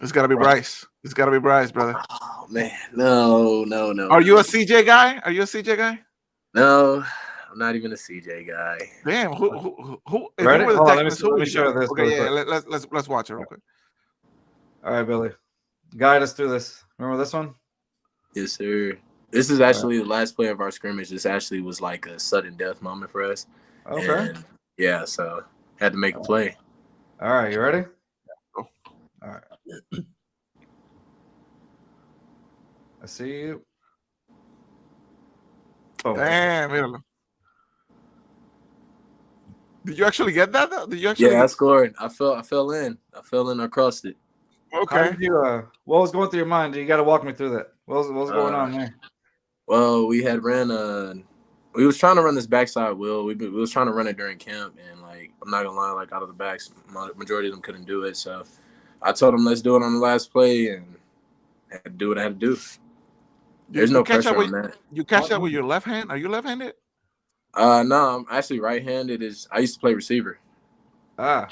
It's got to be Bryce. It's got to be Bryce, brother. Oh, man. No. Are you a CJ guy? Are you a CJ guy? No, I'm not even a CJ guy. Damn. Who? If Ready? you were the Hold on, Texans, let me who show would you this go? really Okay, yeah. quick. Let's watch it real quick. All right, Billy. Guide us through this. Remember this one? Yes, sir. This is actually the last play of our scrimmage. This actually was like a sudden death moment for us. Okay. And yeah, so had to make a play. All right, you ready? Go. All right. I see you. Oh, Damn, míralo. Did you actually get that? Though? Did you actually? Yeah, I scored. I fell in. I fell in. I crossed it. How Okay. did you, what was going through your mind? You got to walk me through that. What was going on there? Well, we had we was trying to run this backside wheel. We was trying to run it during camp, and like I'm not gonna lie, like out of the backs, majority of them couldn't do it. So I told them let's do it on the last play, and I had to do what I had to do. There's no pressure on that. You catch that with your left hand? Are you left-handed? No, I'm actually right-handed. I used to play receiver. Ah,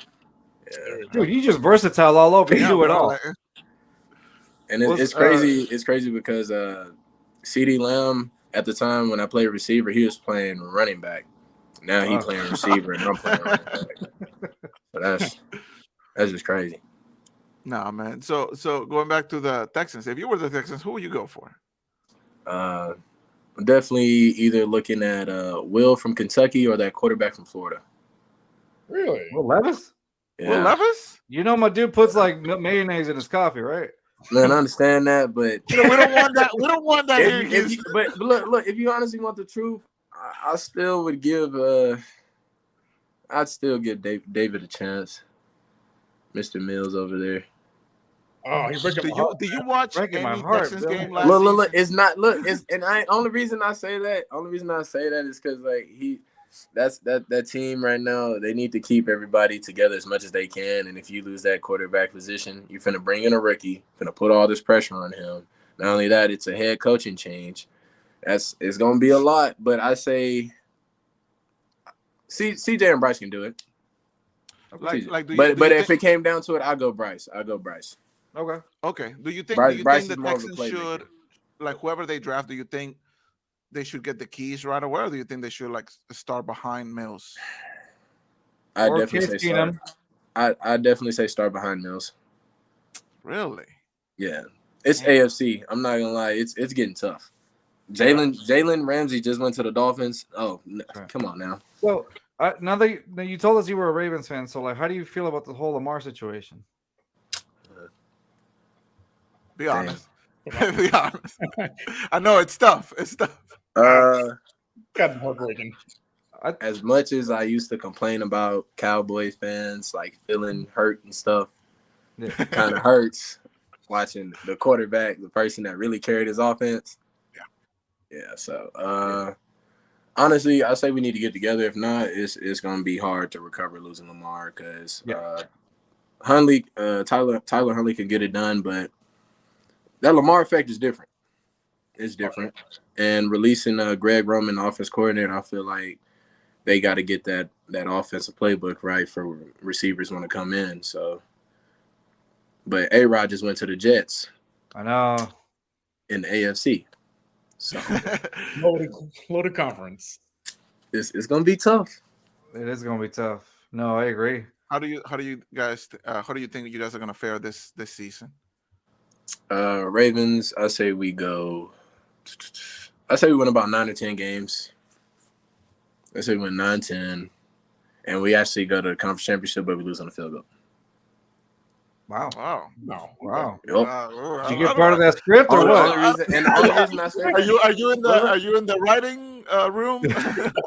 Yeah. dude, you just versatile all over. You Yeah, do it bro, all. like, And What's- it's crazy. It's crazy because CeeDee Lamb at the time when I played receiver, he was playing running back. Now he's playing receiver, and I'm playing running back. So that's just crazy. Nah, man. So going back to the Texans, if you were the Texans, who would you go for? I'm definitely either looking at Will from Kentucky or that quarterback from Florida. Really? Will Levis? Yeah. Will Levis? You know my dude puts like mayonnaise in his coffee, right? Man, I understand that, but You know, we don't want that. We don't want that. but look, if you honestly want the truth, I still would give I'd still give David a chance. Mr. Mills over there. Oh, he's breaking my heart. Did you watch Breaking any my heart, Texans Bill. game last Look, season? it's not only reason I say that is because like that team right now, they need to keep everybody together as much as they can. And if you lose that quarterback position, you're finna bring in a rookie, finna put all this pressure on him. Not only that, it's a head coaching change. It's gonna be a lot, but I say CJ and Bryce can do it. Like, do you, But do you if think, it came down to it, I'll go Bryce. Okay. okay, do you think Bryce the is more of a Texans playmaker. should, like, whoever they draft, do you think they should get the keys right away, or do you think they should like start behind Mills? I Or definitely Case say start. Keenum. I definitely say start behind Mills. Really? Yeah, it's AFC. I'm not gonna lie, it's getting tough. Jalen Ramsey just went to the Dolphins. Oh, come on now. So now that you told us you were a Ravens fan, so like, how do you feel about the whole Lamar situation? Be honest. Be honest. I know it's tough. It's tough. Got heartbreaking. As much as I used to complain about Cowboys fans like feeling hurt and stuff, Yeah. it kind of hurts watching the quarterback, the person that really carried his offense. Yeah. So honestly, I say we need to get together. If not, it's gonna be hard to recover losing Lamar because Hundley, Tyler Hundley can get it done, but that Lamar effect is different. It's different. And releasing Greg Roman, offense coordinator, I feel like they got to get that offensive playbook right for receivers want to come in. So, but A-Rod just went to the Jets I know. in the AFC. So Loaded conference. it's gonna be tough. It is gonna be tough. No, I agree. How do you guys how do you think you guys are gonna fare this season? Ravens, I say we win about 9 or 10 games. I say we win 9-10, and we actually go to the conference championship, but we lose on the field goal. Wow. Wow. No. Wow. Yep. Did you get part of that script or The what? only reason I say Are you in the writing room?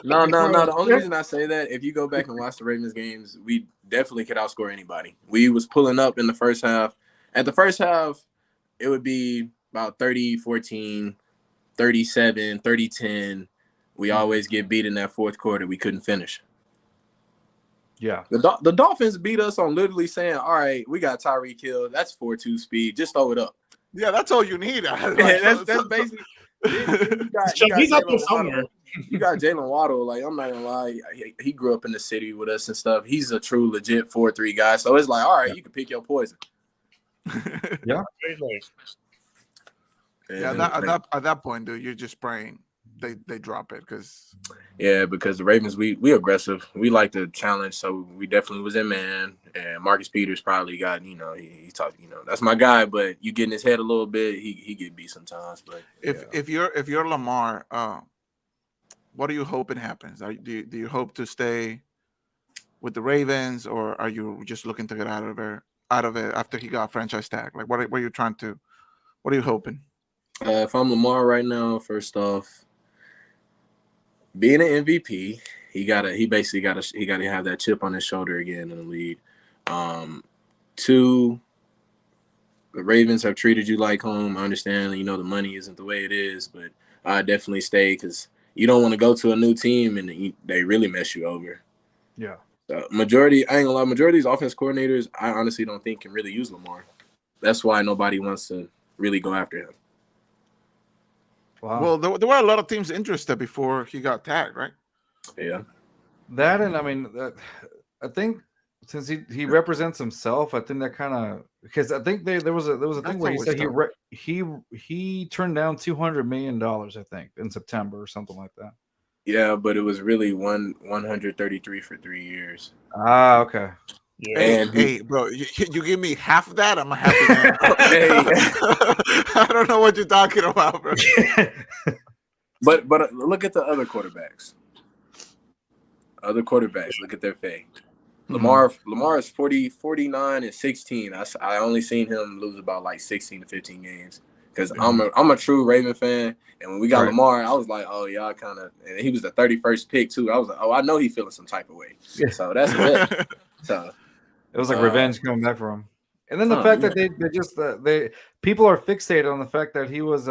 No. The only reason I say that, if you go back and watch the Ravens games, we definitely could outscore anybody. We was pulling up in the first half. At the first half, it would be about 30-14, 37, 30-10. We always get beat in that fourth quarter. We couldn't finish. Yeah. The Dolphins beat us on literally saying, all right, we got Tyreek Hill. That's 4.2 speed. Just throw it up. Yeah, that's all you need. That's basically You got He's out there Jalen somewhere. Waddle. You got Jalen Waddle. Like, I'm not gonna lie, he grew up in the city with us and stuff. He's a true legit 4-3 guy. So it's like, all right, you can pick your poison. Like, At that point, dude, you're just praying they drop it because because the Ravens, we aggressive. We like to challenge, so we definitely was in man. And Marcus Peters probably got, he talked, that's my guy, but you get in his head a little bit, he get beat sometimes. But if you're Lamar, what are you hoping happens? Do you hope to stay with the Ravens, or are you just looking to get out of it after he got franchise tag? Like, what are you trying to? What are you hoping? If I'm Lamar right now, first off, being an MVP, he basically gotta have that chip on his shoulder again in the league. 2, the Ravens have treated you like home. I understand, the money isn't the way it is, but I definitely stay because you don't want to go to a new team and they really mess you over. Yeah. Majority of these offense coordinators, I honestly don't think can really use Lamar. That's why nobody wants to really go after him. Wow. Well, there were a lot of teams interested before he got tagged, right? Yeah. That, and I mean, I think since he represents himself, I think that kind of, because I think there was a thing where he said he turned down $200 million, I think, in September or something like that. Yeah, but it was really 133 for 3 years. Ah, okay. Yeah. Hey, bro, you give me half of that, I'm a happy man. I don't know what you're talking about, bro. But look at the other quarterbacks. Look at their pay. Lamar is 49 and 16. I only seen him lose about like 16 to 15 games because I'm a true Raven fan. And when we got Lamar, I was like, oh, y'all kind of, and he was the 31st pick too. I was like, oh, I know he feeling some type of way. Yeah. So that's it. So it was like revenge coming back for him. And then the fact that they people are fixated on the fact that he was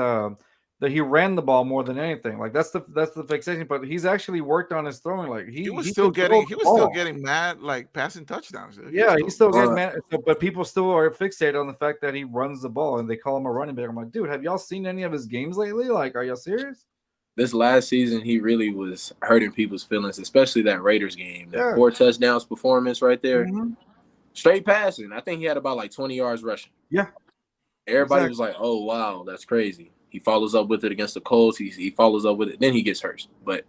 that he ran the ball more than anything. Like that's the fixation. But he's actually worked on his throwing. Like he was still getting mad, like passing touchdowns. He still getting mad. But people still are fixated on the fact that he runs the ball and they call him a running back. I'm like, dude, have y'all seen any of his games lately? Like, are y'all serious? This last season, he really was hurting people's feelings, especially that Raiders game. That 4 touchdowns performance right there. Mm-hmm. Straight passing. I think he had about like 20 yards rushing. Yeah. Everybody was like, oh, wow, that's crazy. He follows up with it against the Colts. He follows up with it. Then he gets hurt. But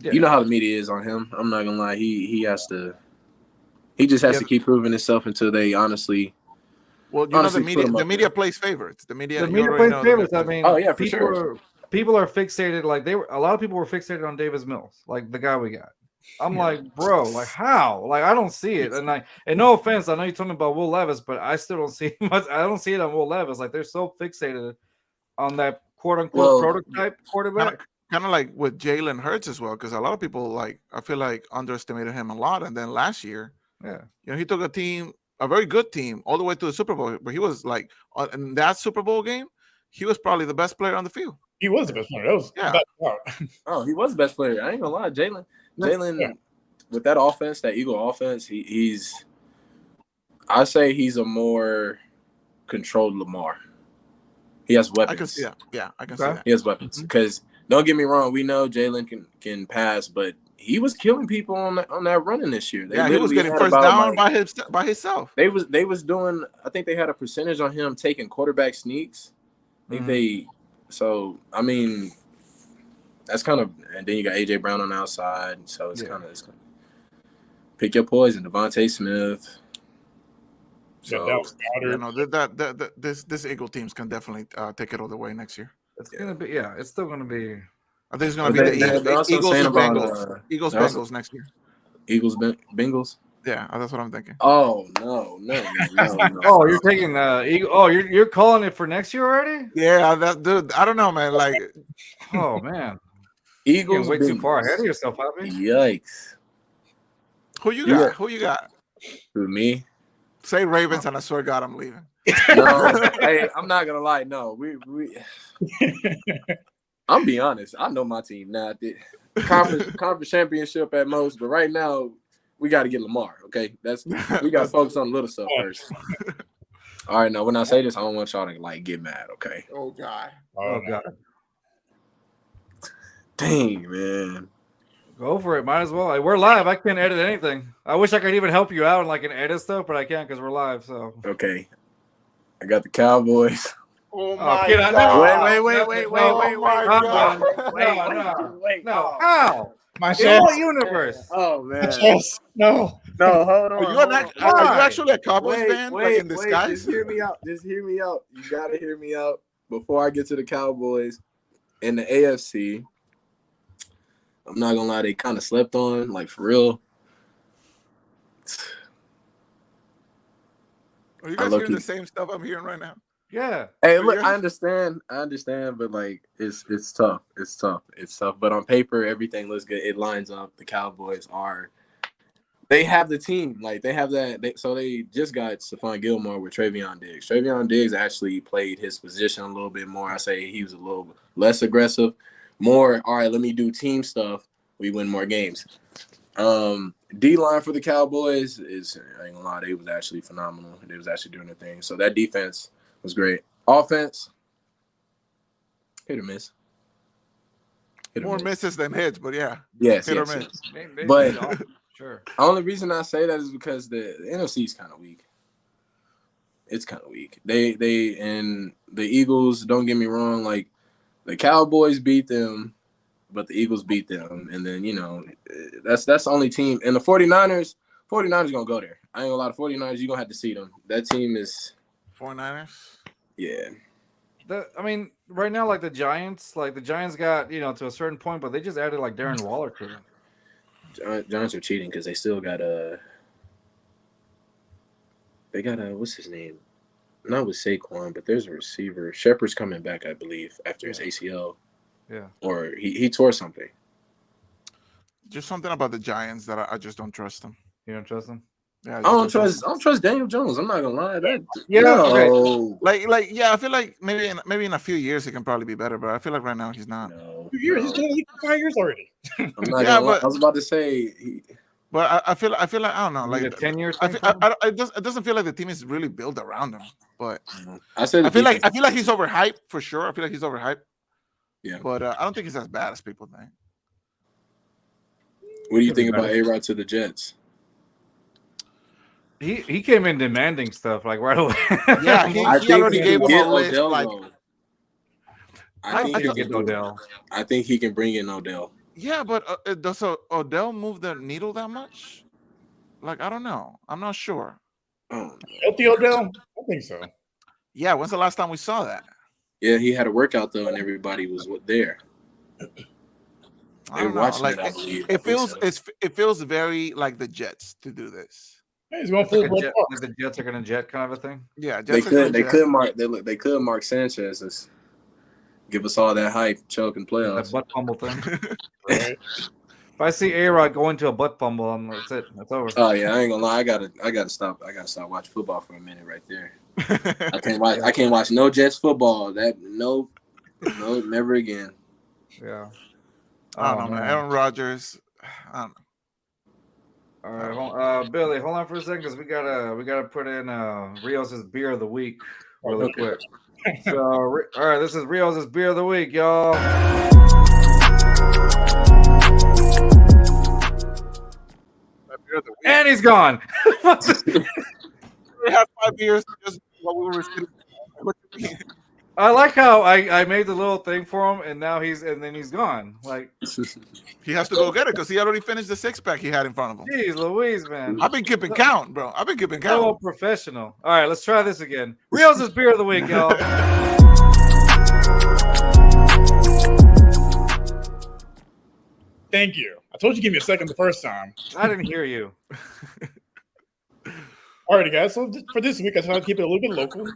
you know how the media is on him. I'm not going to lie. He just has to keep proving himself until they honestly. Well, the media plays favorites. The media plays favorites. I mean, for sure. People are fixated. Like a lot of people were fixated on Davis Mills, like the guy we got. I'm like, bro, like how? Like I don't see it. And no offense, I know you told me about Will Levis, but I still don't see much. I don't see it on Will Levis. Like they're so fixated on that quote unquote prototype quarterback. Kind of like with Jalen Hurts as well, because a lot of people I feel like underestimated him a lot. And then last year, he took a very good team, all the way to the Super Bowl. But he was like in that Super Bowl game, he was probably the best player on the field. He was the best player. That was he was the best player. I ain't gonna lie, Jalen, with that offense, that Eagle offense, I say he's a more controlled Lamar. He has weapons. I can see that. He has weapons. Because don't get me wrong, we know Jalen can pass, but he was killing people on that running this year. He was getting first down by himself. They was doing. I think they had a percentage on him taking quarterback sneaks. So I mean, that's kind of, and then you got AJ Brown on the outside, so it's kind of pick your poison. Devontae Smith. So this Eagle teams can definitely take it all the way next year. It's gonna be it's still gonna be. I think it's gonna be the Eagles and Bengals. Eagles Bengals next year. Eagles Bengals. Yeah, that's what I'm thinking. Oh no. Oh, you're taking Eagle. Oh, you're calling it for next year already? Yeah, dude. I don't know, man. Like, oh man, Eagles. Way too far ahead of yourself, Happy. Yikes. Who you got? Who you got? Who, me? Say Ravens, and I swear to God, I'm leaving. No, hey, I'm not gonna lie. No, we. I'm be honest. I know my team now. Conference championship at most, but right now we got to get Lamar. Okay, we got to focus on the little stuff first. All right, now when I say this, I don't want y'all to get mad. Okay. Oh God. Oh God. Dang, man. Go for it. Might as well. We're live. I can't edit anything. I wish I could even help you out and like an edit stuff, but I can't because we're live. So Okay. I got the Cowboys. Oh my God. Wait. No. How? My In chest. what universe? Oh My man. chest. No. No, hold on. Are you, hold an, on. are you Why? actually a Cowboys fan? Like in disguise? Just hear me out. Just hear me out. You gotta hear me out before I get to the Cowboys. In the AFC, I'm not gonna lie, they kind of slept on, like for real. Are you guys low-key- hearing the same stuff I'm hearing right now? Yeah. Hey, So look, you're- I understand, but like it's tough. It's tough. But on paper, everything looks good. It lines up. The Cowboys they have the team. Like they have that. So they just got Stephon Gilmore with Travion Diggs. Travion Diggs actually played his position a little bit more. I say he was a little less aggressive. More, all right, let me do team stuff. We win more games. D-line for the Cowboys is, I ain't gonna lie, they was actually phenomenal. They was actually doing their thing. So that defense was great. Offense, hit or miss. Hit or More miss. misses than hits, but yeah. Yes, Hit or yes, miss. yes. Maybe But- not. Sure. The only reason I say that is because the NFC is kind of weak. It's kind of weak. They and the Eagles, don't get me wrong, like the Cowboys beat them, but the Eagles beat them. And then, that's the only team. And the 49ers going to go there. I ain't gonna lie, the 49ers, you're going to have to see them. That team is, 49ers. yeah. Right now, like the Giants got, to a certain point, but they just added like Darren Waller to them. Giants are cheating because they still got what's his name? Not with Saquon, but there's a receiver. Shepard's coming back, I believe, after his ACL. Yeah. Or he tore something. Just something about the Giants that I just don't trust them. You don't trust them? Yeah, I don't trust Daniel Jones. I'm not gonna lie. Okay. Like yeah, I feel like maybe in a few years he can probably be better, but I feel like right now he's not. No, 2 years. He's been in the league for 5 years already. I'm not Yeah, gonna lie. but- I was about to say But I feel like I don't know, Like like a 10 years. it doesn't feel like the team is really built around him. But I said I feel like he's overhyped for sure. I feel like he's overhyped. Yeah. But I don't think he's as bad as people think. What do you Could be think about better. A-Rod to the Jets? He came in demanding stuff like right away. Yeah, he already gave him a list. Like, I think I he think- can do it. Odell. I think he can bring in Odell. yeah, but does Odell move the needle that much? Like, I don't know. I'm not sure. Oh, Healthy Odell? I think so. Yeah, when's the last time we saw that? yeah, he had a workout though, and everybody was there. I They were don't know. watching Like, it. I believe. it feels very like the Jets to do this. Hey, he's going Like full blood. the Jets are gonna jet kind of a thing. Yeah, They Jets are could Jets. they could Mark Sanchez as give us all that hype, choke and That playoffs. butt fumble thing. Right? If I see A-Rod go into a butt fumble, that's it. That's over. Oh yeah, I ain't gonna lie. I gotta stop watching football for a minute right there. I can't watch no Jets football. No, never again. Yeah. I don't know, man. Aaron Rodgers. I don't know. All right, Billy, hold on for a second because we gotta put in Rios' beer of the week really Okay. quick. So, all right, this is Rios' beer of the week, y'all. And he's gone. We had 5 years just while we were sitting. What do you mean? I like how I made the little thing for him, and now he's gone. Like, He has to go get it because he already finished the 6-pack he had in front of him. geez, Louise, man. I've been keeping count, bro. I've been keeping So count. professional. All right, let's try this again. Rios' beer of the week, y'all. Thank you. I told you give me a second the first time. I didn't hear you. Alrighty, guys. So for this week, I tried to keep it a little bit local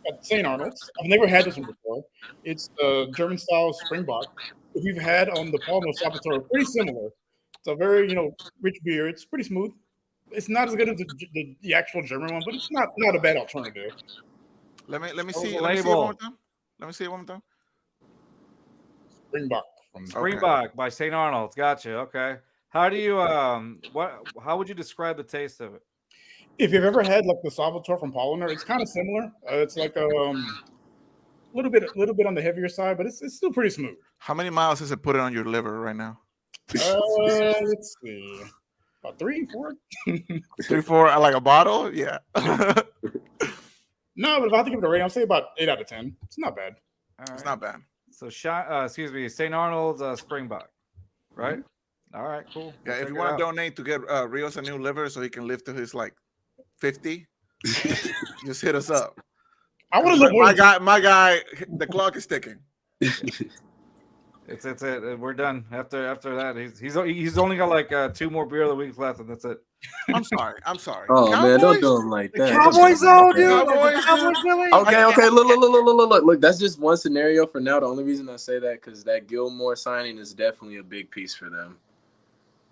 at St. Arnold's. I've never had this one before. It's the German-style Springbok. If you've had on the Palmo Salvatore, pretty similar. It's a very, rich beer. It's pretty smooth. It's not as good as the actual German one, but it's not a bad alternative. Let me Oh, see. the Let me see it label. one more time. Let me see it one more time. Springbok. From Springbok by St. Arnold's. Gotcha. Okay. How do you how would you describe the taste of it? If you've ever had like the Salvatore from Polliner, it's kind of similar. It's like A little bit on the heavier side, but it's still pretty smooth. How many miles is it putting on your liver right now? Let's see, about 3, 4. 3, 4, like a bottle? Yeah. No, but if I have to give it a rating, I'll say about 8 out of 10. It's not bad. All It's right. not bad. So, St. Arnold's Springbok, right? All right, cool. Yeah, We'll if check you it want out. to donate to get Rios a new liver so he can live to his like 50, just hit us up. I want to look more. My guy, the clock is ticking. It's it. We're done. After that, he's only got like 2 more beer of the week left, and that's it. I'm sorry. Oh man, don't Cowboys? do him like that. Cowboys, though, dude. Cowboys? Cowboys, Billy. Okay. Look. That's just one scenario for now. The only reason I say that because that Gilmore signing is definitely a big piece for them.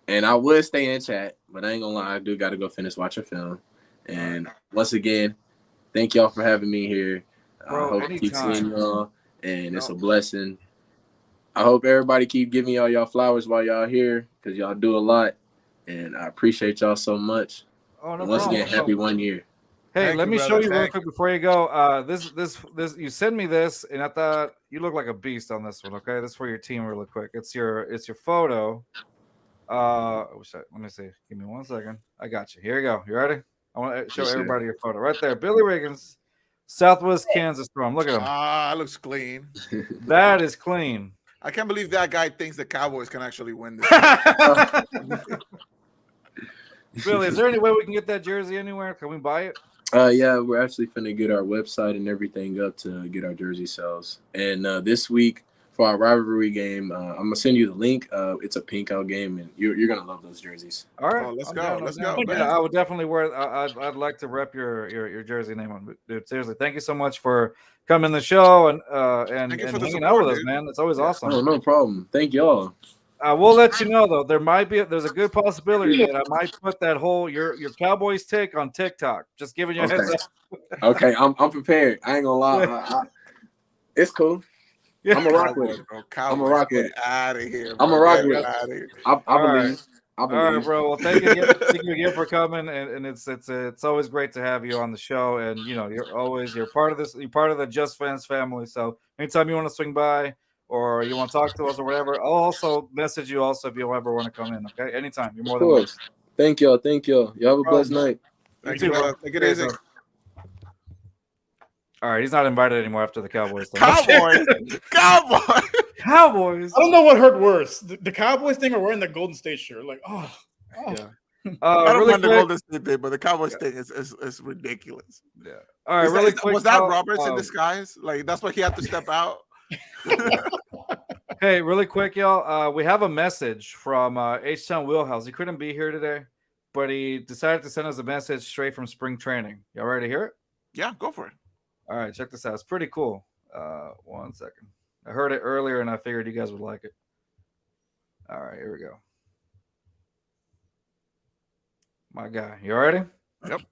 And I would stay in chat, but I ain't gonna lie, I do got to go finish watching film. And once again, thank y'all for having me here. Bro, I hope to keep anytime. seeing y'all, and it's a blessing. I hope everybody keep giving y'all flowers while y'all here because y'all do a lot, and I appreciate y'all so much. Oh, no And once problem. again, happy 1 year. Hey, Thank let you, me brother. show you real Thank quick before you go. This you send me this, and I thought you look like a beast on this one. Okay, this is for your team, really quick. It's your photo. Let me see. Give me 1 second. I got you. Here you go. You ready? I want to show Yes, sir. everybody your photo right there. Billy Wiggins, Southwest Kansas Storm. Look at him. Ah, looks clean. That is clean. I can't believe that guy thinks the Cowboys can actually win this. Billy, is there any way we can get that jersey anywhere? Can we buy it? Yeah, we're actually finna get our website and everything up to get our jersey sales. And this week for our rivalry game, I'm gonna send you the link. It's a pink out game, and you're gonna love those jerseys. All right, Oh, let's I'm go, down, I'm let's down. go, Yeah, man. I would definitely wear. I'd like to rep your jersey name on, dude. Seriously, thank you so much for coming to the show and Thank you for and the hanging support, out with us, dude. man. It's always awesome. Oh, no problem. Thank y'all. We'll let you know though. There's a good possibility that I might put that whole your Cowboys take on TikTok. Just giving you a heads Okay. up. Okay, I'm prepared. I ain't gonna lie. It's cool. Yeah. I'm a rock with it. Bro. I'ma rock with it. Out of here. I'ma bro. rock Get with it. outta here. I All right. believe. I All right, believe. bro. Well, thank you again for coming, and it's always great to have you on the show. And you're part of this. You're part of the Just Fans family. So anytime you want to swing by or you want to talk to us or whatever, I'll also message you also if you ever want to come in. Okay, anytime. You're more Of than welcome. course. Thank y'all. Y'all have a Bro, blessed night. Thank You you, too, brother. bro. Take it Okay, easy. so- All right, he's not invited anymore after the Cowboys. Thing. Cowboys. Cowboys. Cowboys. I don't know what hurt worse, the Cowboys thing or wearing the Golden State shirt. Like, oh. Yeah. I don't Really mind the quick. Golden State thing, but the Cowboys thing is ridiculous. Yeah. All right, really quick. Was that y'all, Roberts in disguise? Like that's why he had to step out. Hey, really quick, y'all. We have a message from H-Town Wheelhouse. He couldn't be here today, but he decided to send us a message straight from spring training. Y'all ready to hear it? Yeah, go for it. All right, check this out. It's pretty cool. 1 second. I heard it earlier, and I figured you guys would like it. All right, here we go. My guy, you ready? Yep.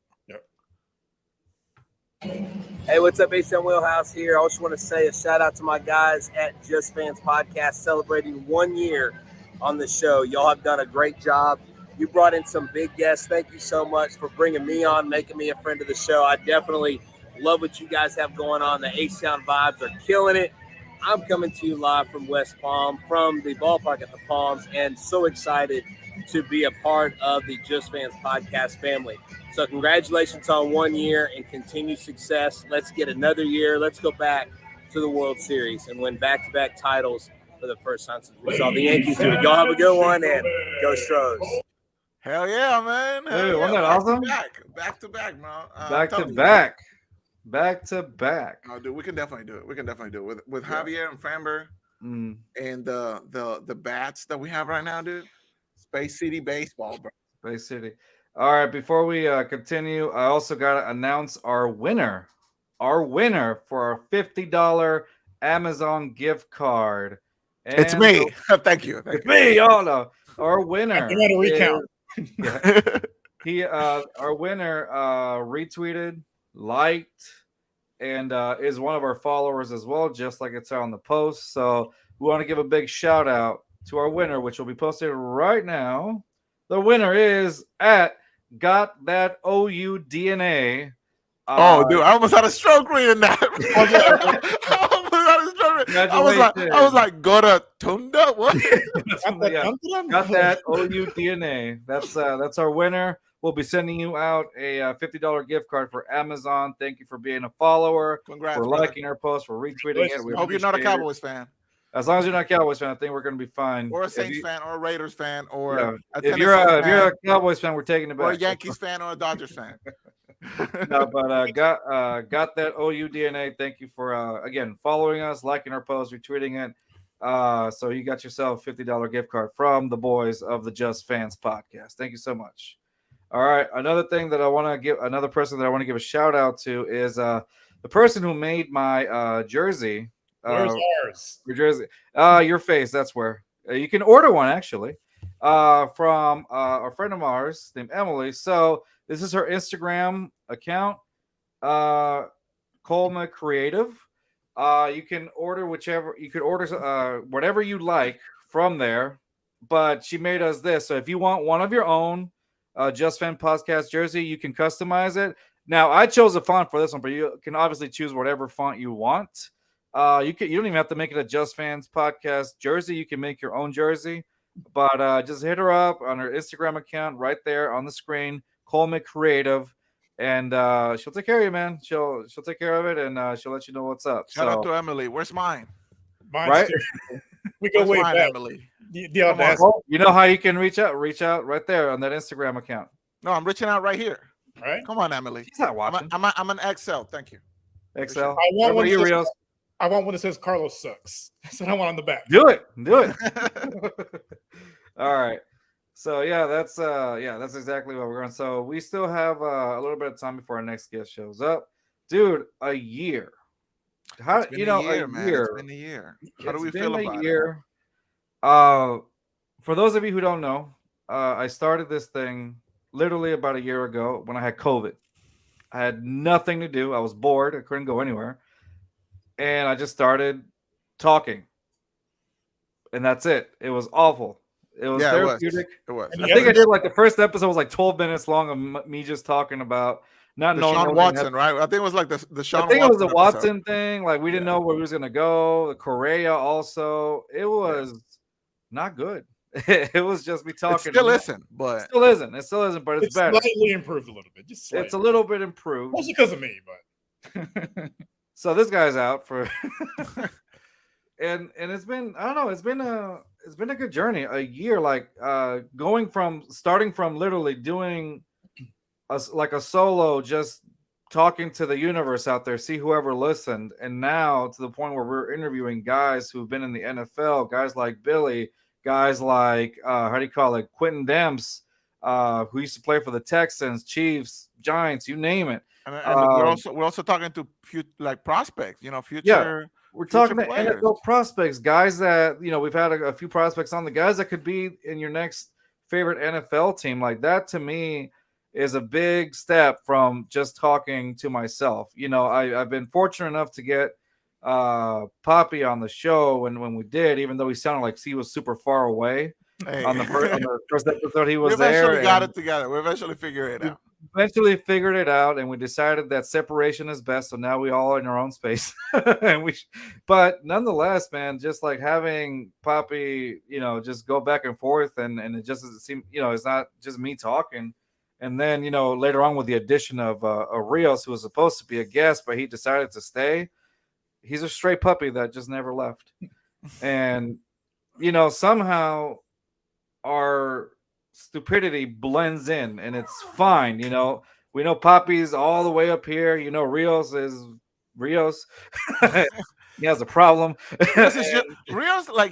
Hey, what's up, H-Town Wheelhouse here. I just want to say a shout out to my guys at Just Fans Podcast celebrating 1 year on the show. Y'all have done a great job. You brought in some big guests. Thank you so much for bringing me on, making me a friend of the show. I definitely love what you guys have going on. The H-Town vibes are killing it. I'm coming to you live from West Palm, from the ballpark at the Palms, and so excited to be a part of the Just Fans Podcast family. So congratulations on 1 year and continued success. Let's get another year. Let's go back to the World Series and win back-to-back titles for the first time since we saw the Yankees do it. Y'all have a good one, and go Stros. Hell yeah, man. Hell Hey, wasn't yeah. that awesome? Back to back, man. Back to tell me. back. Back to back. No, dude, we can definitely do it. We can definitely do it with Javier and Framber Mm. and the bats that we have right now, dude. Space City baseball, bro. Bay City. All right, before we continue, I also got to announce our winner for our $50 Amazon gift card. It's And me. Thank you. It's me, y'all know. Our winner. You got to recount. Our winner retweeted, liked, and is one of our followers as well, just like it's on the post. So we want to give a big shout out to our winner, which will be posted right now. The winner is at Got That OU DNA. Oh, dude, I almost had a stroke reading that. I was like, go to Tunda. What? Got that OU DNA. That's our winner. We'll be sending you out a $50 gift card for Amazon. Thank you for being a follower. Congrats, for brother. liking our post, for retweeting it. We hope you're not a appreciate it. Cowboys fan. As long as you're not a Cowboys fan, I think we're going to be fine. Or a Saints fan, or a Raiders fan, or Yeah. a if Tennessee you're fan, a Cowboys fan, we're taking it back. or a Yankees fan, or a Dodgers fan. No, but got that OU DNA. Thank you for again following us, liking our post, retweeting it. So you got yourself a $50 gift card from the boys of the Just Fans podcast. Thank you so much. All right, another person that I want to give a shout out to is the person who made my jersey. Where's ours? Your jersey. Your face. That's where you can order one actually. From a friend of ours named Emily. So this is her Instagram account, Colma Creative. You can order whatever you like from there. But she made us this. So if you want one of your own Just Fan Podcast jersey, you can customize it. Now I chose a font for this one, but you can obviously choose whatever font you want. You don't even have to make it a Just Fans Podcast jersey. You can make your own jersey. But just hit her up on her Instagram account right there on the screen, Coleman Creative, and she'll take care of you, man. She'll take care of it, and she'll let you know what's up. Shout out to Emily. Where's mine? Mine's Right? too. We go Where's way mine, back. Emily? The audacity. You know how you can reach out right there on that Instagram account. No, I'm reaching out right here. Right? Come on, Emily. She's not watching. I'm an XL. Thank you. XL. I want one. You, Rios. I want one that says Carlos sucks. That's what I want on the back. Do it. All right. So yeah, that's exactly what we're going. So we still have a little bit of time before our next guest shows up, dude. A year. How It's been a year, man. It's been a year. How do we feel about it? For those of you who don't know, I started this thing literally about a year ago when I had COVID. I had nothing to do. I was bored. I couldn't go anywhere. And I just started talking. And that's it. It was awful. It was therapeutic. It was. I think I did like the first episode was like 12 minutes long of me just talking about not The knowing Sean what Watson, right? I think it was like the Sean I think Watson it was the episode. Watson thing. Like we didn't know where he was gonna go. The Correa also. It was not good. It was just me talking. It still isn't, but It still isn't, but it's better. Slightly improved a little bit. Just slightly. It's a little bit improved. Mostly because of me, but So this guy's out for and it's been, I don't know, it's been a good journey. A year, like starting from literally doing a solo, just talking to the universe out there, see whoever listened, and now to the point where we're interviewing guys who've been in the NFL, guys like Billy, guys like Quentin Demps, who used to play for the Texans, Chiefs, Giants, you name it. And we're also talking to prospects, future. Yeah, we're talking to players. NFL prospects, guys that we've had a few prospects on, the guys that could be in your next favorite NFL team. Like that to me is a big step from just talking to myself. I've been fortunate enough to get Poppy on the show, and when we did, even though he sounded like he was super far away on the first episode, he was there. We eventually got it together. We eventually figured it out. Eventually figured it out, and we decided that separation is best. So now we all in our own space, but nonetheless, man, just like having Poppy, just go back and forth, and it just doesn't seem, it's not just me talking. And then, later on with the addition of Rios, who was supposed to be a guest, but he decided to stay. He's a straight puppy that just never left. And, somehow our stupidity blends in, and it's fine. We know Poppy's all the way up here. Rios is Rios. He has a problem. Rios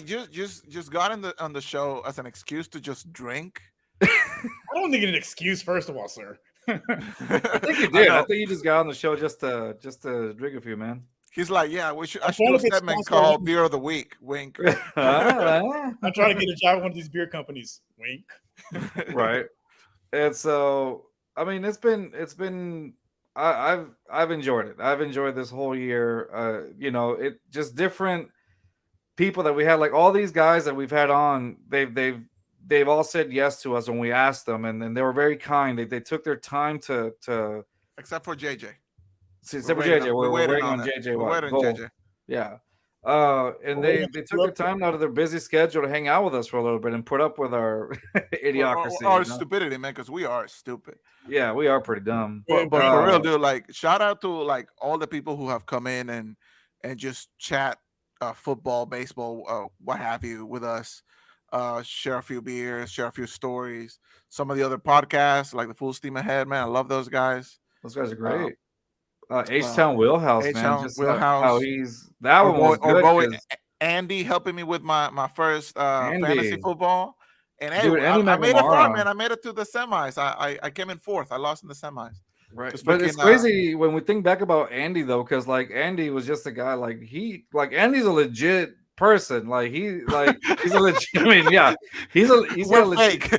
just got on the show as an excuse to just drink. I don't think it's an excuse, first of all, sir. I think you did. I think you just got on the show just to drink a few, man. He's like, yeah, I should do a segment called Beer of the Week. Wink. I'm trying to get a job at one of these beer companies. Wink. Right. And so, I mean, I've enjoyed it. I've enjoyed this whole year. It just different people that we had, like all these guys that we've had on, they've all said yes to us when we asked them, and they were very kind. They took their time to except for JJ. Except for JJ. We're waiting on JJ. We're waiting on JJ. Yeah. And they took their time out of their busy schedule to hang out with us for a little bit and put up with our idiocracy. Our you know? stupidity, man, because we are stupid. Yeah, we are pretty dumb. But for real, dude, like shout out to like all the people who have come in and just chat football, baseball, what have you with us. Share a few beers, share a few stories. Some of the other podcasts, like the Full Steam Ahead, man, I love those guys. Those guys are great. H-Town Wheelhouse, man. H-Town Just Wheelhouse. how he's that one was good. Bowie, Andy helping me with my first fantasy football. And hey, Dude, I made it far, man. I made it to the semis. I came in fourth. I lost in the semis. Right. Just But freaking, it's crazy when we think back about Andy though, because like Andy was just a guy like Andy's a legit person. Like he's a legit. I mean, yeah, he's a legit. Fake.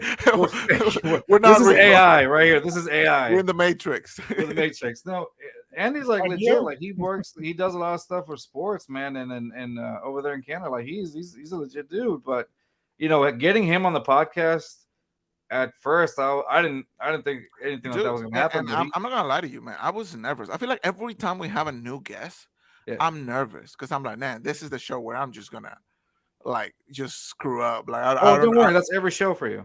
We're not. This is AI right here. This is AI. We're in the Matrix. We're in the Matrix. No, Andy's like legit. Like he works. He does a lot of stuff for sports, man. And over there in Canada, like he's a legit dude. But you know, getting him on the podcast. At first, I didn't think anything like that was gonna happen. And I'm not gonna lie to you, man. I was nervous. I feel like every time we have a new guest, I'm nervous because I'm like, man, this is the show where I'm just gonna like just screw up. Like, don't worry, that's every show for you.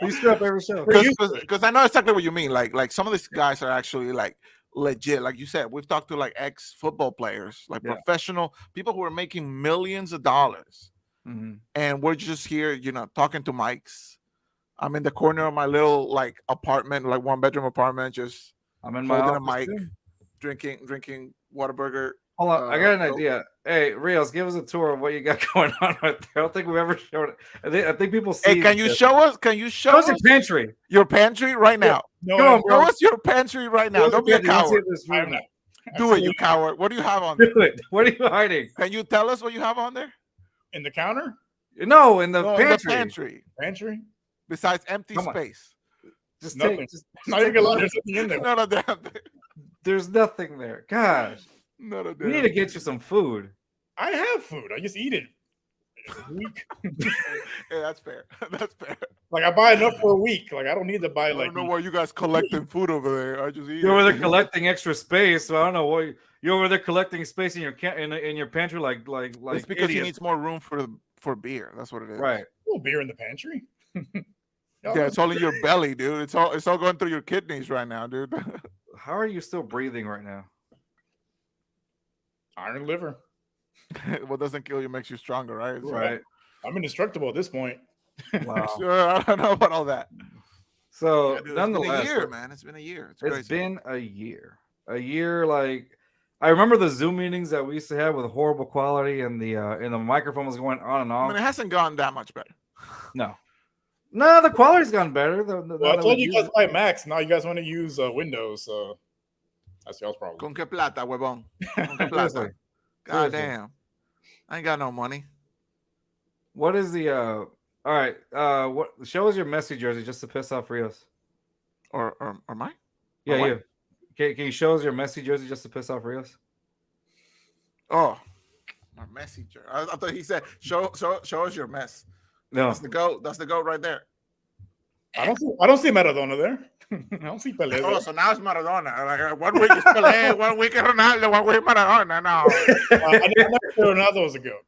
You screw up every show because I know exactly what you mean. Like some of these guys are actually like legit. Like you said, we've talked to like ex-football players, like professional people who are making millions of dollars, and we're just here, you know, talking to mics. I'm in the corner of my little like apartment, like 1-bedroom apartment. Just I'm in holding my a mic, too. drinking Whataburger. Hold on, I got an idea. Hey, Rios, give us a tour of what you got going on right there. I don't think we've ever shown it. I think people see. Hey, can you show us? Can you show us your pantry? Your pantry right now. No, Come on, show us your pantry right now. Don't be a coward. Do it, you coward. What do you have on there? Do it. What are you hiding? Can you tell us what you have on there? In the counter? No, in the pantry. In the pantry. Pantry? Besides empty space. Just nothing. take. Just not even gonna there's nothing in there. None of that. There's nothing there. Gosh. None of that. We need to get you some food. I have food. I just eat it. Yeah, that's fair. That's fair. Like I buy enough for a week. Like I don't need to buy I don't know why you guys collecting food over there. I just eat. You're over there collecting extra space. So I don't know why you're over there collecting space in your in your pantry. Like it's because he needs more room for beer. That's what it is. Right. A little beer in the pantry. Yeah, it's all in your belly, dude. It's all going through your kidneys right now, dude. How are you still breathing right now? Iron liver. What doesn't kill you makes you stronger, right? Right. I'm indestructible at this point. Wow. I don't know about all that. So Yeah, dude, nonetheless, it's been a year, man. It's been a year. It's been a year. A year. Like I remember the Zoom meetings that we used to have with horrible quality, and the microphone was going on and I off. mean, it hasn't gone that much better. No, the quality's gotten better. Well, I told you guys buy Macs. Now you guys want to use Windows. So that's y'all's problem. Con que plata, huevón. Con que Seriously. plata. God damn. I ain't got no money. What is the all right? What show us your Messi jersey just to piss off Rios? Or mine? Yeah, what? you. Can you show us your Messi jersey just to piss off Rios? Oh, my messenger. I thought he said, show us your mess. No. That's the goat. That's the goat right there. I don't see Maradona there. I don't see Pelé there. Oh, so now it's Maradona. Like 1 week is Pelé, 1 week is Ronaldo, 1 week Maradona. No. I never said Ronaldo was a goat.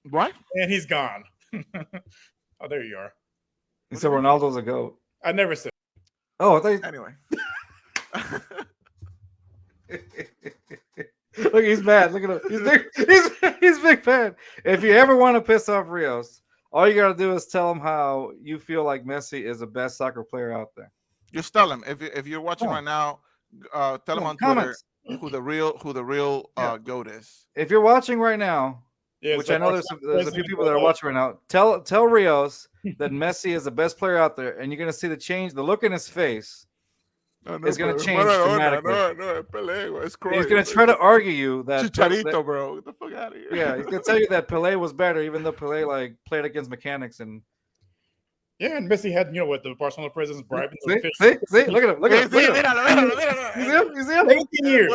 What? And he's gone. Oh, there you are. He said Ronaldo's a goat. I never said. Oh, I thought you... Anyway. Look, he's mad. Look at him. He's big fan. If you ever want to piss off Rios, all you gotta do is tell him how you feel like Messi is the best soccer player out there. Just tell him if you're watching right now, tell him on comments. Twitter who the real goat is. If you're watching right now, Yeah, which so I know there's a few people that are watching right now, tell Rios that Messi is the best player out there, and you're gonna see the look in his face. It's going to change dramatically. It's he's going to try to argue you that Chicharito, bro. Get the fuck out of here. Yeah, he's going to tell you that Pelé was better, even though Pelé like played against mechanics and. Yeah, and Messi had what the Barcelona president's bribing. See, look at him, look at him. You see him? 18 years.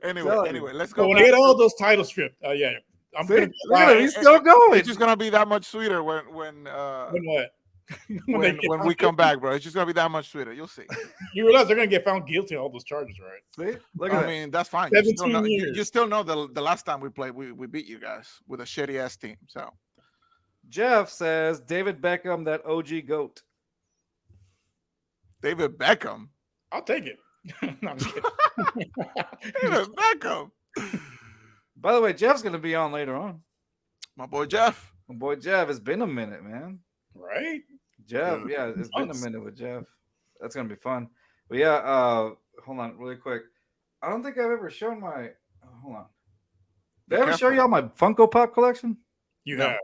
Anyway, let's go. When they get all those titles stripped, yeah, look at him. He's still going. It's just gonna be that much sweeter when what? when when we come back, bro. It's just gonna be that much sweeter. You'll see. You realize they're gonna get found guilty on all those charges, right? See, look at I that. mean, that's fine. You still 17 know, years. you still know the last time we played, we beat you guys with a shitty ass team. So Jeff says David Beckham, that OG goat. David Beckham. I'll take it. No, I'm just kidding. David Beckham. By the way, Jeff's gonna be on later on. My boy Jeff. My boy Jeff, it's been a minute, man. Right? Jeff, Dude. yeah, it's been a Months. minute with Jeff. That's gonna be fun. But yeah, hold on, really quick. I don't think I've ever shown my. Hold on. Did I ever show y'all my Funko Pop collection? You No. have.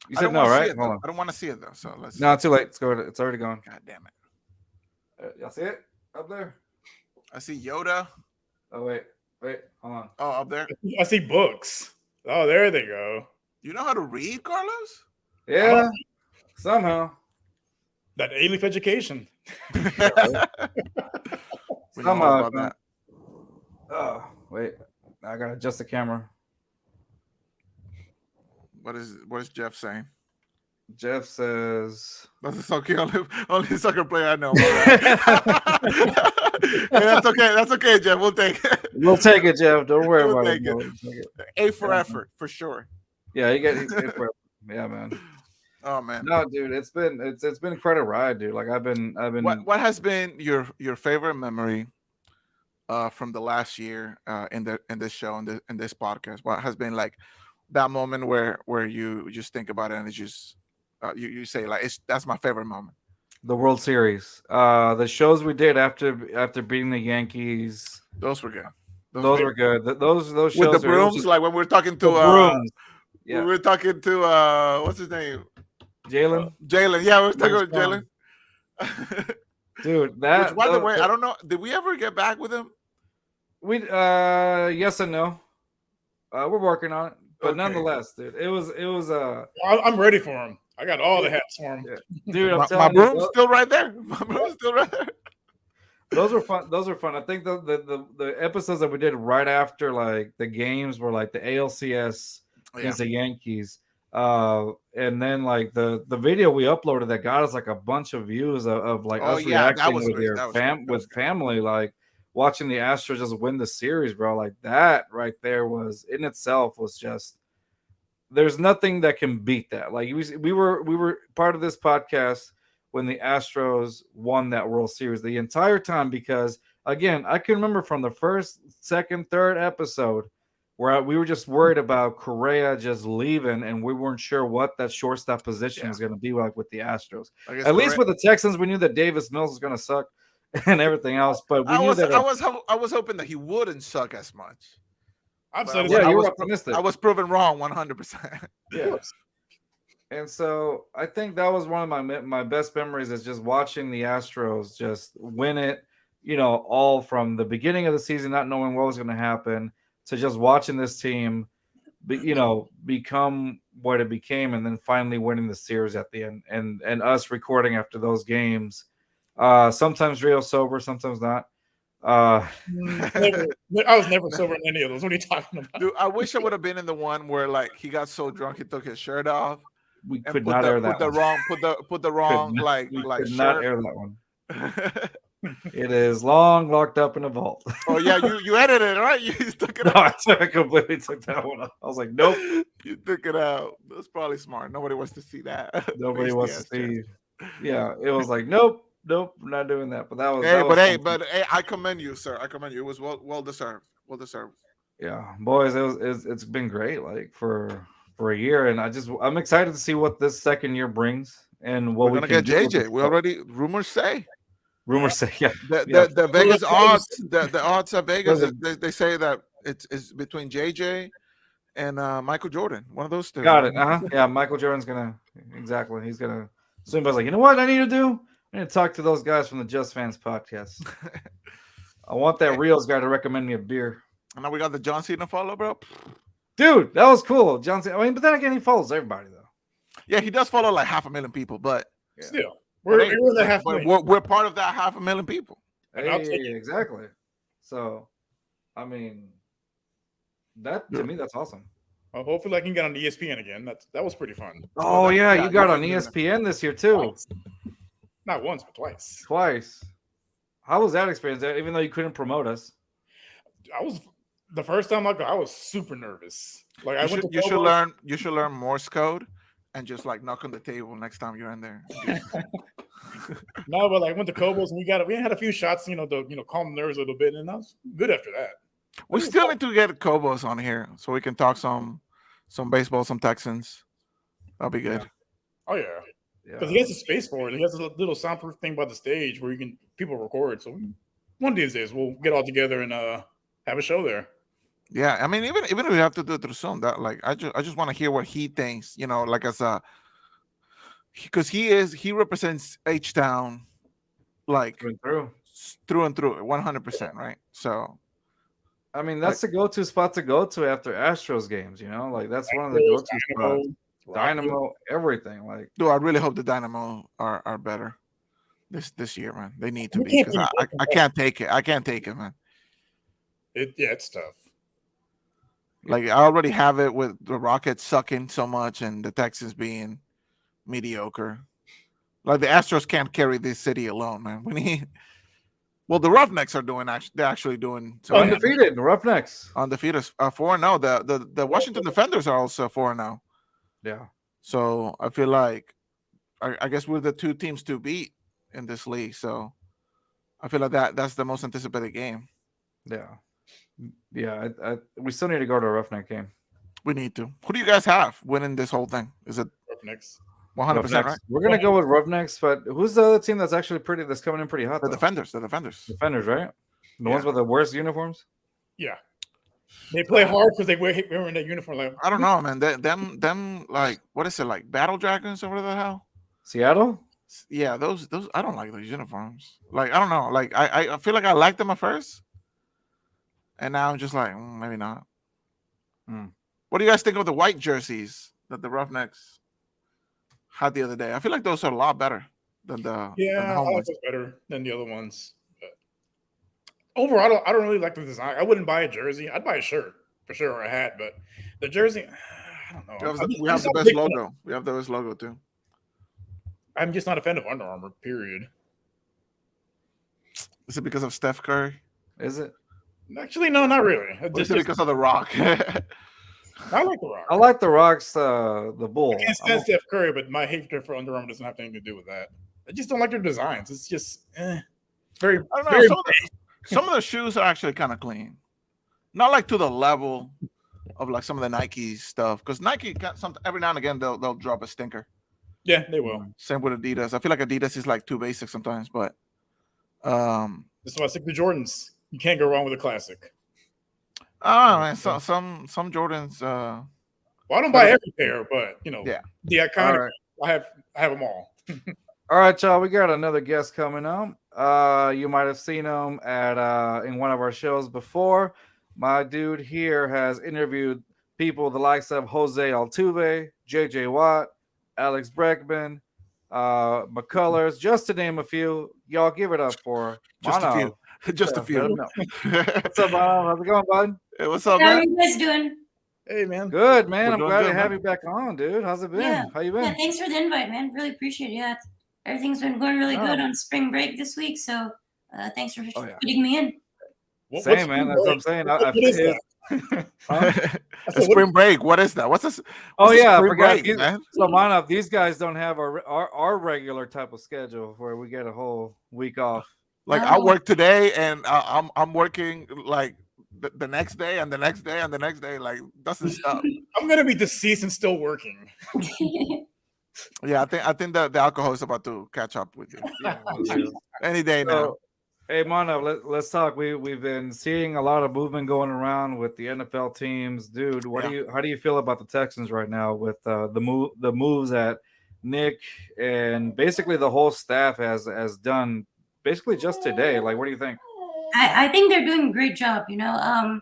You I said don't no, wanna see right? it, Hold though. on. I don't want to see it though. So let's. No, too late. It's going. It's already gone. God damn it. Y'all see it up there? I see Yoda. Oh wait, hold on. Oh, up there. I see books. Oh, there they go. You know how to read, Carlos? Yeah, somehow. That A-Leaf education. We know Somehow all I about found- that. Oh wait, I gotta adjust the camera. What is Jeff saying? Jeff says. That's a soccer, only soccer player I know. Hey, that's okay. That's okay, Jeff. We'll take it. We'll take it, Jeff. Don't worry We'll about take it. it. We'll take it. A for effort, for sure. Yeah, you get. Yeah, man. Oh man. No, dude, it's been quite a ride, dude. Like I've been. What has been your favorite memory from the last year in this show in this podcast? What has been like that moment where you just think about it and it's just you say like that's my favorite moment? The World Series, the shows we did after beating the Yankees, Those were good. those were good. Those shows With the were- it was brooms, just- like when we were talking to the brooms. Yeah, we were talking to what's his name? Jalen, Jalen. Yeah, we were talking with James Jalen. dude. That Which, by the way, I don't know. Did we ever get back with him? We yes and no. We're working on it, but Okay. nonetheless, dude, it was I'm ready for him. I got all the hats for him. Yeah. Dude, I'm My telling broom's you, still right there. My broom's still right there. those were fun. Those were fun. I think the episodes that we did right after like the games were like the ALCS against the Yankees. And then like the video we uploaded that got us like a bunch of views of like Oh, us yeah, that reacting was with great. your That was great. That was great. family, like watching the Astros just win the series, bro. Like that right there was in itself was just there's nothing that can beat that. Like we were part of this podcast when the Astros won that World Series the entire time because again, I can remember from the first, second, third episode where we were just worried about Correa just leaving and we weren't sure what that shortstop position was going to be like with the Astros. I guess At least Correa- with the Texans, we knew that Davis Mills was going to suck and everything else, but we I knew was that I was hoping that he wouldn't suck as much. I've But said it. yeah, I you were was- optimistic. I was proven wrong 100%. Yeah. And so I think that was one of my best memories is just watching the Astros just win it, you know, all from the beginning of the season, not knowing what was going to happen, to just watching this team, become what it became, and then finally winning the series at the end, and us recording after those games. Sometimes real sober, sometimes not. Never, I was never sober in any of those. What are you talking about? Dude, I wish I would have been in the one where like he got so drunk he took his shirt off We and could not air that. one. put the wrong not- like We like could not shirt. air that one. It is long locked up in a vault. Oh yeah, you edited it, right? You took it No, out. I completely took that one off. I was like, nope, You took it out. That's probably smart. Nobody wants to see that. nobody Pasty wants to ass see. chest. Yeah, it was like, nope, I'm not doing that. But that was. Hey, that was fun. but hey, I commend you, sir. I commend you. It was well deserved. Well deserved. Yeah, boys, it's been great. Like for a year, and I'm excited to see what this second year brings and what We're we gonna can get do with JJ. this We club. already rumors say Rumors say, yeah, the Vegas odds. The odds at Vegas. Listen. They say that it's between JJ and Michael Jordan. One of those two. got it. Yeah, Michael Jordan's gonna exactly. He's gonna. Somebody's like, you know what I need to do? I need to talk to those guys from the Just Fans podcast. I want that Reels guy to recommend me a beer. And now we got the John Cena follow, bro. Dude, that was cool. Johnson. I mean, but then again, he follows everybody though. Yeah, he does follow like 500,000 people, but Still, we're in the half but million. we're part of that 500,000 people. And I'll take Hey, exactly. So, I mean, that to me, that's awesome. Well, hopefully I can get on ESPN again. That was pretty fun. Oh that- yeah, yeah, you got you on can do that. ESPN this year too, Twice. Not once, but twice. twice. How was that experience? Even though you couldn't promote us. I was the first time I was super nervous. Like I went to You should Cobos. learn Morse code and just like knock on the table next time you're in there. No, but like I went to Cobos and we had a few shots, to calm the nerves a little bit, and I was good after that. We still need to get Cobos on here so we can talk some baseball, some Texans. That'll be good. Oh yeah, because he has the space for it. He has a little soundproof thing by the stage where people record. So one of these days we'll get all together and have a show there. Yeah, I mean, even if we have to do it through Zoom, that like I just want to hear what he thinks. Like as a because he represents H Town, like through and through, 100%, right? So, I mean, that's the go-to spot to go to after Astros games. Like that's one of the go-to spots. Dynamo, everything. Like, dude, I really hope the Dynamo are better this year, man. They need to be because I can't take it. I can't take it, man. It's tough. Like I already have it with the Rockets sucking so much and the Texans being mediocre. Like the Astros can't carry this city alone, man. We need. Well, the Roughnecks are doing. They're actually doing undefeated. The Roughnecks undefeated 4-0. The Washington Defenders are also 4-0. Yeah. So I feel like I guess we're the two teams to beat in this league. So I feel like that's the most anticipated game. Yeah. Yeah. We still need to go to a Roughneck game. We need to. Who do you guys have winning this whole thing? Is it Roughnecks? 100%, right? We're gonna go with Roughnecks, but who's the other team that's actually that's coming in pretty hot? The Defenders. The Defenders. Defenders, right? The ones with the worst uniforms. Yeah. They play hard because they wear in that uniform. Like, I don't know, man. Them like what is it like Battle Dragons or whatever the hell? Seattle? Yeah, those I don't like those uniforms. Like I don't know. Like I feel like I liked them at first, and now I'm just like maybe not. What do you guys think of the white jerseys that the Roughnecks had the other day? I feel like those are a lot better than the I like those better than the other ones. Overall, I don't really like the design. I wouldn't buy a jersey. I'd buy a shirt for sure or a hat, but the jersey, I don't know. We have the best logo. We have the best logo too. I'm just not a fan of Under Armour, period. Is it because of Steph Curry? Is it? Actually, no, not really. Is it because of The Rock? I like The Rock. I like The Rock's the bull. I can't stand Steph Curry, but my hatred for Under Armour doesn't have anything to do with that. I just don't like their designs. It's just very. I don't know. Some of the shoes are actually kind of clean, not like to the level of like some of the Nike stuff. Because Nike got some every now and again they'll drop a stinker. Yeah, they will. Same with Adidas. I feel like Adidas is like too basic sometimes, but that's why I stick to Jordans. You can't go wrong with a classic. Oh man, some Jordans. Well, I don't buy every pair, but yeah, the iconic. Right. I have them all. All right, y'all. We got another guest coming up. You might have seen him at in one of our shows before. My dude here has interviewed people the likes of Jose Altuve, JJ Watt, Alex Bregman, McCullers, just to name a few. Y'all give it up for just a few. Just a few. What's up, Mano? How's it going, bud? Hey, what's up, How man? are you guys doing? Hey, man. Good, man. I'm glad good, to have man. you back on, dude. How's it been? Yeah. How you been? Yeah, thanks for the invite, man. Really appreciate it. Yeah, everything's been going really good on spring break this week. So thanks for fitting me in. Same, man. That's what I'm saying. What is that? Spring break. What is that? What's this? Oh what's yeah, I spring forgot. break, man? So Manav, these guys don't have our regular type of schedule where we get a whole week off. Like I work today, and I'm working like the next day, and the next day, and the next day. Like doesn't stop. I'm gonna be deceased and still working. Yeah, I think that the alcohol is about to catch up with you. Any day now. Hey, Manav, let's talk. We've been seeing a lot of movement going around with the NFL teams, dude. How do you feel about the Texans right now with the moves that Nick and basically the whole staff has done basically just today? Like, what do you think? I think they're doing a great job. I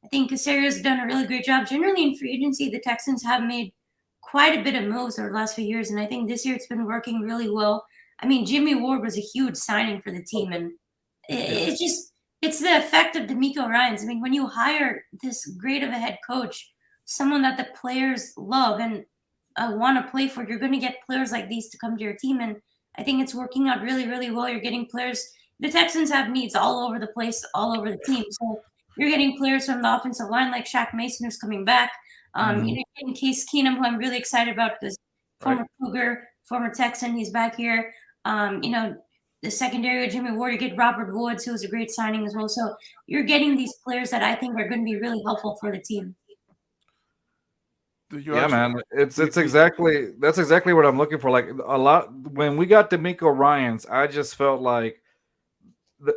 think Casario's done a really great job. Generally in free agency, the Texans have made quite a bit of moves over the last few years, and I think this year it's been working really well. I mean, Jimmy Ward was a huge signing for the team, and it's the effect of DeMeco Ryans. I mean, when you hire this great of a head coach, someone that the players love and want to play for, you're going to get players like these to come to your team. And I think it's working out really, really well. You're getting players. The Texans have needs all over the place, all over the team. So you're getting players from the offensive line like Shaq Mason, who's coming back. You're getting Case Keenum, who I'm really excited about because former Cougar, former Texan, he's back here. The secondary with Jimmy Ward, you get Robert Woods, who was a great signing as well. So you're getting these players that I think are going to be really helpful for the team. Yeah, man, that's exactly what I'm looking for. Like a lot when we got D'Amico Ryans, I just felt like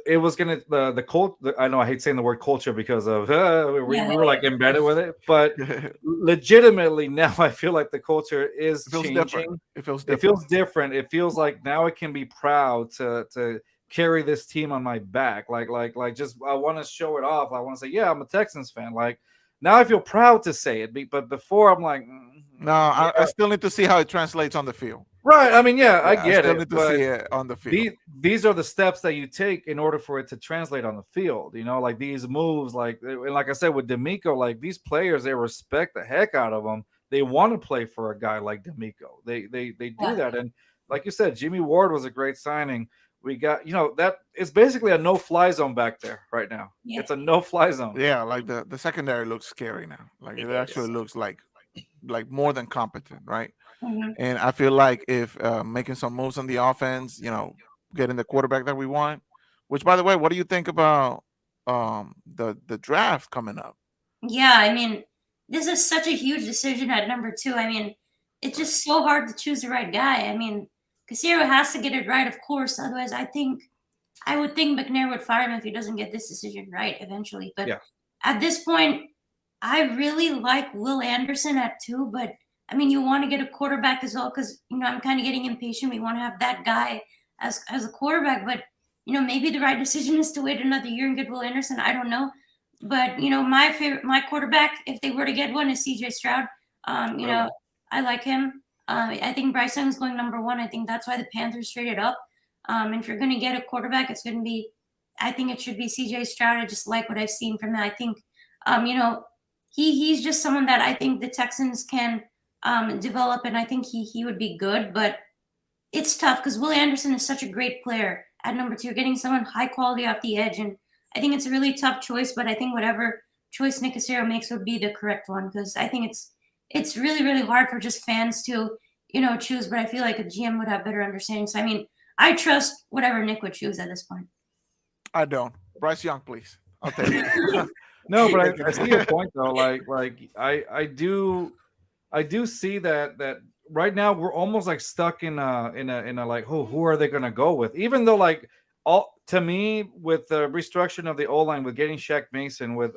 it was gonna the cult. I know I hate saying the word culture because of we were like embedded with it, but legitimately now I feel like the culture is changing. Different. It feels different. It feels like now I can be proud to carry this team on my back. Like just I want to show it off. I want to say, yeah, I'm a Texans fan. Like now I feel proud to say it, but before I'm like, no, I still need to see how it translates on the field. Right. I mean, I get it. Need to see it on the field. These are the steps that you take in order for it to translate on the field. You know, like these moves, like I said with D'Amico, like these players, they respect the heck out of them. They want to play for a guy like D'Amico. They do that. And like you said, Jimmy Ward was a great signing. We got, that it's basically a no-fly zone back there right now. Yeah. It's a no-fly zone. Yeah, like the secondary looks scary now. Like it actually looks like more than competent, right? Mm-hmm. And I feel like if making some moves on the offense, getting the quarterback that we want, which by the way, what do you think about the draft coming up? Yeah, I mean, this is such a huge decision at number 2. I mean, it's just so hard to choose the right guy. I mean, Caserio has to get it right, of course. Otherwise, I would think McNair would fire him if he doesn't get this decision right eventually. But at this point, I really like Will Anderson at 2, but I mean, you want to get a quarterback as well because, I'm kind of getting impatient. We want to have that guy as a quarterback, but, maybe the right decision is to wait another year and get Will Anderson. I don't know. But, my quarterback, if they were to get one, is CJ Stroud. I like him. I think Bryce Young's going number 1. I think that's why the Panthers traded up. And if you're going to get a quarterback, I think it should be CJ Stroud. I just like what I've seen from him. I think, he's just someone that I think the Texans can develop, and I think he would be good. But it's tough because Will Anderson is such a great player at number 2. You're getting someone high quality off the edge, and I think it's a really tough choice. But I think whatever choice Nick Caserio makes would be the correct one because I think it's really, really hard for just fans to, choose. But I feel like a GM would have better understanding. So, I mean, I trust whatever Nick would choose at this point. I don't. Bryce Young, please. I'll take it. No, but I see your point, though. Like I do see that right now we're almost like stuck in a like, who are they going to go with? Even though like to me, with the restructuring of the O-line, with getting Shaq Mason, with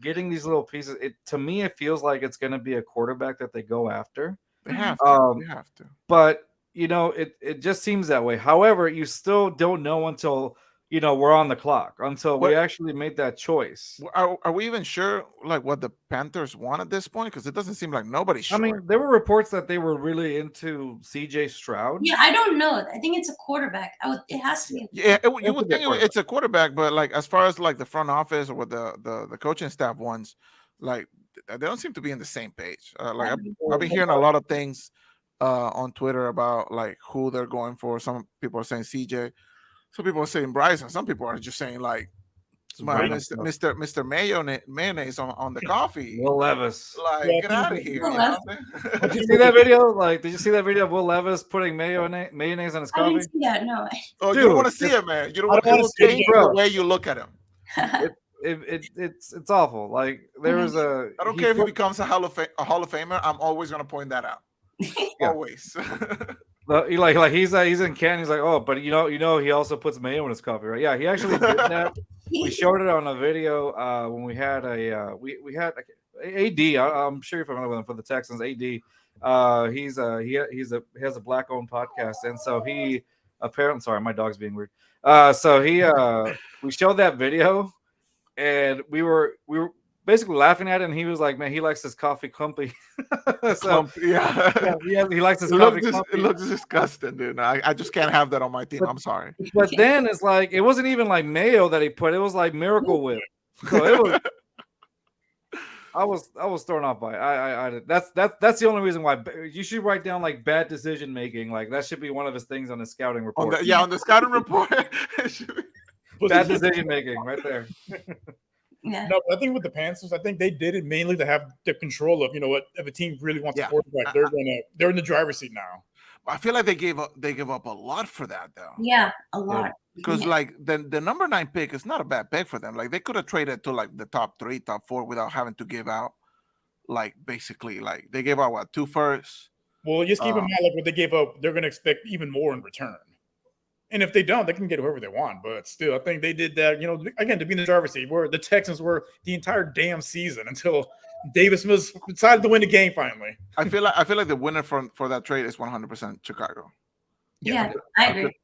getting these little pieces, to me it feels like it's going to be a quarterback that they go after. They have to. But it just seems that way. However, you still don't know until we're on the clock, until we actually made that choice. Are we even sure like what the Panthers want at this point? Because it doesn't seem like nobody's sure. I mean, there were reports that they were really into CJ Stroud. Yeah, I don't know. I think it's a quarterback. It has to be. You would think it's a quarterback, but like as far as like the front office or what the coaching staff wants, like they don't seem to be on the same page. Like I've been hearing a lot of things on Twitter about like who they're going for. Some people are saying CJ. Some people are saying Bryce, and some people are just saying like, Mr. Mayonnaise on the coffee. Will Levis, like get out of here. Did you see that video? Like, did you see that video of Will Levis putting mayonnaise on his coffee? I didn't see that. No. Oh, you don't want to see it, man. You don't want to see the way you look at him. It's awful. Like there was a. I don't care if he becomes a Hall of Famer. I'm always gonna point that out. Always. Like he's in Canton. He's like, oh, but he also puts mayo in his coffee, right? Yeah, he actually did that. We showed it on a video when we had we had AD. I'm sure you're familiar with him for the Texans. AD. He has a black-owned podcast, and so he apparently. Sorry, my dog's being weird. So we showed that video, and we were basically laughing at it, and he was like, man, he likes his coffee clumpy. He likes his coffee clumpy. It looks disgusting, dude. I just can't have that on my team. I'm sorry. But then it's like, it wasn't even like mayo that he put. It was like Miracle Whip. So it was, was thrown off by it. I that's the only reason why you should write down like bad decision making. Like that should be one of his things on his scouting report. On the scouting report. It should be- Bad decision making right there. Yeah. No, but I think with the Panthers, I think they did it mainly to have the control of, you know what, if a team really wants Yeah. a quarterback, they're in the driver's seat now. I feel like they give up a lot for that though. Yeah, a lot. Because Yeah. like the number 9 pick is not a bad pick for them. Like they could have traded to like the top 3, top 4 without having to give out like basically like they gave out what 2 firsts. Well, just keep in mind, like what they gave up, they're going to expect even more in return. And if they don't, they can get whoever they want. But still, I think they did that, you know, again, to be in the driver's seat, where the Texans were the entire damn season until Davis Mills decided to win the game finally. I feel like the winner for that trade is 100% Chicago. Yeah, I agree.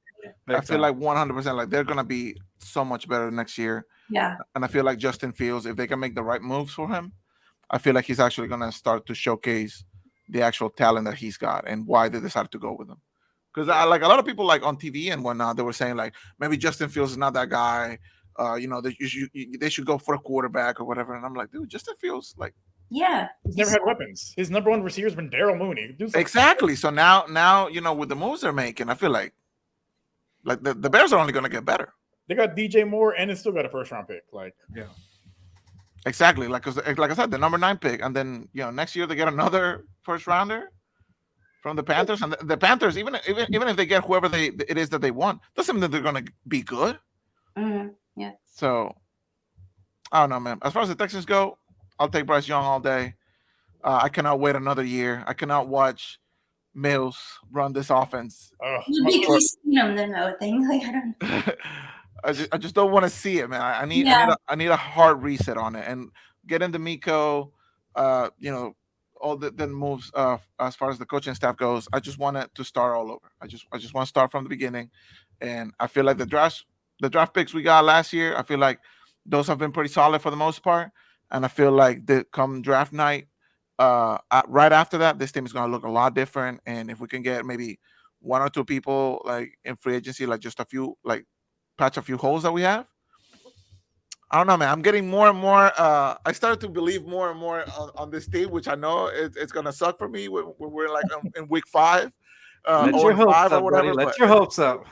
I feel like 100% like they're gonna be so much better next year. Yeah. And I feel like Justin Fields, if they can make the right moves for him, I feel like he's actually gonna start to showcase the actual talent that he's got and why they decided to go with him. Because like a lot of people like on TV and whatnot, they were saying like maybe Justin Fields is not that guy. You know, they should go for a quarterback or whatever. And I'm like, dude, Justin Fields, like, Yeah. He's never had weapons. His number one receiver has been Daryl Mooney. exactly. So now you know with the moves they're making, I feel like the Bears are only gonna get better. They got DJ Moore and they still got a first round pick. Like, yeah. Exactly. Like I said, the number 9 pick, and then you know next year they get another first rounder from the Panthers, and the Panthers even if they get whoever it is that they want, doesn't mean that they're gonna be good. Mm-hmm. Yeah. So I don't know, man. As far as the Texans go, I'll take Bryce Young all day. I cannot wait another year. I cannot watch Mills run this offense. You'd be pleased to see him then, I would think. Like, I don't know. I just don't want to see it, man. I need a hard reset on it and get into Miko. You know, all the moves as far as the coaching staff goes. I just want it to start all over. I just want to start from the beginning, and I feel like the draft picks we got last year, I feel like those have been pretty solid for the most part, and I feel like come draft night, right after that, this team is going to look a lot different. And if we can get maybe 1 or 2 people like in free agency, like just a few, like patch a few holes that we have. I don't know, man. I'm getting more and more. I started to believe more and more on this team, which I know it's gonna suck for me when we're like in week 5, Let your hopes up, or whatever. buddy. Let your hopes up.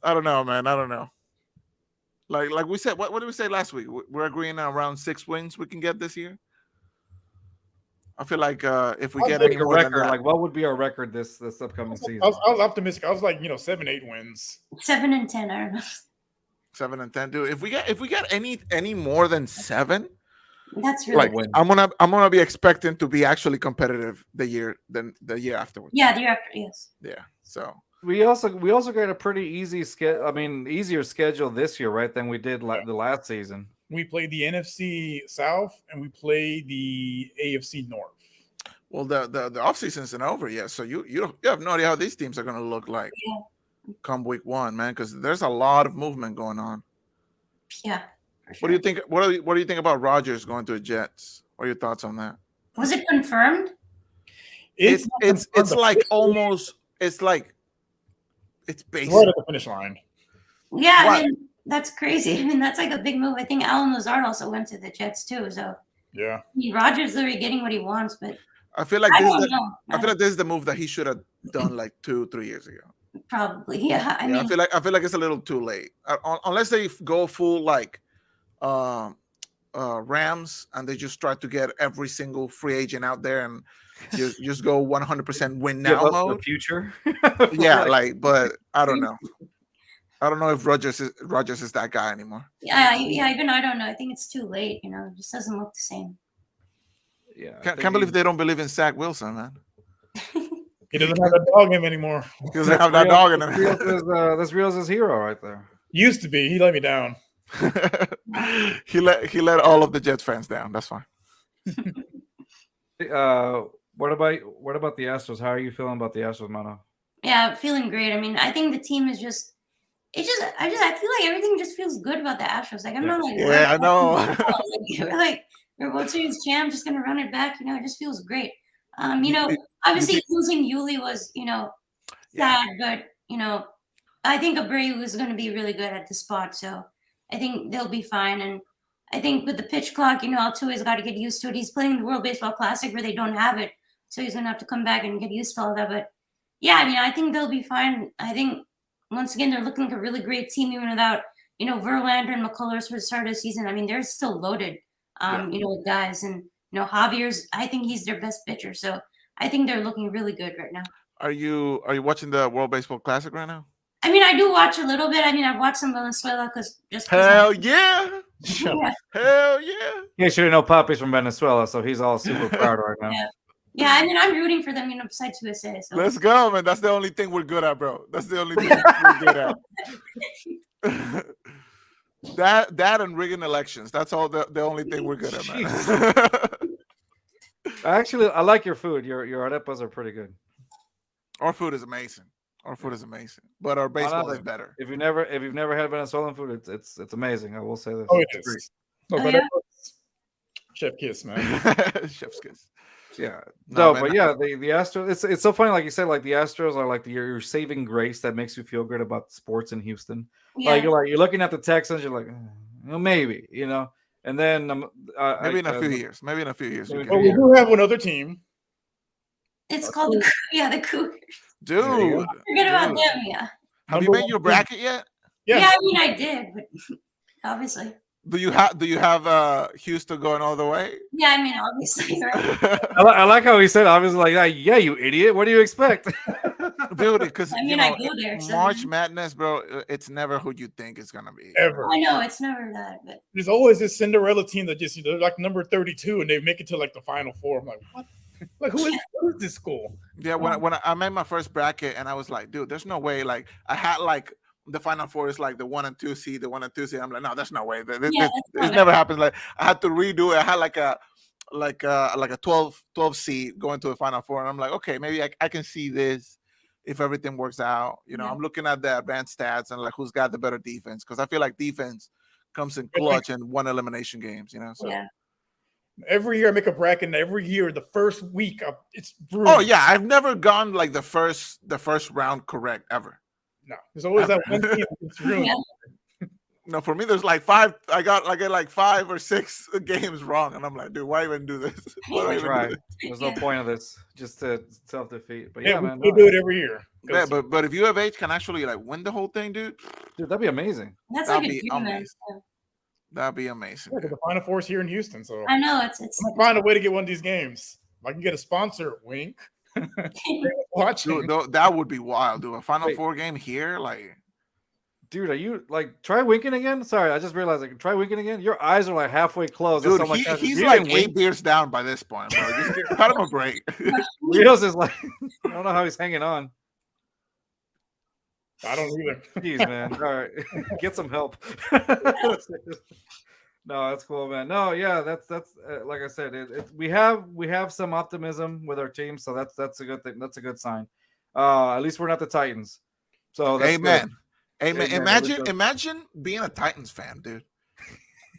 I don't know, man. I don't know. Like we said, what did we say last week? We're agreeing on around 6 wins we can get this year. I feel like if we get any more than that, like what would be our record this upcoming season? I was optimistic. I was like, 7-8 wins. 7 and 10, I don't know. 7 and 10, dude. If we get any more than 7, that's really like good. I'm gonna be expecting to be actually competitive the year afterwards. Yeah, the year after, yes. Yeah. So we also got a pretty easy schedule. I mean, easier schedule this year, right, than we did the last season. We played the NFC South and we played the AFC North. Well, the offseason isn't over yet, so you have no idea how these teams are gonna look like come week 1, man, because there's a lot of movement going on. Yeah. What do you think? What do you think about Rodgers going to the Jets? What are your thoughts on that? Was it confirmed? It's like almost. It's like it's basic. Right at the finish line. Yeah, What? I mean, that's crazy. I mean, that's like a big move. I think Alan Lazard also went to the Jets too. So Yeah. I mean, Rodgers literally getting what he wants, but I feel like I this don't is know. I feel like this is the move that he should have done like 2-3 years ago. Probably, yeah. I Yeah, mean, I feel like it's a little too late. Unless they go full like Rams and they just try to get every single free agent out there and just go 100% win now Give us mode. the future. Yeah, like, but I don't know. I don't know if Rodgers is that guy anymore. yeah, even I don't know. I think it's too late. It just doesn't look the same. Yeah, Can't believe they don't believe in Zach Wilson, man. He doesn't have that dog in him anymore. He doesn't have that dog in him. That's Real's his hero right there. Used to be. He let me down. he let all of the Jets fans down. That's fine. What about the Astros? How are you feeling about the Astros, Mano? Yeah, feeling great. I mean, I think the team is just. I feel like everything just feels good about the Astros. Like I'm not like. Yeah, I know. We're like we're World Series champ, just gonna run it back. It just feels great. Obviously losing Yuli was, sad, but I think Abreu is going to be really good at the spot, so I think they'll be fine. And I think with the pitch clock, Altuve's got to get used to it. He's playing the World Baseball Classic where they don't have it, so he's gonna have to come back and get used to all that. But yeah, I mean, I think they'll be fine. I think once again they're looking like a really great team even without Verlander and McCullers for the start of the season. I mean, they're still loaded, with guys, and Javier's. I think he's their best pitcher, so I think they're looking really good right now. Are you watching the World Baseball Classic right now? I mean, I do watch a little bit. I mean, I've watched some Venezuela because Hell yeah. Yeah. Hell yeah. Yeah, sure. No Papi's from Venezuela, so he's all super proud right now. Yeah, I mean, I'm rooting for them, besides USA. So. Let's go, man. That's the only thing we're good at, bro. That's the only thing we're good at. that and rigging elections. That's all the only thing we're good at, man. Actually, I like your food. Your arepas are pretty good. Our food is amazing. But our baseball is better. If you've never had Venezuelan food, it's amazing. I will say this. Oh, it It's is. great. No, but that's chef kiss, man. Chef's kiss. Yeah. No, No, man. but yeah, the Astros. It's so funny, like you said, like the Astros are like your saving grace that makes you feel good about sports in Houston. Yeah. You're looking at the Texans, you're like, maybe, and then Maybe in a few years. we maybe can- But we do have one other team. It's called the Cougars. Dude. Forget about them, yeah. Have you Number made your one. bracket yet? Yeah. Yeah, I mean, I did, but obviously. Do you have Houston going all the way? Yeah, I mean, obviously, right? I like how he said, I was like, yeah, you idiot. What do you expect? Dude, because I mean, I go there. So March Madness, bro, it's never who you think it's gonna be. Ever. I know it's never that, but There's always this Cinderella team that just they're like number 32 and they make it to like the final four. I'm like, what? Like who is this school? Yeah, when I made my first bracket and I was like, dude, there's no way. Like I had like the final four is like the 1 and 2 seed, I'm like, no, there's no way. This never happens. Like I had to redo it. I had like a 12 seed going to the final four, and I'm like, okay, maybe I can see this if everything works out. I'm looking at the advanced stats and like who's got the better defense, because I feel like defense comes in clutch in one elimination games. So. yeah. Every year I make a bracket, and every year the first week it's brutal. Oh yeah, I've never gone like the first round correct ever. No, there's always that one team that's ruined. Yeah. No, for me, there's like 5. I get like 5 or 6 games wrong, and I'm like, dude, why even do this? Why do I even do Right. this? There's no point of this, just to self-defeat. But Yeah, yeah, man. we do it every year. Yeah, but if U of H can actually like win the whole thing, dude, Dude, that'd be amazing. That's That'd like a be dream, man. amazing. That'd be amazing. Yeah, 'cause the final four is here in Houston, so I know it's I'm gonna find a way to get one of these games. If I can get a sponsor, wink. Watching. Dude, that would be wild, dude. A Final Wait. Four game here, like. Dude, are you like try winking again? Sorry, I just realized like try winking again. Your eyes are like halfway closed. Dude, That's how much he's you like didn't 8 wink. beers down by this point, bro. Just cut him a break. Rios is like, I don't know how he's hanging on. I don't either. Jeez, man. All right, get some help. No, that's cool, man. No, yeah, that's like I said, we have some optimism with our team, so that's a good thing. That's a good sign. At least we're not the Titans. So that's Amen. good. Amen. Amen. Imagine being a Titans fan, dude.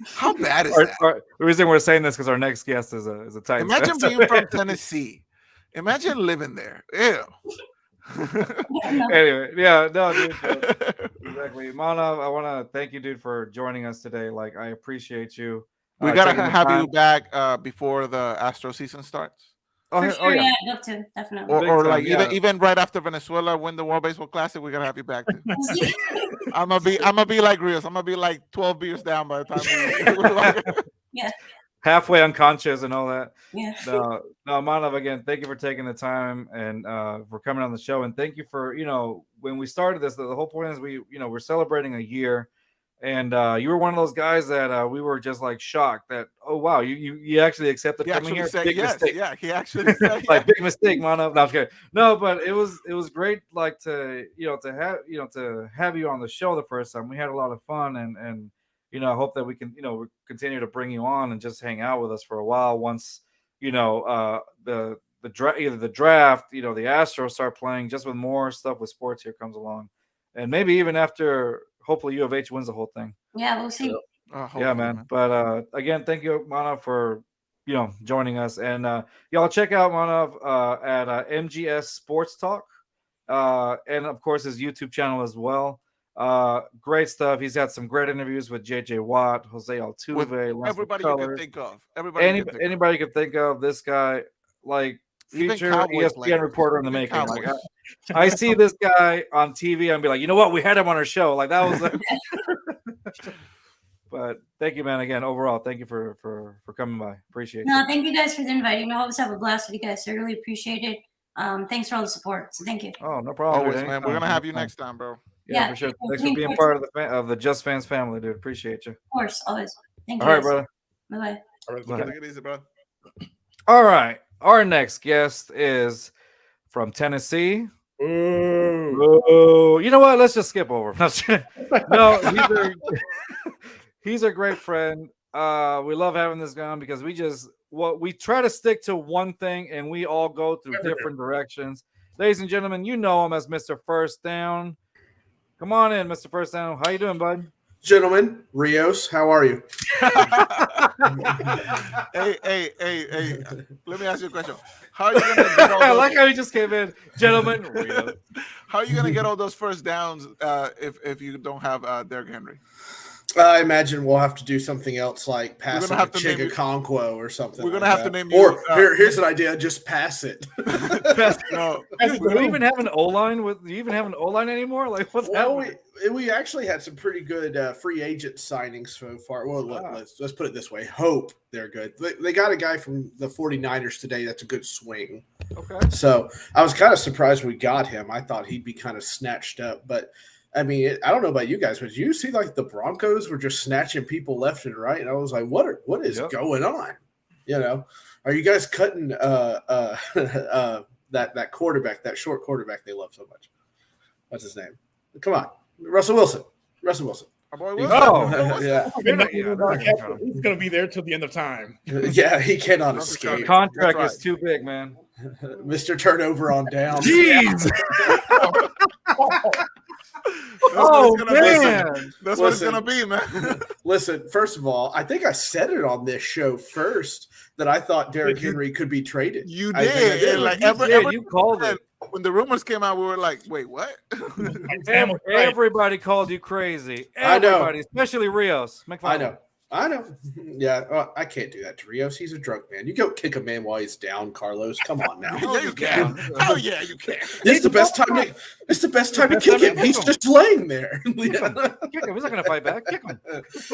How bad is Our- that? the reason we're saying this because our next guest is a Titans. Imagine fan. being from Tennessee. Imagine living there. Ew. Anyway, yeah, no, dude, exactly. Manav, I want to thank you, dude, for joining us today. Like, I appreciate you. We gotta taking the have time. you back before the Astro season starts, Oh, For yeah, sure, yeah, I'd love to, definitely. Big or time, like yeah. even right after Venezuela win the World Baseball Classic. We gotta have you back. Too. I'm gonna be like Rios. I'm gonna be like 12 beers down by the time we. halfway unconscious and all that. Yeah. No, Manav, again, thank you for taking the time and for coming on the show. And thank you for, when we started this, the whole point is we're celebrating a year. And you were one of those guys that we were just like shocked that, oh, wow, you actually accepted He coming actually here. said Big yes. mistake. Yeah, he actually said Like yes. big mistake, Manav. No, I'm kidding. No, but it was great, like to have you on the show the first time. We had a lot of fun, and I hope that we can we continue to bring you on and just hang out with us for a while. Once the either the draft, the Astros start playing, just with more stuff with sports here comes along, and maybe even after, hopefully U of H wins the whole thing. Yeah, we'll see. Yeah, man. But again, thank you, Manav, for joining us. And y'all check out Manav at MGS Sports Talk, and of course his YouTube channel as well. Great stuff. He's had some great interviews with JJ Watt, Jose Altuve, With Lance everybody you McCullers. can think of. Anybody could think of. This guy, like Even future Cowboy ESPN players. reporter in the Even making. Like Cowboys. I see this guy on TV and be like, you know what? We had him on our show. Like that was. But thank you, man. Again, overall, thank you for coming by. Appreciate it. No, thank you guys for the invite. You know, I always have a blast with you guys. So I really appreciate it. Thanks for all the support. So thank you. Oh, no problem. Always, dude. man. We're gonna have you next time, bro. Yeah, Yeah, for sure. thank Thanks you. for being part of the Just Fans family, dude. Appreciate you. Of course, always. Thank you. All right, guys. brother. Bye-bye. All right, Bye. Take it easy, bro. All right. Our next guest is from Tennessee. Oh, you know what? Let's just skip over. No, he's a great friend. We love having this guy on because we try to stick to one thing and we all go through different directions. Ladies and gentlemen, you know him as Mr. First Down. Come on in, Mr. First Down. How you doing, bud? Gentlemen, Rios, how are you? Hey. Let me ask you a question. How are you gonna get all I those, like how he just came in, gentlemen. how are you gonna get all those first downs if you don't have Derrick Henry? I imagine we'll have to do something else like pass gonna like have a to name you- Chigaconquo or something. We're gonna like have to that. name you, Or here's an idea: just pass it. No, Do you even have an O-line do you even have an O-line anymore? Like what's Well, happening? we actually had some pretty good free agent signings so far. Well, let's put it this way: hope they're good. They got a guy from the 49ers today that's a good swing. Okay. So I was kind of surprised we got him. I thought he'd be kind of snatched up, but I mean, I don't know about you guys, but you see like the Broncos were just snatching people left and right, and I was like, what is going on? You know, are you guys cutting that quarterback, that short quarterback they love so much? What's his name? Come on, Russell Wilson. Our boy Wilson. Oh, Yeah. He's going to be there till the end of time. Yeah, he cannot escape. Contract That's is too big, man. Mr. Turnover on down. Jeez. Oh man. That's what it's gonna be, man. Listen, first of all, I think I said it on this show first that I thought Derrick Henry could be traded. You I think I did. And like You called it. when the rumors came out, we were like, wait, what? Everybody called you crazy. I know. Everybody, especially Rios. I know. Yeah, I can't do that to Rios. He's a drunk man. You go kick a man while he's down, Carlos. Come on now. Yeah, you can. Oh yeah, you can. It's the best time to. It's the best time to kick him. He's just laying there. Kick him. He's not gonna fight back. Kick him.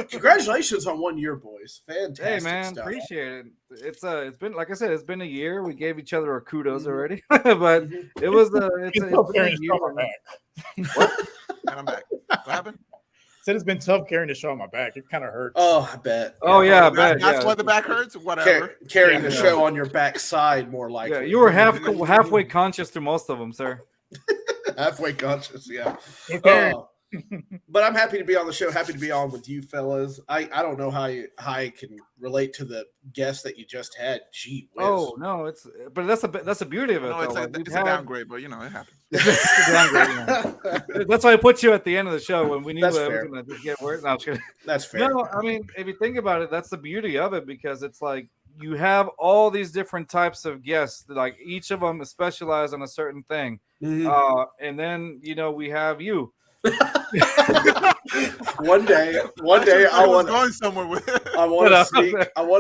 Congratulations on 1 year, boys. Fantastic Hey man, stuff. appreciate it. It's been like I said, it's been a year. We gave each other our kudos already, but it was it's been a year. What? And I'm back. What happened? Said it's been tough carrying the show on my back. It kind of hurts. Oh, I bet. Oh yeah, I bet. That's Yeah. why the back hurts. Whatever. Carrying the show on your backside, more likely. Yeah, you were halfway conscious to most of them, sir. Halfway conscious, yeah. Okay. But I'm happy to be on the show. Happy to be on with you fellas. I don't know how I can relate to the guest that you just had. Gee whiz. Oh no, but that's the beauty of it. No, though. it's a downgrade, but you know it happens. It's a downgrade, you know. That's why I put you at the end of the show when we knew That's that fair. we were gonna get word. No, I'm just kidding. That's fair. No, I mean, if you think about it, that's the beauty of it because it's like you have all these different types of guests, like each of them is specialized on a certain thing. Mhm. And then we have you. One day I was going somewhere with it. I want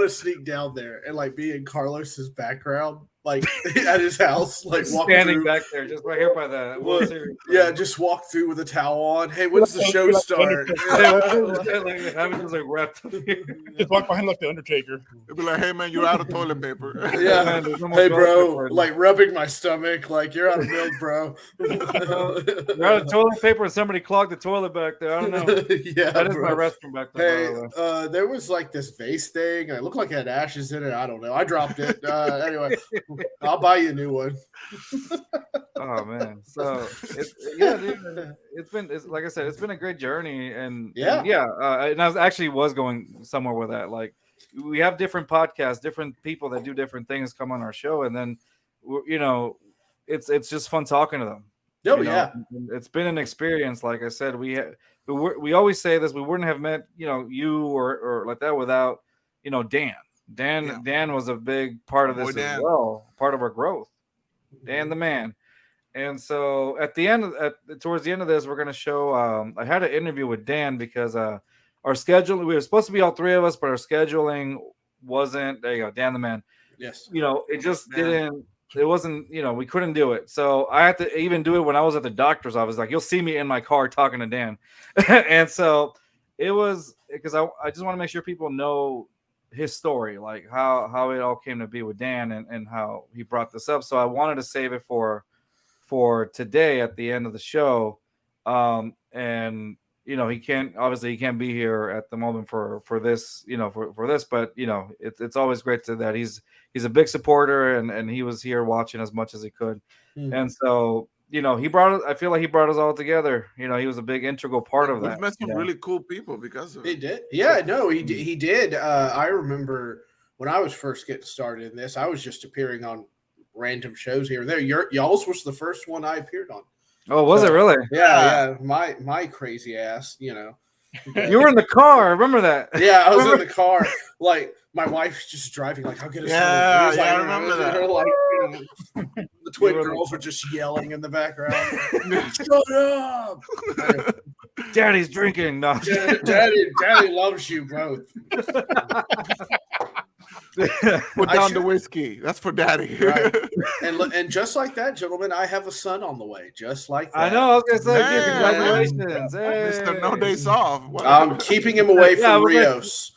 to sneak down there and like be in Carlos's background, like at his house, like walking Standing through. back there, just right here by the World Series. Yeah, just walk through with a towel on. Hey, when's the show start? Like wrapped up here. Just walk behind like the Undertaker. It'd be like, hey man, you're out of toilet paper. Yeah. Man, there's no more Hey, toilet bro, paper. like rubbing my stomach, like you're out of milk, bro. You're out of toilet paper and somebody clogged the toilet back there. I don't know. Yeah, That is bro. my restroom back there. Hey, by the way. there was like this vase thing. And it looked like it had ashes in it. I don't know. I dropped it. Anyway, I'll buy you a new one. Oh man, so it's been like I said, it's been a great journey, and and I was going somewhere with that. Like we have different podcasts, different people that do different things come on our show, and then it's just fun talking to them. Oh yeah, it's been an experience. Like I said, we always say this: we wouldn't have met you or like that without Dan. Dan was a big part of this as well, part of our growth. Dan the man. And so at the end, towards the end of this, we're gonna show. I had an interview with Dan because our schedule. We were supposed to be all three of us, but our scheduling wasn't. There you go, Dan the man. Yes. It just didn't. It wasn't. We couldn't do it. So I had to even do it when I was at the doctor's office. Like you'll see me in my car talking to Dan, and so it was because I just want to make sure people know his story, like how it all came to be with Dan and how he brought this up. So I wanted to save it for today at the end of the show. And he can't be here at the moment for this, for this, but it's always great that he's a big supporter and he was here watching as much as he could. And so I feel like he brought us all together. He was a big integral part of that. We've met some really cool people because of it. He did. Yeah, no, he did. I remember when I was first getting started in this, I was just appearing on random shows here and there. Y'all's was the first one I appeared on. Oh, was it really? Yeah. My crazy ass, You were in the car. I remember that. Yeah, I was in the car. Like my wife's just driving. Like, I'll get us. Yeah, I remember that. Like, the twin girls were just yelling in the background. Shut up! Daddy's drinking. No. Daddy loves you both. Put down the whiskey. That's for Daddy. Right. And just like that, gentlemen, I have a son on the way. Just like that. I know. I was gonna say, congratulations, hey. Mr. No Days Off. I'm keeping him away from Rios.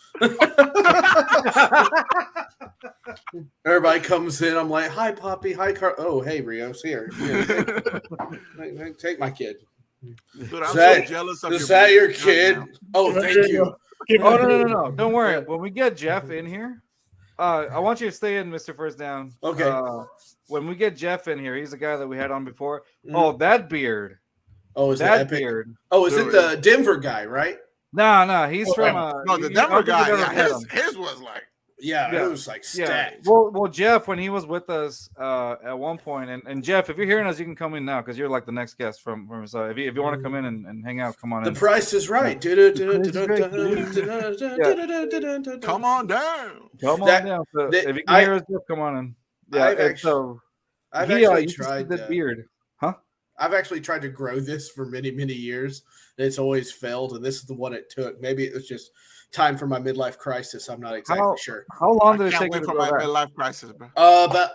Everybody comes in. I'm like, hi, Poppy. Hi, Carl. Oh, hey, Rios. Here. Take my kid. Dude, I'm so jealous of is that your kid? Oh, thank you. Oh, no. Don't worry. When we get Jeff in here, I want you to stay in, Mr. First Down. Okay. When we get Jeff in here, he's the guy that we had on before. Oh, that beard. Oh, is that beard? Oh, is it the Denver guy, right? No, he's from the Denver guy. Yeah, his was like. Yeah, it was like stacked. Well, Jeff, when he was with us at one point, and Jeff, if you're hearing us, you can come in now because you're like the next guest from so if you want to come in and hang out, come on in. The price is right. Come on down. Come on down. So if you can hear us, Jeff, come on in. Yeah, I've actually tried the beard. Huh? I've actually tried to grow this for many, many years, and it's always failed. And this is the one it took. Maybe it was just time for my midlife crisis. I'm not exactly sure. How long did it take you to for grow my that? midlife crisis, bro? About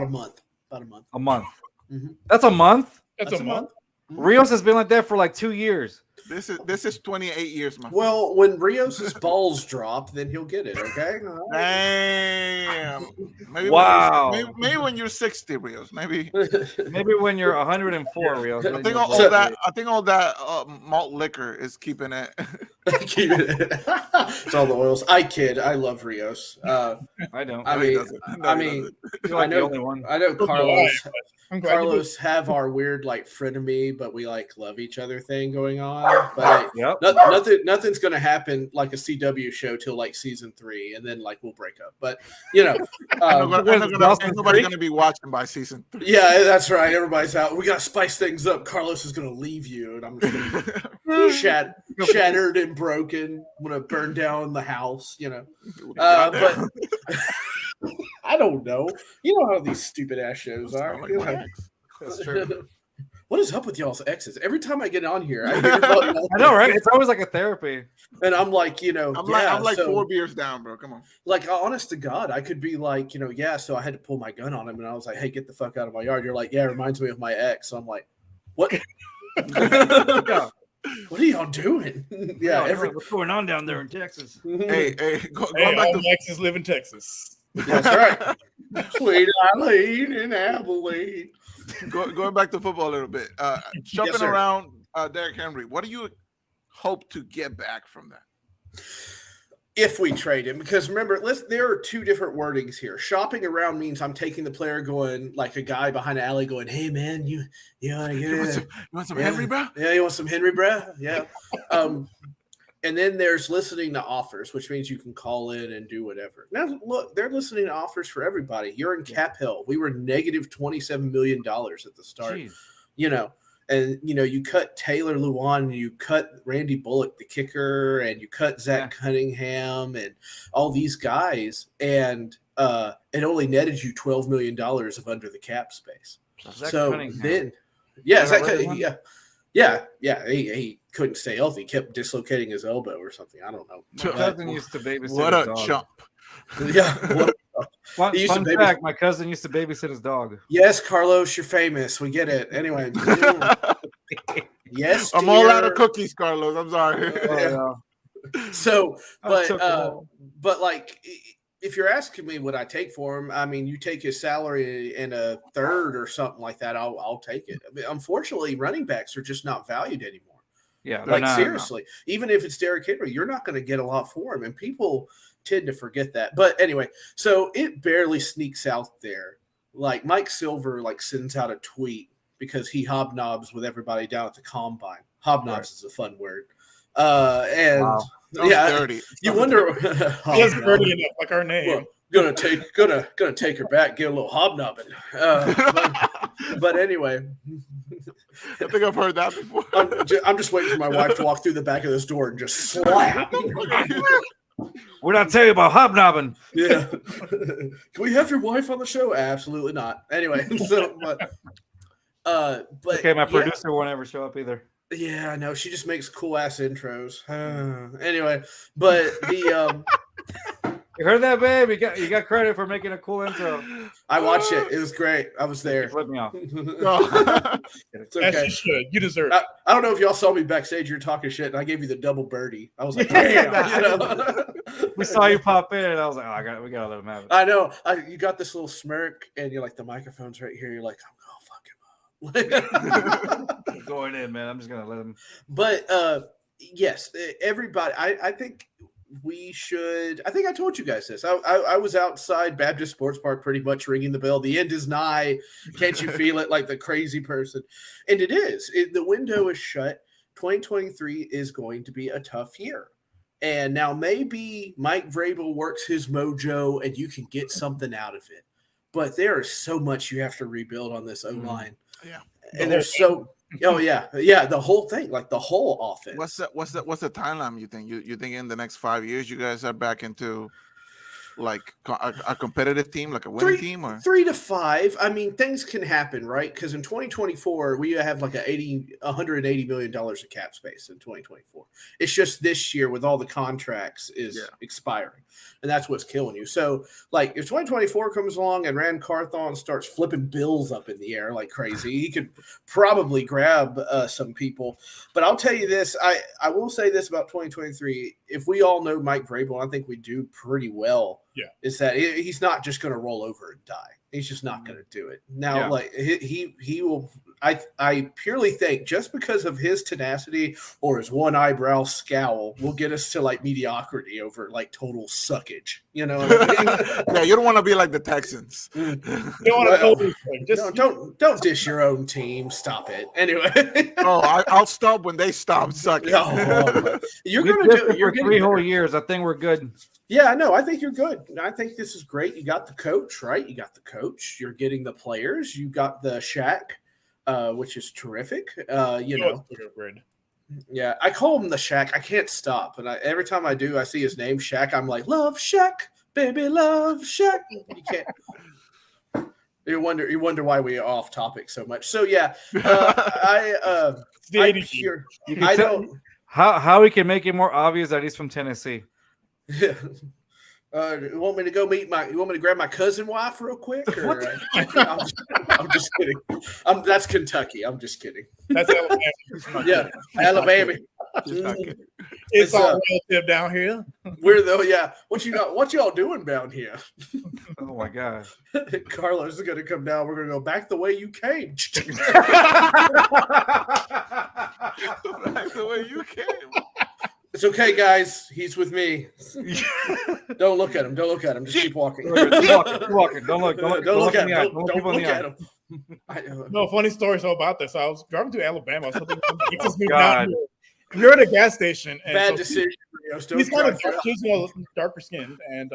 a month. A month. Mm-hmm. That's a month. That's a month. Rios has been like that for like 2 years. This is 28 years, man. Well, when Rios' balls drop, then he'll get it. Okay. Damn. Maybe wow. Maybe when you're 60, Rios. Maybe when you're 104, Rios. I think all that malt liquor is keeping it. It's all the oils. I kid. I love Rios. I don't. I know Carlos have our weird like frenemy, but we like love each other thing going on. But nothing's gonna happen like a CW show till like season 3, and then like we'll break up. But nobody's gonna be watching by season 3. Yeah, that's right. Everybody's out. We gotta spice things up. Carlos is gonna leave you, and I'm just gonna shattered and broken. I'm gonna burn down the house. But. I don't know. You know how these stupid ass shows are. That's true. What is up with y'all's exes? Every time I get on here, I hear I know, right? It's always like a therapy. And I'm like, I'm like 4 beers down, bro. Come on. Like, honest to God, I could be like, so I had to pull my gun on him, and I was like, hey, get the fuck out of my yard. You're like, yeah, it reminds me of my ex. So I'm like, what? What are y'all doing? What's going on down there in Texas? Hey, going back to Texas, live in Texas. That's right. Sweet Eileen and Abilene. Going back to football a little bit. Jumping around Derrick Henry, what do you hope to get back from that? If we trade him, because remember, there are 2 different wordings here. Shopping around means I'm taking the player going like a guy behind an alley going, hey, man, you want to get you want some Henry, bro? Yeah, you want some Henry, bro? Yeah. And then there's listening to offers, which means you can call in and do whatever. Now, look, they're listening to offers for everybody. You're in cap hell. We were negative $27 million at the start. Jeez. And, you cut Taylor Lewan, you cut Randy Bullock, the kicker, and you cut Zach Cunningham and all these guys. And it only netted you $12 million of under the cap space. Zach So Cunningham. then, yeah, Is that Zach, right, one? yeah. He couldn't stay healthy. He kept dislocating his elbow or something. I don't know. My cousin used to babysit What his a dog. chump. Yeah. Fun, He used to fun babysit- fact: my cousin used to babysit his dog. Yes, Carlos, you're famous. We get it. Anyway. Yes, I'm all out of dear. cookies, Carlos. I'm sorry. So, I took them all. but like, if you're asking me what I take for him, I mean, you take his salary in a third or something like that, I'll take it. I mean, unfortunately, running backs are just not valued anymore. Yeah, they're Like not, seriously, even if it's Derrick Henry, you're not going to get a lot for him, and people tend to forget that. But anyway, so it barely sneaks out there. Like Mike Silver, like sends out a tweet because he hobnobs with everybody down at the combine. Hobnobs is a fun word, and Wow. Sounds yeah, dirty. you wonder. Just Hobnob. dirty enough, like our name. Well, gonna take her back, get a little hobnobbing. But anyway, I think I've heard that before. I'm just waiting for my wife to walk through the back of this door and just slap. We're not telling you about hobnobbing. Yeah. Can we have your wife on the show? Absolutely not. Anyway, so but Okay, my yeah. producer won't ever show up either. Yeah, I know. She just makes cool ass intros. Anyway, but the You heard that, babe? You got credit for making a cool intro. I watched it. It was great. I was there. Flip me off. It's As okay. you should. You deserve it. I don't know if y'all saw me backstage. You're talking shit, and I gave you the double birdie. I was like, damn. You know? We saw you pop in, and I was like, oh, we gotta let him have it. I know. You got this little smirk, and you're like, the microphone's right here. You're like, I'm gonna fuck him up. Going in, man. I'm just gonna let him. But yes, everybody. I think we should. I think I told you guys this. I was outside Baptist Sports Park, pretty much ringing the bell. The end is nigh. Can't you feel it? Like the crazy person, and it is. The window is shut. 2023 is going to be a tough year. And now maybe Mike Vrabel works his mojo and you can get something out of it. But there is so much you have to rebuild on this O-line. Yeah. And there's so the whole thing, like the whole offense. What's the timeline you think? You think in the next 5 years you guys are back into like a competitive team, like a winning team, or 3 to 5? I mean, things can happen, right? Because in 2024 we have like $180 million of cap space in 2024. It's just this year with all the contracts is expiring, and that's what's killing you. So, like, if 2024 comes along and Rand Carthon starts flipping bills up in the air like crazy, he could probably grab some people. But I'll tell you this: I will say this about 2023. If we all know Mike Vrabel, I think we do pretty well. Yeah, is that he's not just going to roll over and die. He's just not going to do it. Now, like he will. I purely think just because of his tenacity or his one eyebrow scowl will get us to like mediocrity over like total suckage. You know what I mean? Yeah, you don't want to be like the Texans. You don't want to don't dish your own team. Stop it. Anyway. I'll stop when they stop sucking. You're We going did to do it you're for getting 3 whole better. years. I think we're good. Yeah, no, I think you're good. I think this is great. You got the coach, right? You got the coach. You're getting the players. You got the Shaq, which is terrific. You know, yeah, I call him the Shaq. I can't stop, and every time I do, I see his name Shaq. I'm like, love Shaq, baby, love Shaq. You can't. You wonder why we are off topic so much. So yeah, I don't. How we can make it more obvious that he's from Tennessee. Yeah. You want me to go meet you want me to grab my cousin wife real quick? Or, I'm just kidding. That's Kentucky. I'm just kidding. That's Alabama. Yeah, Alabama. It's all relative down here. What y'all doing down here? Oh my god. Carlos is gonna come down. We're gonna go back the way you came. Back the way you came. It's okay, guys. He's with me. Don't look at him. Don't look at him. Just keep walking. Keep walking. Don't look at him. Don't look at him. No, funny story about this. I was driving to Alabama. So he just moved God. down here. You're at a gas station. And Bad so decision. He's kind of darker skinned, and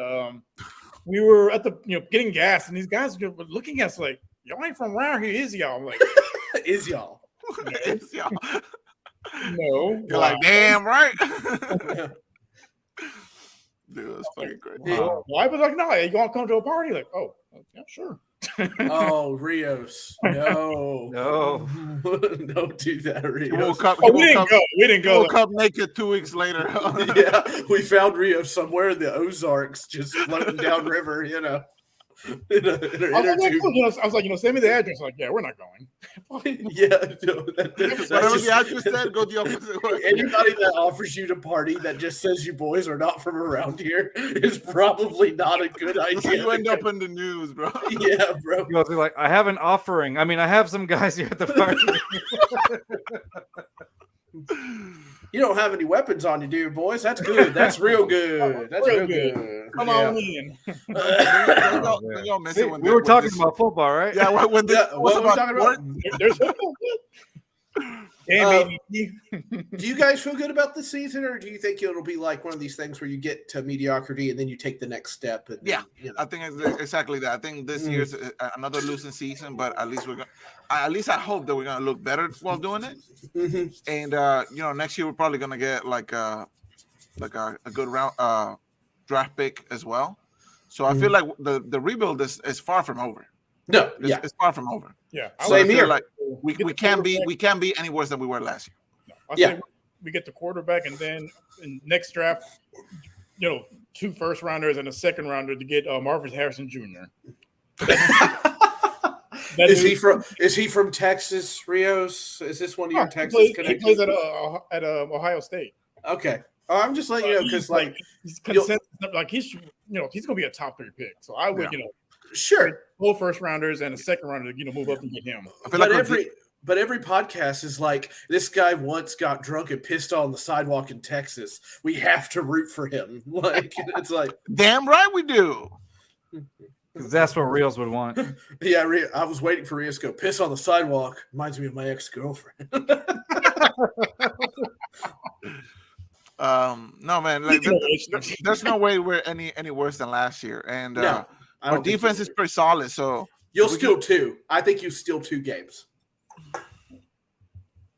we were at the getting gas, and these guys were looking at us like, "Y'all ain't from around here, is y'all?" I'm like, "Is y'all?" Is y'all? No, you're like, damn right. Dude, that's fucking great. Why? But like, no, you gonna come to a party? Like, oh, yeah, sure. Oh, Rios. No. No. Don't do that, He Rios. woke up. Oh, we didn't go. We didn't He go. woke up naked 2 weeks later. Yeah, we found Rios somewhere in the Ozarks, just floating downriver, in a inner tube. I was like, send me the address. Like, yeah, we're not going. Yeah, no, that's Whatever just- the actress said, go the opposite way. Anybody that offers you to party that just says you boys are not from around here is probably not a good idea. You end up in the news, bro. Yeah, bro. He goes like, I have an offering. I mean, I have some guys here at the party. You don't have any weapons on you, do you, boys? That's good. That's real good. That's real good. Come Yeah. on in. Don't y'all miss See, it when we they- were when talking this- about football, right? Yeah, when this Yeah, was what we're about talking about. sport, There's football. Do you guys feel good about this season, or do you think it'll be like one of these things where you get to mediocrity and then you take the next step? And then, Yeah. you know. I think it's exactly that. I think this year's another losing season, but at least I hope that we're gonna look better while doing it. Mhm. And next year we're probably gonna get like a good round draft pick as well. So I feel like the rebuild is far from over. No, It's, yeah, it's far from over. Yeah. So I Same feel here. like we can't be any worse than we were last year. I Yeah. say we get the quarterback, and then in next draft, 2 first rounders and a second rounder to get Marvin Harrison Jr. Is he from Texas, Rios? Is this one of your Texas He connections? plays at Ohio State. Okay. Oh, I'm just letting you know because, like, he's consensus, like he's gonna be a top 3 pick. So I would sure, both first rounders and a second rounder to move up and get him. I feel but like every podcast is like, this guy once got drunk and pissed on the sidewalk in Texas. We have to root for him. Like, it's like, damn right we do. Because that's what Reels would want. yeah, I was waiting for Rios to go piss on the sidewalk. Reminds me of my ex-girlfriend. No, man. Like, there's no way we're any worse than last year, and No, I our don't think defense so. is pretty solid. So You'll we steal 2. I think you steal 2 games.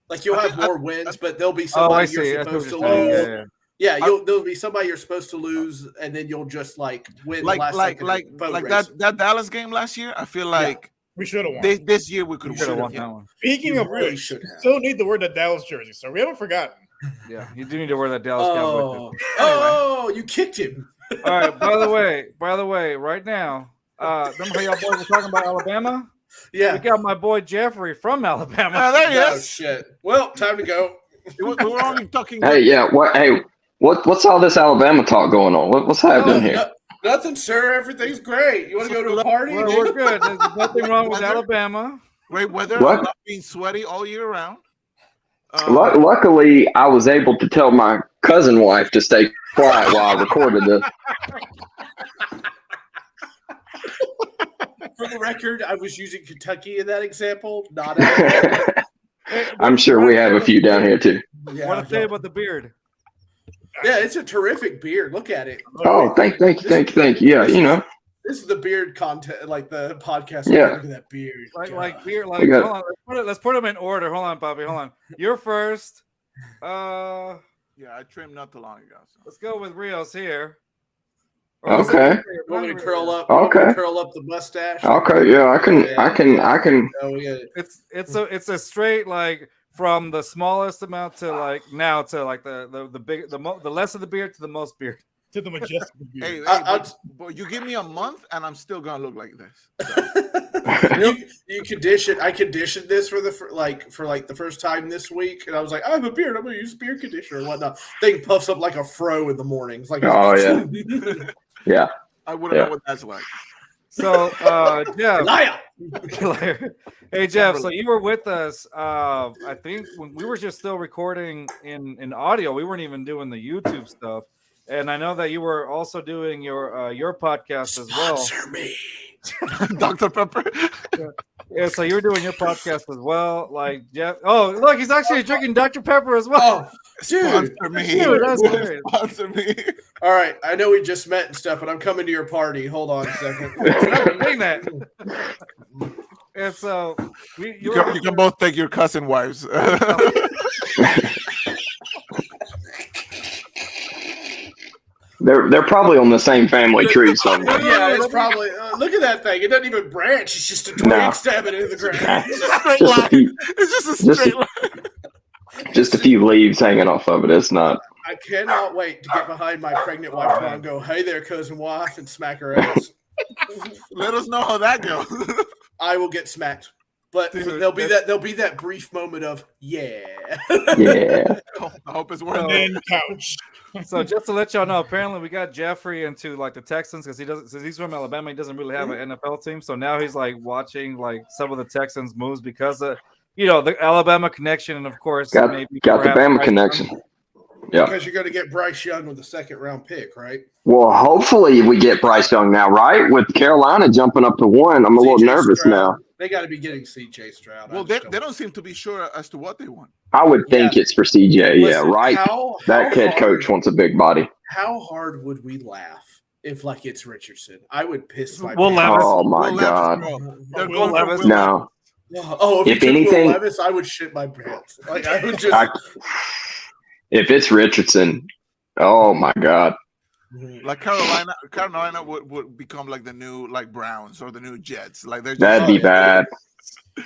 Like, you'll have more wins, but there'll be Oh, I somebody see. you're I see what supposed to you're saying. lose. Yeah, yeah. Yeah, there'll be somebody you're supposed to lose, and then you'll just like win. like the last like second like boat like race. that Dallas game last year. I feel like We should have won. this year we could Should have won yeah. that one. Speaking You of really which, should have. still need to wear the Dallas jersey, so we haven't forgotten. Yeah, you do need to wear that Dallas Cowboy. Oh, you kicked him. All right. By the way, right now, remember how y'all boys were talking about Alabama? Yeah. We got my boy Jeffrey from Alabama. There he Oh is. shit. Well, time to go. We were only talking. Hey, yeah. What's all this Alabama talk going on? What's happening here? Nothing, sir. Everything's great. You want to go to a party? We're good. There's nothing wrong with Alabama. Great weather. What? Not being sweaty all year round. Luckily, I was able to tell my cousin wife to stay quiet while I recorded this. For the record, I was using Kentucky in that example, not Alabama. I'm sure we have a few down here too. Yeah, What to say about the beard? yeah, it's a terrific beard. Look at it. Oh, thank you. Yeah, This is the beard content, like the podcast. Yeah. Look at that beard. Like God. beard. We Like got- hold on. Let's put them in order. Hold on, Bobby. Hold on. You're first. Yeah, I trimmed not too long ago. So. Let's go with Rios here. Okay. You want me to curl up? Okay. You want me to curl up the mustache? Okay, yeah, I can. Oh yeah. It's a straight like from the smallest amount to like now to like the less of the beard to the most beard. To the majestic Hey, beard. but you give me a month and I'm still gonna look like this. You condition. I conditioned this for the first time this week, and I was like, I have a beard. I'm gonna use beard conditioner and whatnot. Thing puffs up like a fro in the mornings. Like, Oh, yeah. Yeah. I wouldn't know what that's like. So Jeff, liar. hey Jeff, so you were with us. I think when we were just still recording in audio, we weren't even doing the YouTube stuff. And I know that you were also doing your podcast as well. Sponsor me. Dr. Pepper. Yeah, so you were doing your podcast as well, like Jeff. Oh, look, he's actually drinking Dr. Pepper as well. Oh, dude. Sponsor me. Dude, that's hilarious. Sponsor me. All right, I know we just met and stuff, but I'm coming to your party. Hold on a second. Saying that. And so You can both take your cousin wives. They're probably on the same family tree somewhere. Yeah, it's probably. Look at that thing. It doesn't even branch. It's just a twig No. stabbing into the ground. It's just a straight line. Just a few leaves hanging off of it. It's not. I cannot wait to get behind my pregnant wife tomorrow and go, "Hey there, cousin wife," and smack her ass. Let us know how that goes. I will get smacked, but Dude, there'll be that brief moment of yeah. Yeah. I hope it's worth So- it. And couch. So just to let y'all know, apparently we got Jeffrey into like the Texans because since he's from Alabama, he doesn't really have an NFL team. So now he's like watching like some of the Texans moves because of the Alabama connection, and of course Got the Bama connection. Yeah. Because you're going to get Bryce Young with the 2nd-round pick, right? Well, hopefully we get Bryce Young now, right? With Carolina jumping up to 1, I'm a little CJ nervous Stroud. now. They got to be getting C.J. Stroud. Well, they don't seem to be sure as to what they want. I would think it's for CJ. Yeah, Listen, right. That head coach wants a big body. How hard would we laugh if like it's Richardson? I would piss my Will pants. Levis. Oh my Will God. Levis, bro. They're Will going for Levis. Will No. Oh, If you took anything- Will Levis, I would shit my pants. Like I would just. If it's Richardson, oh my God. Like Carolina would become like the new like Browns or the new Jets. Like they're just, That'd be bad.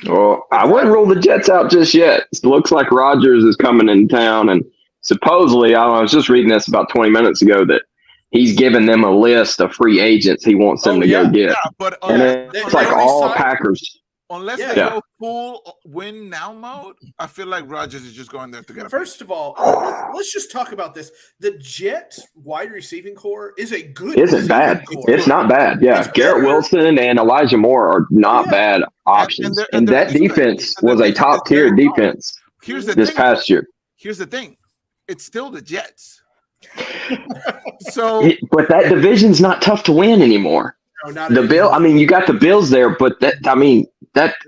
Well, I wouldn't rule the Jets out just yet. It looks like Rodgers is coming in town, and supposedly, I was just reading this about 20 minutes ago that he's given them a list of free agents he wants them to go get. Yeah, but And it's like all Packers. unless Yeah. they Yeah. go full win now mode, I feel like Rodgers is just going there to get a First of all, let's just talk about this. The Jets wide receiving core is a good. Isn't receiving bad. core. It's not bad. Yeah, It's Garrett better. Wilson and Elijah Moore are not bad options. they're- And they're that decent. defense And was their a defense top is tier very solid. defense Here's the this thing. past year. Here's the thing. It's still the Jets. So But that division's not tough to win anymore. No, not The anymore. Bill, I mean, you got the Bills there, but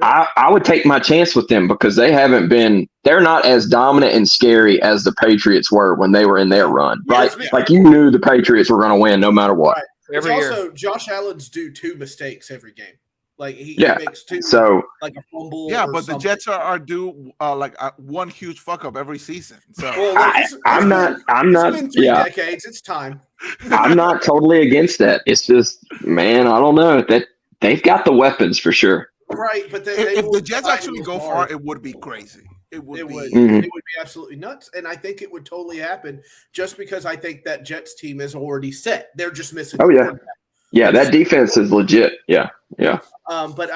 I would take my chance with them because they're not as dominant and scary as the Patriots were when they were in their run, right? Yes, Like you knew the Patriots were going to win no matter what. Right. every It's year. also Josh Allen's do 2 mistakes every game. Like he Yeah. makes 2, So like a fumble. yeah, or but the something. Jets are due one huge fuck up every season. So Well, look, I'm not, It's been 3 yeah, decades. It's time. I'm not totally against that. It's just, man, I don't know that they've got the weapons for sure. Right, but if will the Jets fight actually it go hard. far, it would be crazy. It would It be. would. Mhm. It would be absolutely nuts, and I think it would totally happen just because I think that Jets team is already set. They're just missing. Oh the yeah, quarterback. yeah, that defense is legit. Yeah. But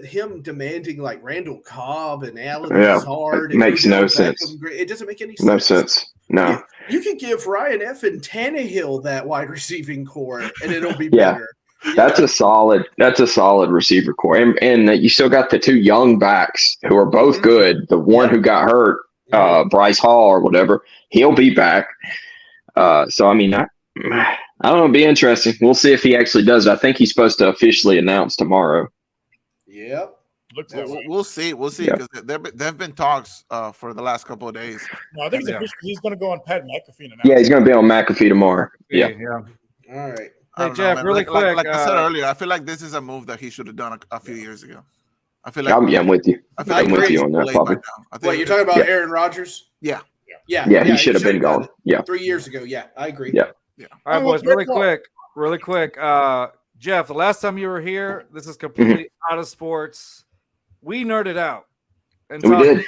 him demanding like Randall Cobb and Allen Yeah, Lazard it makes Odell no Beckham sense. It doesn't make any sense. No sense. No. You can give Ryan F and Tannehill that wide receiving core, and it'll be Yeah. better. That's a solid receiver core. And you still got the 2 young backs who are both good. The one who got hurt, Bryce Hall or whatever, he'll be back. So I mean, I don't know, it'll be interesting. We'll see if he actually does it. I think he's supposed to officially announce tomorrow. Yep. Looks like We'll see. We'll see Yeah. because there have been talks for the last couple of days. no, I think it's Yeah. official. He's going to go on Pat McAfee now. Yeah, he's going to be on McAfee tomorrow. Yeah. All right. I Hey, don't Jeff, man. really quick, Like I said earlier, I feel like this is a move that he should have done a few years ago. I feel like I'm with you. I feel I like I'm with agree. you on that, late by Bobby. now. I think Wait, you're talking about Yeah. Aaron Rodgers? Yeah. Yeah. Yeah, he should have been should've done gone. Yeah. it 3 years ago. Yeah, I agree. Yeah. All right, Oh, boys, great really call. quick. Jeff, the last time you were here, this is completely out of sports. We nerded out. And We did.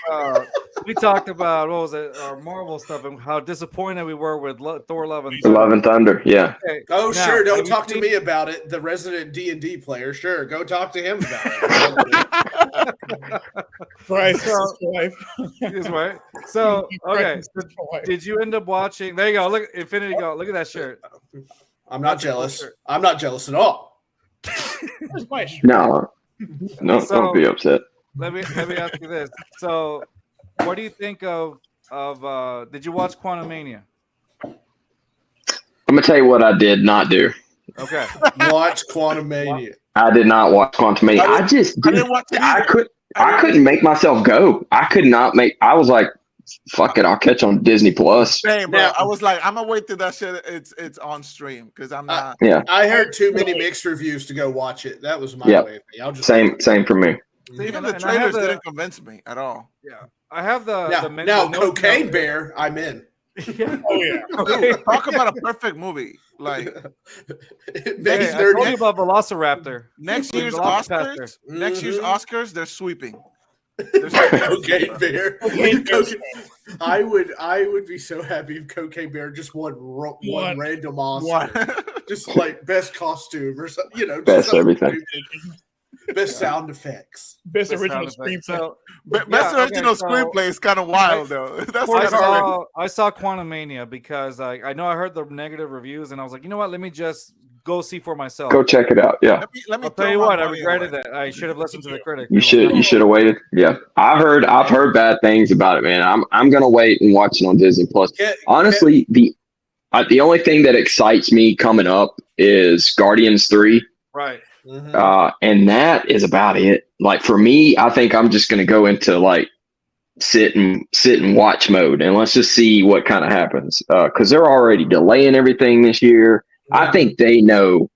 we talked about what was it, our Marvel stuff and how disappointed we were with Thor: Love and Love and Thunder. Yeah. Okay, Oh, now, sure. have Don't you talk to seen- me about it. The resident D&D player. Sure. Go talk to him about it. Bryce, So- his wife. He's right. So, okay. Bryce's wife. Did you end up watching? There you go. Look, Infinity Go. Look at that shirt. I'm not jealous. I'm not jealous at all. Where's my shirt? No. No, So- don't be upset. Let me ask you this. So, what do you think of did you watch Quantumania? I'm going to tell you what I did not do. Okay. Watch Quantum Mania. I did not watch Quantumania. I just I did. didn't watch it I either. couldn't make myself go. I could not make. I was like, fuck it, I'll catch on Disney Plus. Same, bro. Now- I was like, I'm gonna wait till that shit it's on stream because I'm not. Yeah, I heard too many mixed reviews to go watch it. That was my Yep. way. I'll just same for me. Even And the I have trailers the- didn't convince me at all. I have the Now, the now note Cocaine note- Bear, I'm in. Oh yeah. Dude, talk about a perfect movie. Like Hey, I told you about Velociraptor. next The year's Velocipaster. Oscars. Next year's Oscars, they're sweeping. Cocaine Bear. Cocaine Bear. I would be so happy if Cocaine Bear just won one random Oscar. Just like best costume or something, you know. Best everything. Best sound effects. Best original screenplay. So, Best original screenplay is kind of wild though. That's I saw Quantumania because I know I heard the negative reviews and I was like, you know what? Let me just go see for myself. Go check it out. Yeah. Let me I'll tell you what, I regretted that. I should have listened to the critic. You should have waited. Yeah. I've heard bad things about it, man. I'm gonna wait and watch it on Disney Plus. Honestly, the only thing that excites me coming up is Guardians 3. Right. And that is about it. Like for me, I think I'm just gonna go into like sit and watch mode and let's just see what kind of happens. Because they're already delaying everything this year. Yeah. I think they know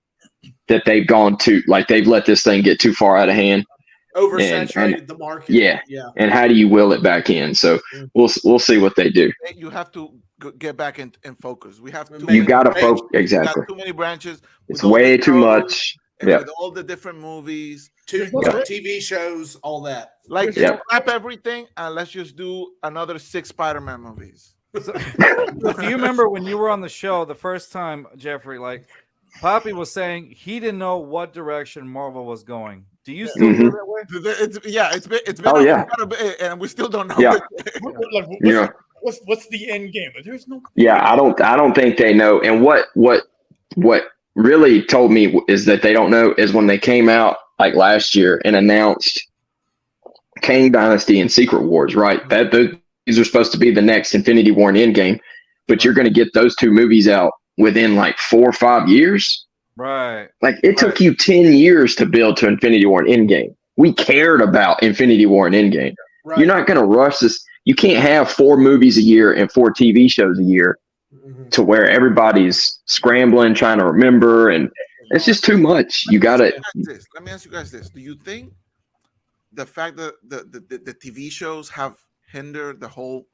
that they've gone too, like they've let this thing get too far out of hand. Oversaturated the market. Yeah. And how do you will it back in? So we'll see what they do. You have to get back in focus. We have you got to focus. Exactly. Too many branches. It's way too much. Yeah. With all the different movies, TV shows, all that. Like scrap everything and let's just do another 6 Spider-Man movies. So, do you remember when you were on the show the first time, Jeffrey? Like, Poppy was saying he didn't know what direction Marvel was going. Do you still feel that way? It's been oh, yeah. a bit, and we still don't know. Yeah. What's the end game? There's no. Yeah, I don't think they know. And what really told me is that they don't know is when they came out like last year and announced Kang Dynasty and Secret Wars, right? These are supposed to be the next Infinity War and Endgame, but you're going to get those 2 movies out within like 4 or 5 years. Right. Like it took you 10 years to build to Infinity War and Endgame. We cared about Infinity War and Endgame. Right. You're not going to rush this. You can't have 4 movies a year and 4 TV shows a year to where everybody's scrambling, trying to remember, and it's just too much. You got to. Let me ask you guys this: do you think the fact that the TV shows have hindered the whole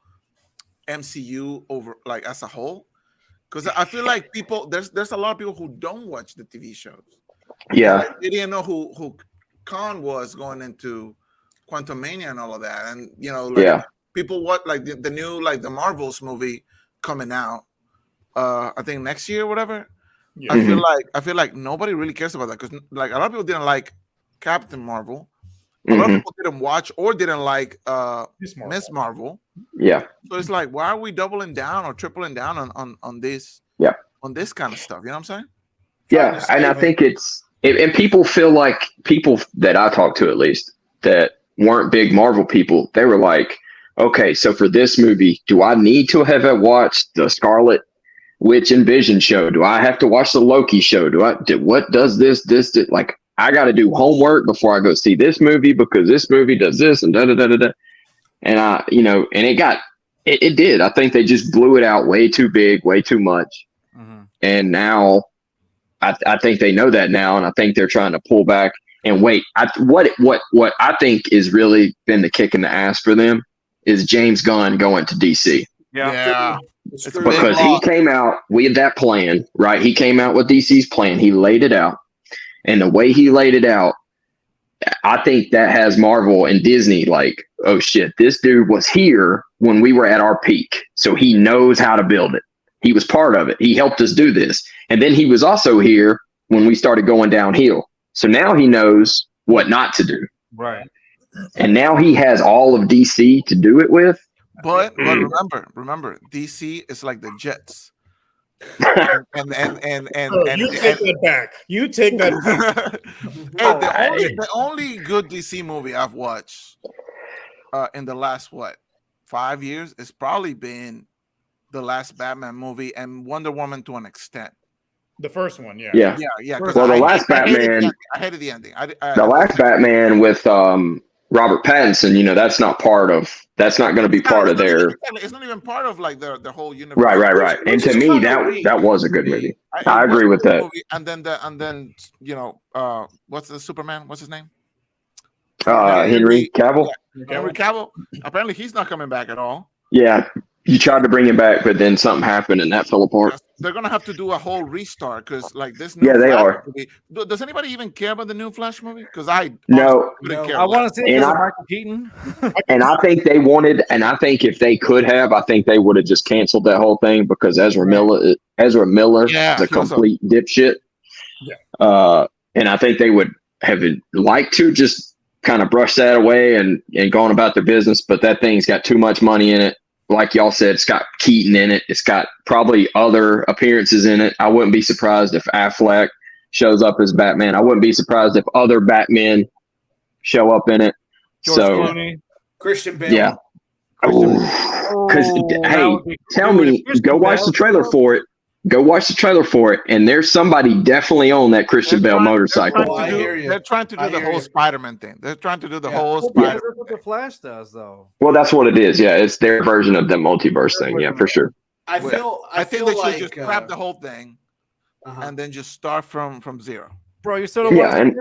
MCU over, like as a whole? Because I feel like there's a lot of people who don't watch the TV shows. Yeah, they didn't know who Khan was going into Quantumania and all of that, and people like the new like the Marvels movie coming out. I think next year or whatever. Yeah. I feel like nobody really cares about that because like a lot of people didn't like Captain Marvel. A lot of people didn't watch or didn't like Miss Marvel. Yeah. So it's like, why are we doubling down or tripling down on this? Yeah. On this kind of stuff. You know what I'm saying? Yeah, and I think and people feel like people that I talk to at least that weren't big Marvel people, they were like, okay, so for this movie, do I need to have watched the Scarlet Witch and Vision show? Do I have to watch the Loki show? What does this like? I got to do homework before I go see this movie because this movie does this and da da da da da. And and it did. I think they just blew it out way too big, way too much. Mm-hmm. And now, I think they know that now, and I think they're trying to pull back and wait. What I think is really been the kick in the ass for them is James Gunn going to DC. Yeah. Because he came out with that plan, right? He came out with DC's plan. He laid it out. And the way he laid it out, I think that has Marvel and Disney like, oh shit, this dude was here when we were at our peak. So he knows how to build it. He was part of it. He helped us do this. And then he was also here when we started going downhill. So now he knows what not to do. Right. And now he has all of DC to do it with. But remember, DC is like the Jets. and you take that back. You take that back. Hey, the only good DC movie I've watched in the last 5 years has probably been the last Batman movie and Wonder Woman to an extent. The first one, yeah. Well, the last Batman. I hated the ending. The last Batman with Robert Pattinson, that's not part of. That's not going to be part of their. It's not even part of like the whole universe. Right. And to me, that was a good movie. I agree with that. And then what's the Superman? What's his name? Henry Cavill. Yeah, Henry Cavill. Apparently, he's not coming back at all. Yeah. You tried to bring him back, but then something happened and that fell apart. They're gonna have to do a whole restart because, like, this. Yeah, they Flash are. movie, does anybody even care about the new Flash movie? Because I No. couldn't care. I want to see it And because of I- Michael Keaton. And I think they wanted, and I think if they could have, I think they would have just canceled that whole thing because Ezra Miller is Yeah, a he was complete dipshit. Yeah. And I think they would have liked to just kind of brush that away and gone about their business. But that thing's got too much money in it. Like y'all said, it's got Keaton in it. It's got probably other appearances in it. I wouldn't be surprised if Affleck shows up as Batman. I wouldn't be surprised if other Batmen show up in it. George So Clooney. Christian Bale. yeah. Because that hey, would be tell cool. me, If Christian go watch Bale the trailer showed up- for it. Go watch the trailer for it, and there's somebody definitely on that Christian Bale motorcycle. Oh, I hear you. They're trying to I do the hear whole you. Spider-Man thing. They're trying to do the Yeah. whole Well, Spider. because that's what the Flash does, though. Well, that's what it is. Yeah, it's their version of the multiverse thing. Yeah, for sure. I Well, feel. I think feel they should like, just scrap the whole thing uh-huh. and then just start from zero. Bro, you still don't Yeah, watch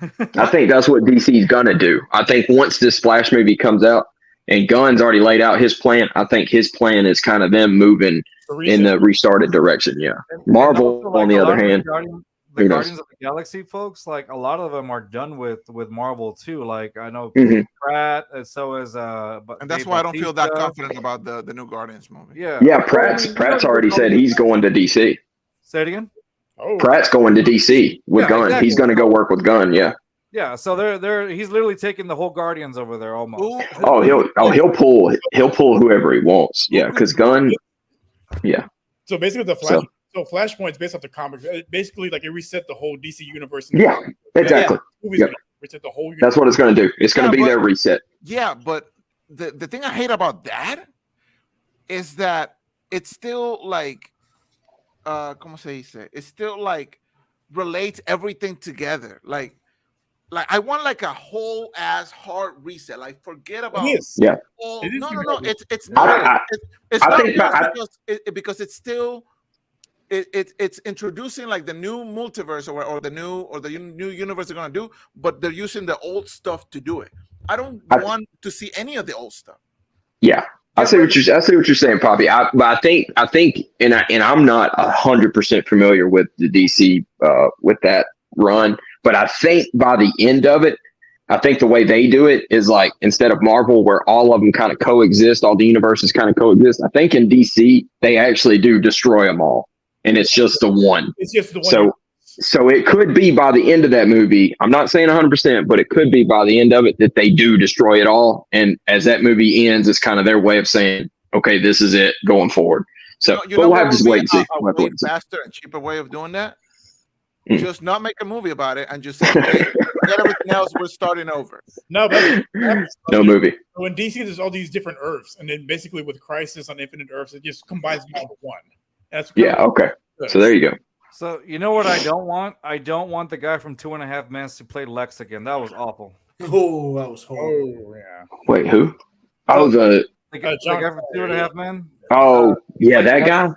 and I think that's what DC's gonna do. I think once this Flash movie comes out, and Gunn's already laid out his plan, I think his plan is kind of them moving in the restarted direction. Yeah. Marvel, also, like, on the a other lot of hand, the who knows? Guardians of the Galaxy folks, like a lot of them are done with Marvel too. Like I know Mhm. Pratt, and so is but And that's Dave why I don't feel that Bautista. confident about the new Guardians movie. Yeah, Yeah, Well, I Pratt's mean, you know, already said he's going to DC. Say it again. Oh, Pratt's going to DC with Yeah, Gunn. exactly. He's going to go work with Gunn. Yeah. Yeah, so he's literally taking the whole Guardians over there almost. Oh, he'll pull whoever he wants. Yeah, because Gunn. Yeah. So basically, the Flash. So- So Flashpoint's based off the comics. Basically, like it reset the whole DC universe. Yeah, exactly. Movies Yep. reset the whole. That's what it's going to do. It's going to be their reset. Yeah, but the thing I hate about that is that it's still like, ¿cómo se dice? It's still like relates everything together. Like I want like a whole ass hard reset. Like forget about Yeah. all. It is No. gonna be- It's not. I It's I not think just that- because it's still. It's introducing like the new multiverse or the new universe they're gonna do, but they're using the old stuff to do it. I don't want to see any of the old stuff. Yeah. I see what you're saying, Poppy. But I think, and I'm not 100% familiar with the DC with that run, but I think by the end of it, I think the way they do it is like instead of Marvel, where all of them kind of coexist, all the universes kind of coexist. I think in DC they actually do destroy them all, and it's just the one. It's just the one. So it could be by the end of that movie. I'm not saying 100%, but it could be by the end of it that they do destroy it all. And as that movie ends, it's kind of their way of saying, "Okay, this is it going forward." So, You but know we'll what have to just would wait be and see. a We'll have to way wait and see. faster and cheaper way of doing that? Mm. Just not make a movie about it and just say, "Okay, forget everything else. We're starting over." No, but No movie. So in DC, there's all these different Earths, and then basically with Crisis on Infinite Earths, it just combines them into one. That's Yeah. Okay. So there you go. So you know what I don't want? I don't want the guy from 2.5 Men to play Lex again. That was awful. Oh, that was horrible. Oh yeah. Wait, who? Oh, The guy John from 2.5 Men. oh, yeah, that guy. Yeah,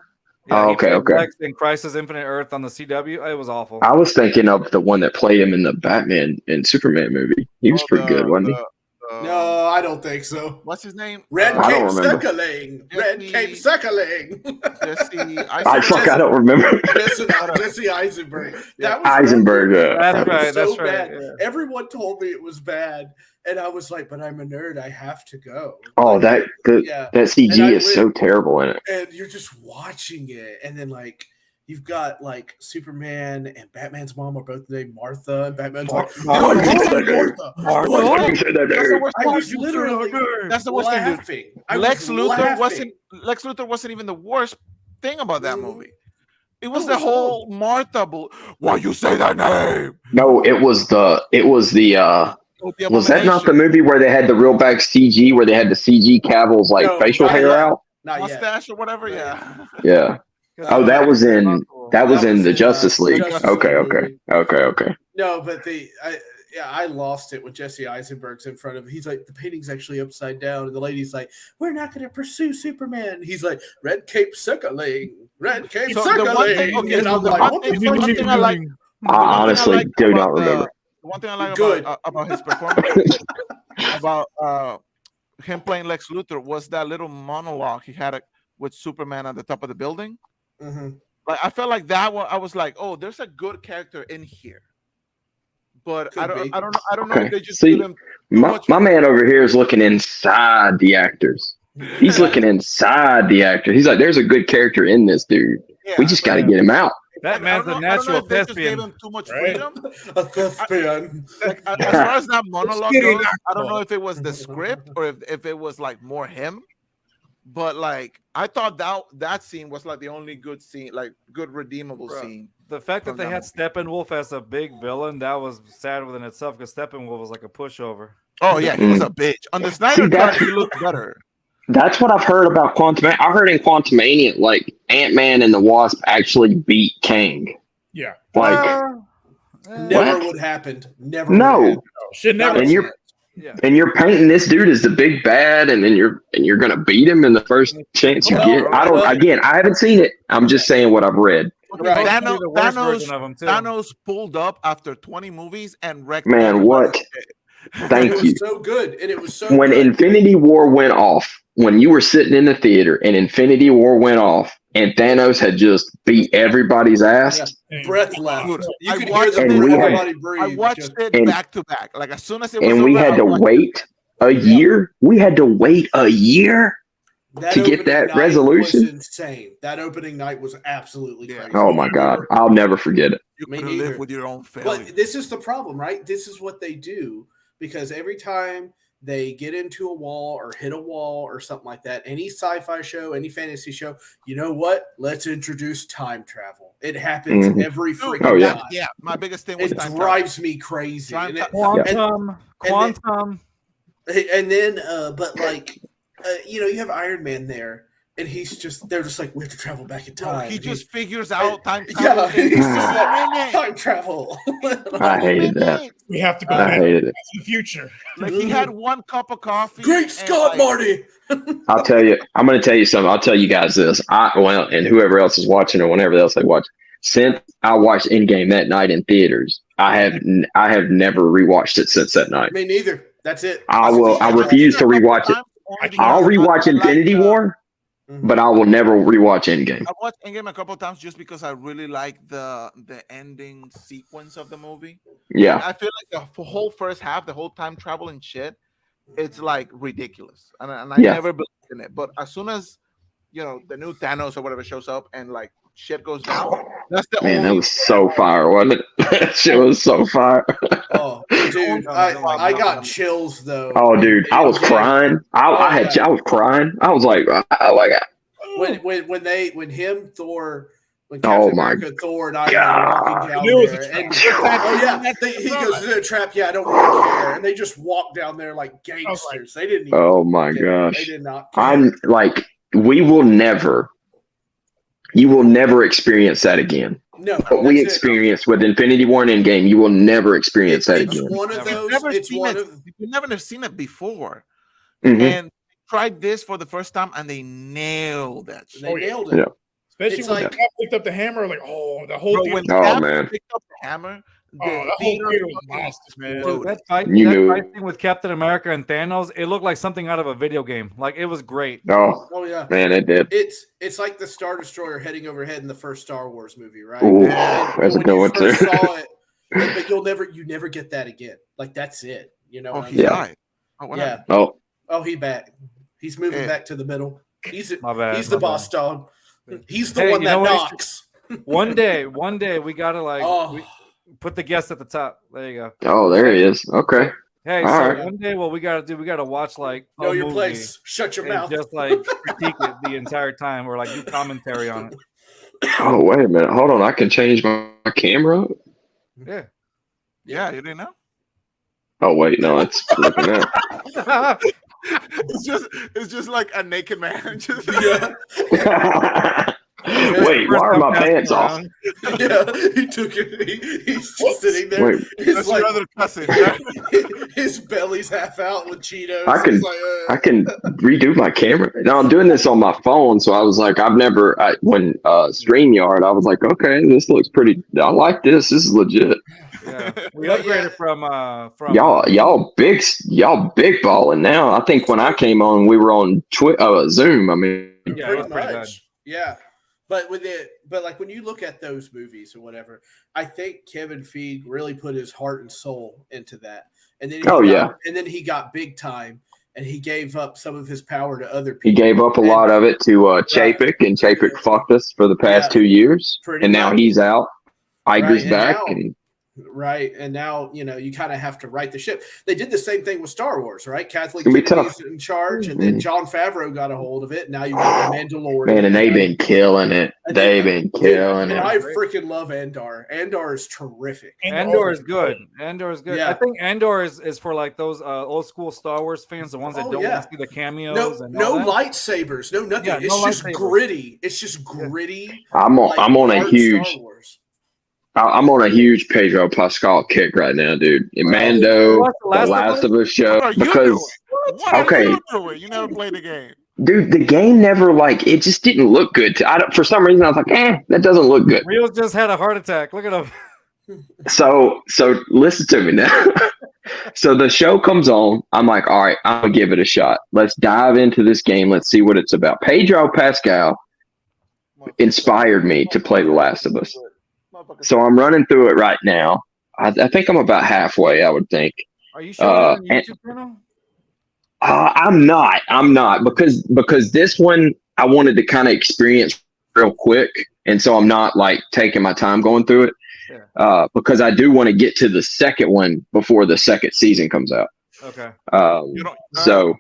Oh, he okay, played okay. Lex in Crisis Infinite Earth on the CW. It was awful. I was thinking of the one that played him in the Batman and Superman movie. He was pretty good, wasn't he? No, I don't think so. What's his name? Red I Cape don't remember. Circling. Red Cape Circling. Jesse. I don't remember. Jesse Eisenberg. That was Eisenberg. That's right. so That's right. bad. yeah. Everyone told me it was bad, and I was like, "But I'm a nerd. I have to go." Oh, Like, that yeah. CG And I is so terrible in it. And you're just watching it, and then like you've got like Superman and Batman's mom are both named Martha, and Batman's like, "Why did you say Martha? Why did you-" That's the worst I part. was literally That's the worst thing, dude. laughing. I Lex was Luthor laughing. wasn't even the worst thing about that movie. It was No, the it's whole Martha. Why you say that name? No, it was the was that not the movie where they had the real back CG where they had the CG Cavill's like No, facial not hair yet. out? Not yet. mustache or whatever? Yeah. Yeah. Oh, that was in the Justice League. Justice Okay, League okay, movie. okay. No, but I lost it with Jesse Eisenberg's in front of him. He's like, the painting's actually upside down, and the lady's like, "We're not going to pursue Superman." He's like, "Red Cape Circling, Red Cape So the one thing- Circling," okay, and so I'm the like, one "What thing- the fuck one are you thing I like- doing?" I honestly like do about not remember. The one thing I like Good. about his performance about him playing Lex Luthor was that little monologue he had with Superman at the top of the building. Mm-hmm. Like I felt like that one. I was like, oh, there's a good character in here, but I don't know if they just See, give him my man over here is looking inside the actors. He's looking inside the actor. He's like, there's a good character in this dude. We just got to get him out. That man's a natural thespian. Him too much freedom. A thespian. Like, as far as that monologue goes, I don't know if it was the script or if it was like more him. But like, I thought that scene was like the only good scene, like good redeemable scene. The fact that they had Steppenwolf as a big villain, that was sad within itself because Steppenwolf was like a pushover. Oh yeah, he was a bitch. On the Snyder Cut, he looked better. That's what I've heard about Quantumania. I heard in Quantumania, like Ant-Man and the Wasp actually beat Kang. Yeah. Like never would happen. Never. No. Should never. And you're painting this dude as the big bad, and then you're gonna beat him in the first chance you get. I haven't seen it. I'm just saying what I've read. Right. Thanos pulled up after 20 movies and wrecked. Man, what? Thank it you. was so good, and it was so. When good. Infinity War went off, when you were sitting in the theater and Infinity War went off, and Thanos had just beat everybody's ass. Yeah. Breath left. You could hear everybody breathe. I watched it back to back. Like as soon as it was and over, we had to wait a year. We had to wait a year to get that resolution. Was insane. That opening night was absolutely crazy. Oh my God, I'll never forget it. You could live with your own failure. But this is the problem, right? This is what they do because every time they get into a wall or hit a wall or something like that, any sci-fi show, any fantasy show, you know what? Let's introduce time travel. It happens every freaking time. Yeah, my biggest thing was it time drives travel. me crazy. Quantum. And then, but like, you have Iron Man there, and they're just like, we have to travel back in time. He just figures out time travel. Yeah, he's just like, time travel. I hated that. We have to go I back hated to it. the future. Like he had one cup of coffee. Great Scott, Marty. I'll tell you. I'm going to tell you something. I'll tell you guys this. And whoever else is watching or whenever else they watch. Since I watched Endgame that night in theaters, I have never rewatched it since that night. Me neither. That's it. I refuse to rewatch it. I'll rewatch Infinity War, but I will never rewatch Endgame. I watched Endgame a couple of times just because I really like the ending sequence of the movie. Yeah, and I feel like the whole first half, the whole time travel and shit, it's like ridiculous, and I never believed in it. But as soon as the new Thanos or whatever shows up and like shit goes down, that's the man. That was so fire, wasn't it? That shit was so fire. Oh, dude, I got chills though. Oh, dude, I was crying. I was crying. I was like, oh my God. When Thor. When Oh Captain my America, Thor, and Iron Man walking down It was a there, and trap. he goes in a trap. Yeah, I don't really care, and they just walk down there like gangsters. They didn't. Even Oh my care. gosh. They did not care. I'm like, you will never experience that again. No, What we that's it. experienced with Infinity War and Endgame, you will never experience that It's again. one of those. It's one of. You've never seen it before, Mhm. and tried this for the first time, and they nailed that shit. They nailed it. Yeah. Especially It's when like- Cap picked up the hammer, like, the whole Bro, theater. when Oh, Cap man. picked up the hammer, the that whole theater theater was fucking lost, man. exploded. That fight You thing with Captain America and Thanos, it looked like something out of a video game. Like it was great. Oh, Oh yeah. man, it did. It's like the Star Destroyer heading overhead in the first Star Wars movie, right? Ooh, And that's a when good you one, too. first saw it, but you never get that again. Like that's it. You know? Oh, what he I'm died. Oh, what saying? happened? Yeah. Oh, Oh, he back. He's moving Yeah. back to the middle. He's My bad. he's the my boss dog. He's the Hey, one you that know what? knocks. bad. One day we gotta Oh. we put the guest at the top. There you go. oh, there he is. Okay. Hey, All so right. one day what we gotta do, we gotta watch like a Know your movie place. Shut your and mouth. just like critique it the entire time or like do commentary on it. Oh, wait a minute. Hold on. I can change my camera. Yeah. Yeah, you didn't know? Oh, wait. No, it's looking at. It's just like a naked man. Just Wait, why are my pants off? Yeah, he took it. He's just sitting there. Wait. His, That's like, your other cousin. Right? his belly's half out with Cheetos. I can He's like, I can redo my camera. No, I'm doing this on my phone, so I was like, when StreamYard, I was like, okay, this looks pretty. I like this. This is legit. Yeah. We upgraded from Y'all big balling now. I think when I came on, we were on Zoom. I mean, Yeah, it was pretty pretty bad. much. Yeah. But like when you look at those movies or whatever, I think Kevin Feige really put his heart and soul into that. And then he got big time, and he gave up some of his power to other people. He gave up a lot of it to Chapek, and Chapek fucked us for the past 2 years, and now he's out. Iger's back, and now you kind of have to right the ship. They did the same thing with Star Wars, right? Kathleen It's gonna be Kennedy's in charge, and then Jon Favreau got a hold of it. Now you got the Mandalorian, Man, and they've been killing it. They've been killing and it. I freaking love Andor. Andor is terrific. Andor is good. Andor is good. Yeah. I think Andor is for like those old school Star Wars fans, the ones that don't want to see the cameos. No lightsabers, no nothing. Yeah, it's no just lightsabers. gritty. It's just gritty. I'm on a hard huge. Star Wars. I'm on a huge Pedro Pascal kick right now, dude. In Mando, watch The Last of Us show, What are you because What are okay, you doing? You never played the game. dude, the game never it just didn't look good. For some reason, I was like, that doesn't look good. Rios just had a heart attack. Look at him. So listen to me now. So the show comes on. I'm like, all right, I'm gonna give it a shot. Let's dive into this game. Let's see what it's about. Pedro Pascal inspired me to play The Last of Us. So I'm running through it right now. I think I'm about halfway, I would think. Are you showing it on your YouTube channel? I'm not because this one I wanted to kind of experience real quick, and so I'm not like taking my time going through it. Because I do want to get to the second one before the second season comes out. Okay. So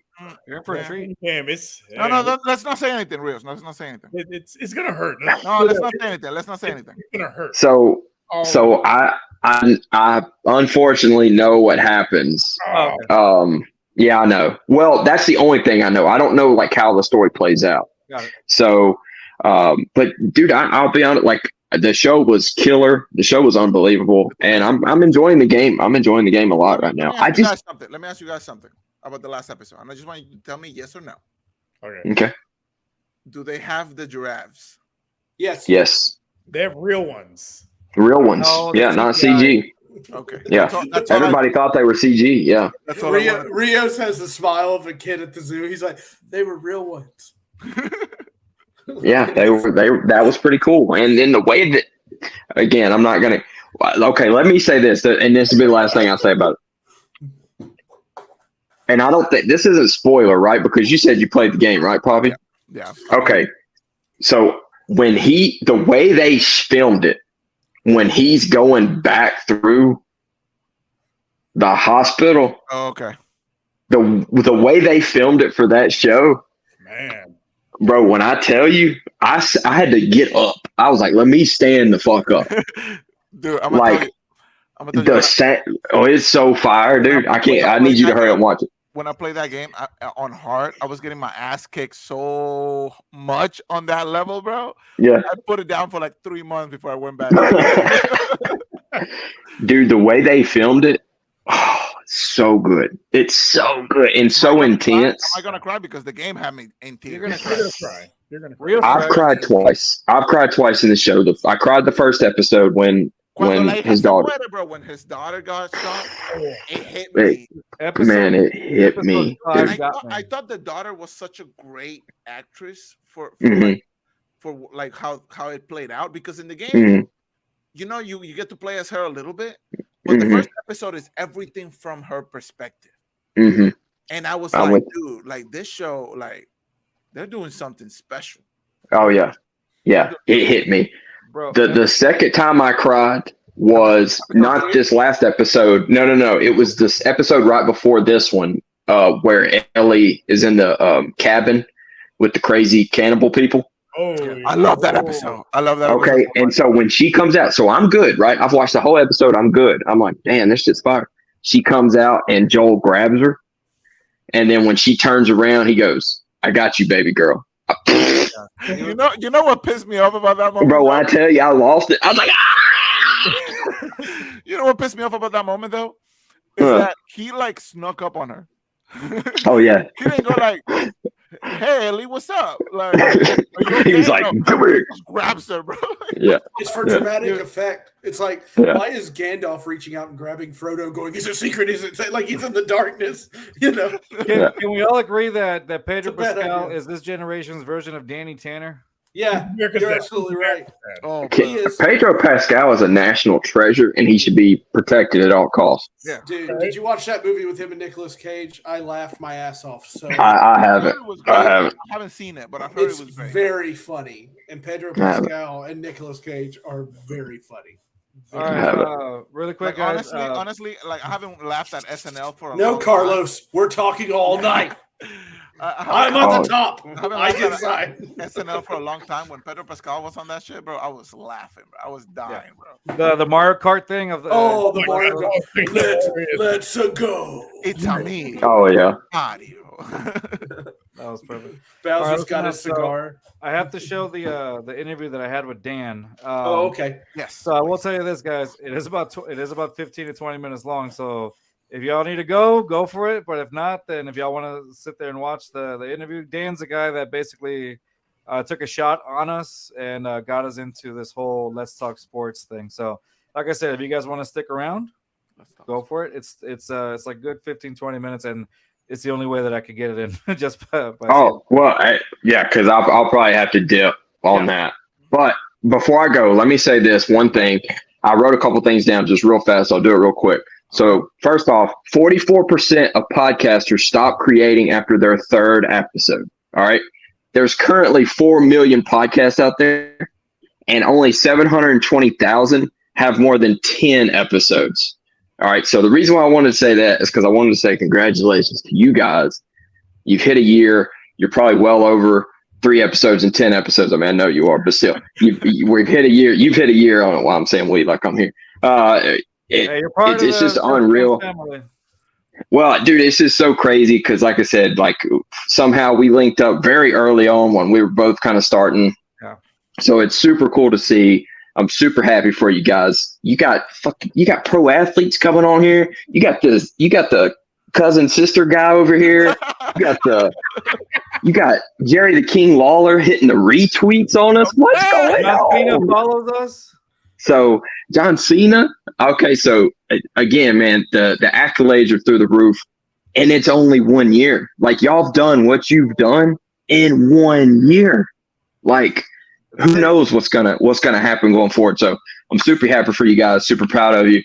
you're in for a treat. Damn, No, let's not say anything, Rios. Let's not say anything. It's gonna hurt. No, let's not say anything. Let's not say anything. It's gonna hurt. So I unfortunately know what happens. Oh, okay. Yeah, I know. Well, that's the only thing I know. I don't know like how the story plays out. Got it. So, but dude, I'll be honest. Like the show was killer. The show was unbelievable, and I'm enjoying the game. I'm enjoying the game a lot right now. Let me ask you guys something about the last episode, and I just want you to tell me yes or no. Okay. Do they have the giraffes? Yes. Yes. They have real ones. Real ones. Yeah, not CG. Okay. Yeah. That's all Everybody thought they were CG. Yeah. Rios has the smile of a kid at the zoo. He's like, they were real ones. Yeah, they that was pretty cool. And then the way that, again, I'm not gonna. Okay, let me say this, and this will be the last thing I say about it. And I don't think this isn't spoiler, right? Because you said you played the game, right, Poppy? Yeah. Okay. So when the way they filmed it, when he's going back through the hospital. Oh, okay. The way they filmed it for that show, man, bro. When I tell you, I had to get up. I was like, let me stand the fuck up. Dude, I'm like gonna tell you, it's so fire, dude. I can't. I need you to hurry up and watch it. When I played that game on hard, I was getting my ass kicked so much on that level, bro. Yeah. I put it down for like 3 months before I went back. Dude, the way they filmed it, so good. It's so good and so intense. Am I gonna cry because the game had me in tears? You're gonna cry. You're gonna cry. I've cried twice. I've cried twice in the show. I cried the first episode when his daughter. Bro, when his daughter got shot, it hit me. Man, it hit me. I thought the daughter was such a great actress for how it played out, because in the game, you get to play as her a little bit, but the first episode is everything from her perspective. And I was like, dude, like this show, like they're doing something special. Oh yeah, it hit me. Bro, the second time I cried was not this last episode. No. It was this episode right before this one, where Ellie is in the cabin with the crazy cannibal people. Oh, I love that episode. Okay, and so when she comes out, so I'm good, right? I've watched the whole episode. I'm good. I'm like, damn, this shit's fire. She comes out and Joel grabs her, and then when she turns around, he goes, "I got you, baby girl." You know what pissed me off about that moment, bro? When I tell you, I lost it. I was like, You know what pissed me off about that moment though? Is that he like snuck up on her. Oh yeah. He didn't go like, Hey, Ellie, what's up? Like, are you okay? He's like, No, come here. just grabs her, bro. Yeah. It's for Yeah. dramatic effect. It's like, Yeah. why is Gandalf reaching out and grabbing Frodo, going, "Is it a secret? Is it like he's in the darkness?" You know. Can we all agree that Pedro It's a bad Pascal idea. is this generation's version of Danny Tanner? Yeah, you're absolutely right. Oh, He is. Pedro Pascal is a national treasure, and he should be protected at all costs. Yeah. Dude, did you watch that movie with him and Nicolas Cage? I laughed my ass off. So I haven't. I haven't. I haven't seen it, but I've heard it's it was great. very funny. And Pedro I haven't. Pascal and Nicolas Cage are very funny. All right, really quick, Like, guys. honestly, like I haven't laughed at SNL for a No, long Carlos, we're talking all night. I'm time. at the top. I haven't I laughed get at side. SNL for a long time. When Pedro Pascal was on that shit, bro, I was laughing, bro. I was dying, bro. The Mario Kart thing of the The Mario Kart. Let's go. It's a me. Oh yeah. Mario. That was perfect. Bowser's All got right, his cigar. I have to show the interview that I had with Dan. Oh, okay. Yes. So I will tell you this, guys. It is about 15 to 20 minutes long. So if y'all need to go for it. But if not, then if y'all want to sit there and watch the interview, Dan's the guy that basically took a shot on us and got us into this whole Let's Talk Sports thing. So like I said, if you guys want to stick around, go for it. It's like good 15, 20 minutes, and it's the only way that I could get it in. Just by Oh well, yeah, because I'll probably have to dip on that. But before I go, let me say this one thing. I wrote a couple things down just real fast. I'll do it real quick. So first off, 44% of podcasters stop creating after their third episode. All right. There's currently 4 million podcasts out there, and only 720,000 have more than 10 episodes. All right. So the reason why I wanted to say that is because I wanted to say congratulations to you guys. You've hit a year. You're probably well over 3 episodes and 10 episodes. I mean, I know you are, but still, we've hit a year. You've hit a year. I don't know why I'm saying we like I'm here. It's just unreal. Family. Well, dude, it's just so crazy because, like I said, like somehow we linked up very early on when we were both kind of starting. Yeah. So it's super cool to see. I'm super happy for you guys. You got pro athletes coming on here. You got the cousin sister guy over here. You got Jerry the King Lawler hitting the retweets on us. What's going Cena on? follows us. So John Cena. Okay, so again, man, the accolades are through the roof, and it's only 1 year. Like y'all have done what you've done in 1 year. Like who knows what's gonna happen going forward. So I'm super happy for you guys. Super proud of you.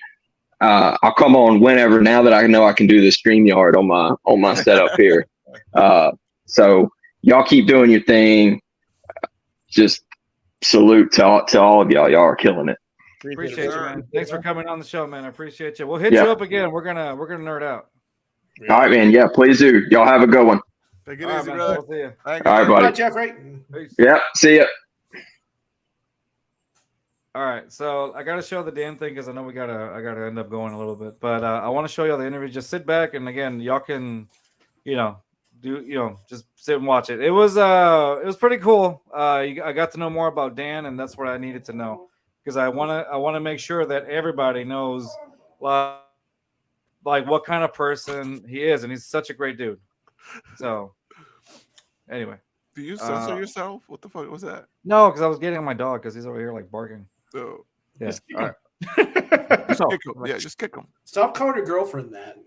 I'll come on whenever. Now that I know I can do the StreamYard on my setup here. So y'all keep doing your thing. Just salute to all of y'all. Y'all are killing it. Appreciate you, man. Thanks for coming on the show, man. I appreciate you. We'll hit Yeah. you up again. We're gonna nerd out. All right, man. Yeah, please do. Y'all have a good one. Take it All right, easy, man. brother. We'll see you. Thank All right, you. buddy. Bye, Jeffrey. Peace. Yeah, see ya. All right, so I gotta show the Dan thing because I know I gotta end up going a little bit, but I want to show y'all the interview. Just sit back and again, y'all can, just sit and watch it. It was pretty cool. I got to know more about Dan, and that's what I needed to know because I wanna make sure that everybody knows like what kind of person he is, and he's such a great dude. So anyway, Do you censor yourself? What the fuck was that? no, because I was getting on my dog because he's over here like barking. So Yeah. just kick All him. right. Just kick him. Yeah, just kick him. Stop calling your girlfriend that.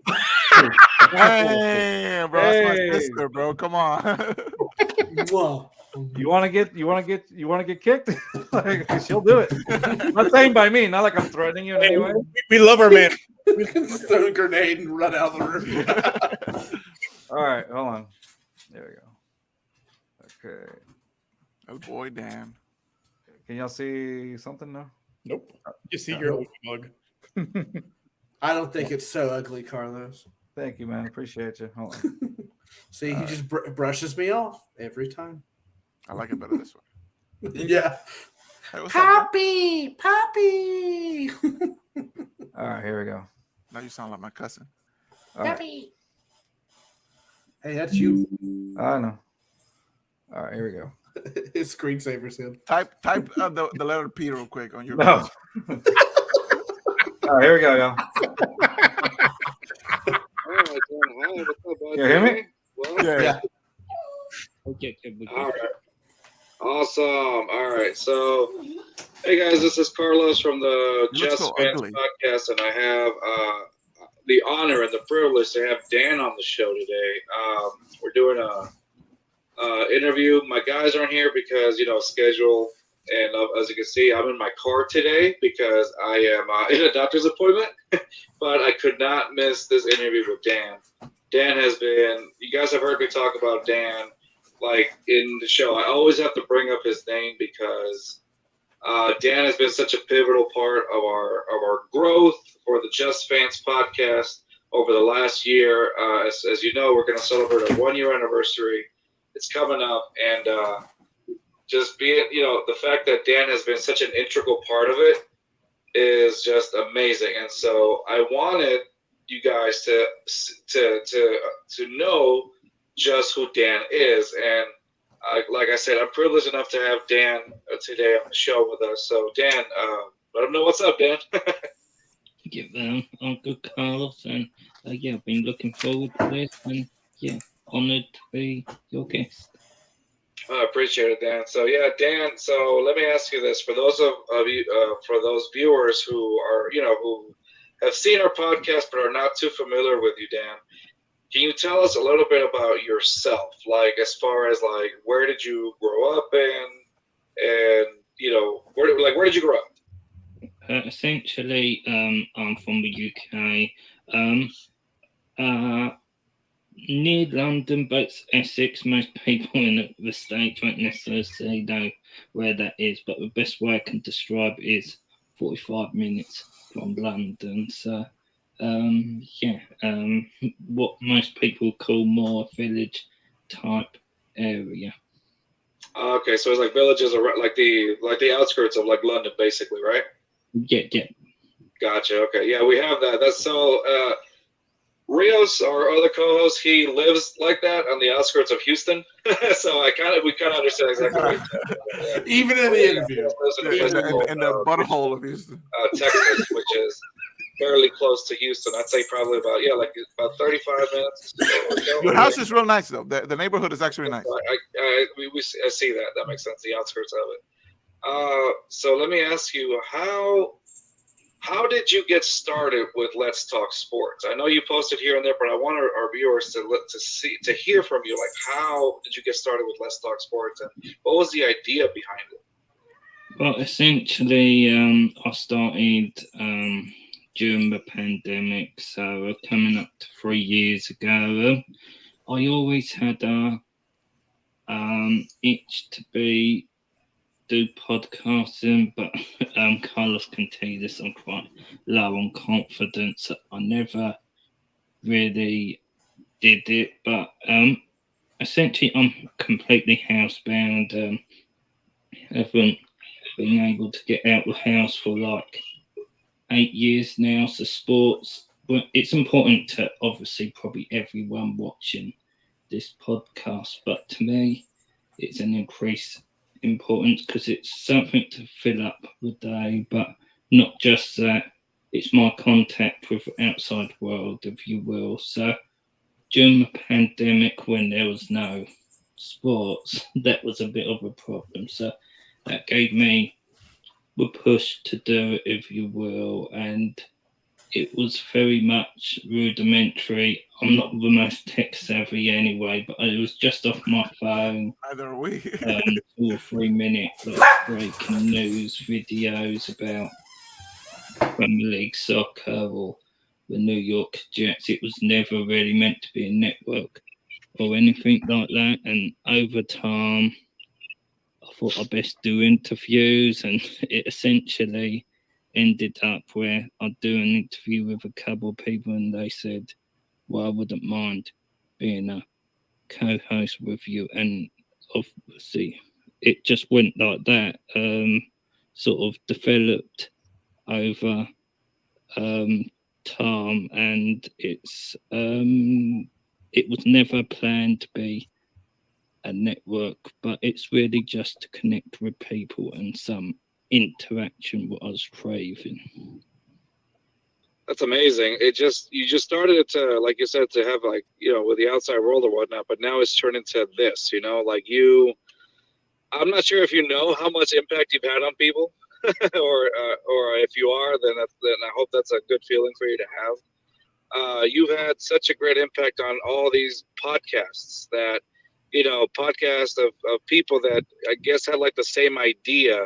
Damn, bro, that's Hey. my sister, bro. Come on. Mwah. You want to get kicked? Like, she'll do it. Not saying by me, not like I'm threatening you in any way. We love her, man. We can throw a grenade and run out of the room. All right, hold on. There we go. Okay. Oh boy, damn. Can y'all see something now? Nope. You see your old mug. I don't think it's so ugly, Carlos. Thank you, man. Appreciate you. Hold on. See, he just brushes me off every time. I like it better this way. Yeah. Hey, what's up, bro? Poppy. All right, here we go. Now you sound like my cousin. All right. Poppy. Hey, that's you. I know. All right, here we go. His screensaver's him. Type the letter P real quick on your. No. All right, here we go, y'all. You hear me? Yeah. good. We're All good. right. Awesome. All right. So, hey guys, this is Carlos from the You look Just so Fans ugly. podcast, and I have the honor and the privilege to have Dan on the show today. We're doing a interview. My guys aren't here because schedule, and as you can see, I'm in my car today because I am in a doctor's appointment. But I could not miss this interview with Dan. Dan has been. You guys have heard me talk about Dan. Like in the show, I always have to bring up his name because Dan has been such a pivotal part of our growth for the Just Fans podcast over the last year. As you know, we're going to celebrate our 1-year anniversary. It's coming up, and just being, the fact that Dan has been such an integral part of it is just amazing. And so I wanted you guys to know just who Dan is, and like I said, I'm privileged enough to have Dan today on the show with us. So Dan, let him know what's up, Dan. Yeah, Uncle Carlos, and yeah, I've been looking forward to this, and yeah, honored to be your guest. I appreciate it, Dan. So yeah, Dan. So let me ask you this: for those of you, for those viewers who are, who have seen our podcast but are not too familiar with you, Dan, can you tell us a little bit about yourself? Like, as far as like, where did you grow up in, and where did you grow up? Essentially, I'm from the UK, near London, but Essex. Most people in the States won't necessarily know where that is, but the best way I can describe it is 45 minutes from London. So, what most people call more a village type area. Okay, so it's like villages around, like the outskirts of like London, basically, right? Yeah. Gotcha. Okay, yeah, we have that. That's so. Rios, our other co-host, he lives like that on the outskirts of Houston. So we kind of understand exactly what he's talking about. Even in the interview, in the butthole of Houston, Texas, which is fairly close to Houston. I'd say probably about 35 minutes. Your house is real nice, though. The neighborhood is actually nice. I see that. That makes sense. The outskirts of it. So let me ask you, how did you get started with Let's Talk Sports? I know you posted here and there, but I want our viewers to hear from you. Like, how did you get started with Let's Talk Sports, and what was the idea behind it? Well, essentially, I started during the pandemic, so coming up to 3 years ago. I always had a itch to do podcasting, but Carlos can tell you this, I'm quite low on confidence. I never really did it, but essentially I'm completely housebound. Haven't been able to get out of the house for like 8 years now. So sports, well, it's important to obviously probably everyone watching this podcast, but to me it's an increased importance because it's something to fill up the day, but not just that, it's my contact with the outside world, if you will. So during the pandemic, when there was no sports, that was a bit of a problem. So that gave me the push to do it, if you will, and it was very much rudimentary. I'm not the most tech savvy anyway, but it was just off my phone. Neither are we. 2 or 3 minute like breaking news videos about Premier League soccer or the New York Jets. It was never really meant to be a network or anything like that. And over time, I thought I'd best do interviews, and it essentially ended up where I'd do an interview with a couple of people, and they said, well, I wouldn't mind being a co-host with you. And obviously it just went like that, sort of developed over time, and it was never planned to be a network, but it's really just to connect with people and some interaction what I was craving. That's amazing. You just started it to, like you said, to have like, with the outside world or whatnot, but now it's turned into this, like I'm not sure if you know how much impact you've had on people or if you are, then I hope that's a good feeling for you to have. You've had such a great impact on all these podcasts that, podcasts of people that I guess had like the same idea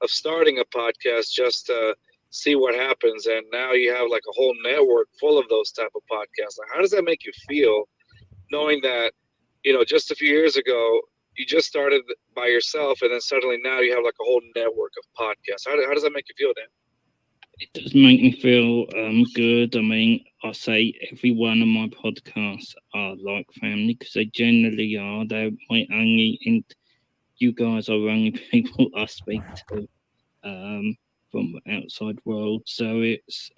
of starting a podcast just to see what happens. And now you have like a whole network full of those type of podcasts. Like, how does that make you feel knowing that, just a few years ago, you just started by yourself and then suddenly now you have like a whole network of podcasts? How does that make you feel, Dan? It does make me feel good. I mean, I say every one of my podcasts are like family because they generally are. They're my only, and you guys are only people I speak to from the outside world. So it's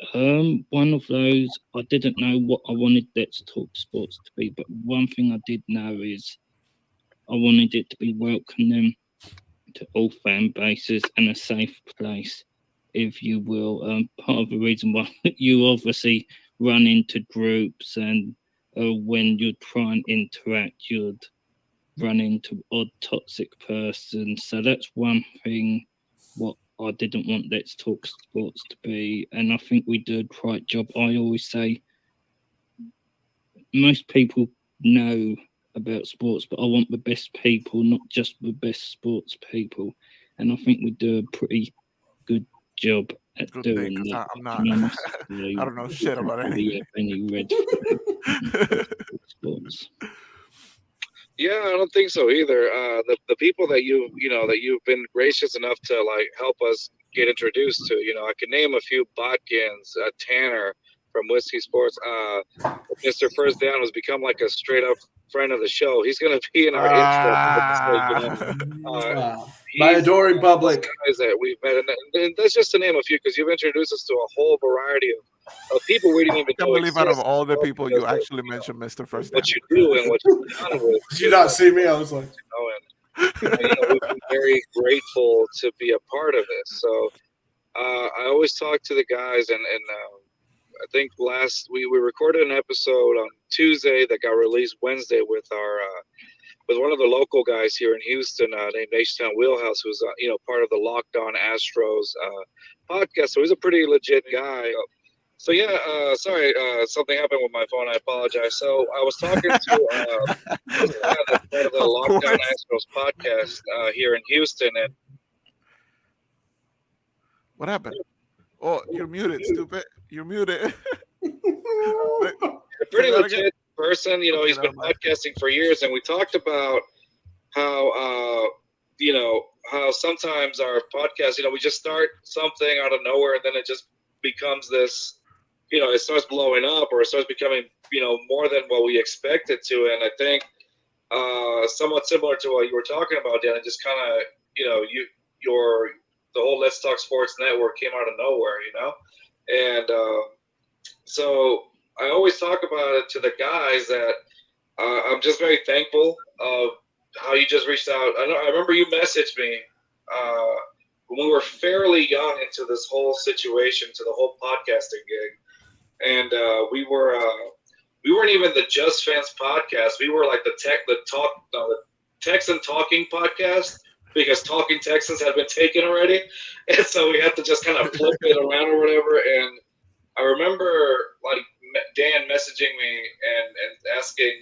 one of those. I didn't know what I wanted Let's Talk Sports to be, but one thing I did know is I wanted it to be welcoming to all fan bases and a safe place, if you will. Part of the reason why you obviously run into groups and when you try and interact, you'd run into odd toxic persons. So that's one thing what I didn't want Let's Talk Sports to be. And I think we did a right job. I always say most people know about sports, but I want the best people, not just the best sports people. And I think we do a pretty good job at Good doing thing, 'cause that. I'm not. I don't know shit about anything. Any red sports. Yeah, I don't think so either. The people that you've been gracious enough to like help us get introduced to, I can name a few: Botkins, Tanner from Whiskey Sports. Mr. First Down has become like a straight up friend of the show. He's going to be in our intro. My adoring public. Guys that we've met, and that's just to name a few, because you've introduced us to a whole variety of people we didn't even I know. can't believe out of all the people you actually mentioned, Mr. First Down. What you do and what you've done with. Did you not see me? I was like, we've been very grateful to be a part of this. So I always talk to the guys, and I think we recorded an episode on Tuesday that got released Wednesday with with one of the local guys here in Houston named H-Town Wheelhouse, who's part of the Locked On Astros podcast. So he's a pretty legit guy. So yeah, sorry, something happened with my phone. I apologize. So I was talking to part of the Locked On Astros podcast here in Houston, and what happened? Oh, you're muted, stupid. You're muted. A pretty legit person. He's been podcasting for years, and we talked about how how sometimes our podcast, we just start something out of nowhere, and then it just becomes this, it starts blowing up, or it starts becoming, more than what we expect it to. And I think somewhat similar to what you were talking about, Dan, just kind of, the whole Let's Talk Sports network came out of nowhere, and so I always talk about it to the guys that I'm just very thankful of how you just reached out. I remember you messaged me when we were fairly young into this whole situation, to the whole podcasting gig, and we weren't even the Just Fans podcast. We were like the Texan Talking podcast, because Talking Texans had been taken already, and so we had to just kind of flip it around or whatever. And I remember like Dan messaging me and asking,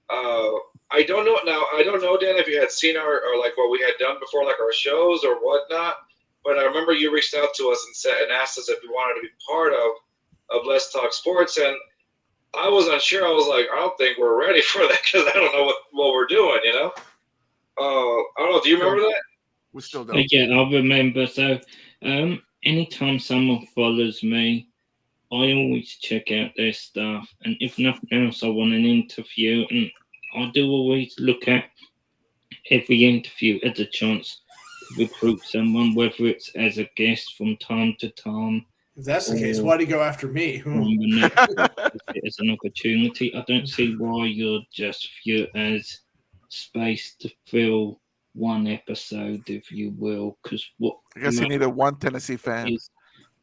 I don't know, Dan, if you had seen or like what we had done before, like our shows or whatnot, but I remember you reached out to us and asked us if we wanted to be part of Let's Talk Sports, and I was unsure. I was like, I don't think we're ready for that, because I don't know what we're doing, I don't know. Do you remember that? We still don't. Yeah, I remember. So, anytime someone follows me, I always check out their stuff, and if nothing else, I want an interview, and I do always look at every interview as a chance to recruit someone, whether it's as a guest from time to time. if that's the case, why do you go after me? As an opportunity, I don't see why you'd just view it as space to fill one episode, if you will, because what I guess you needed one Tennessee fan.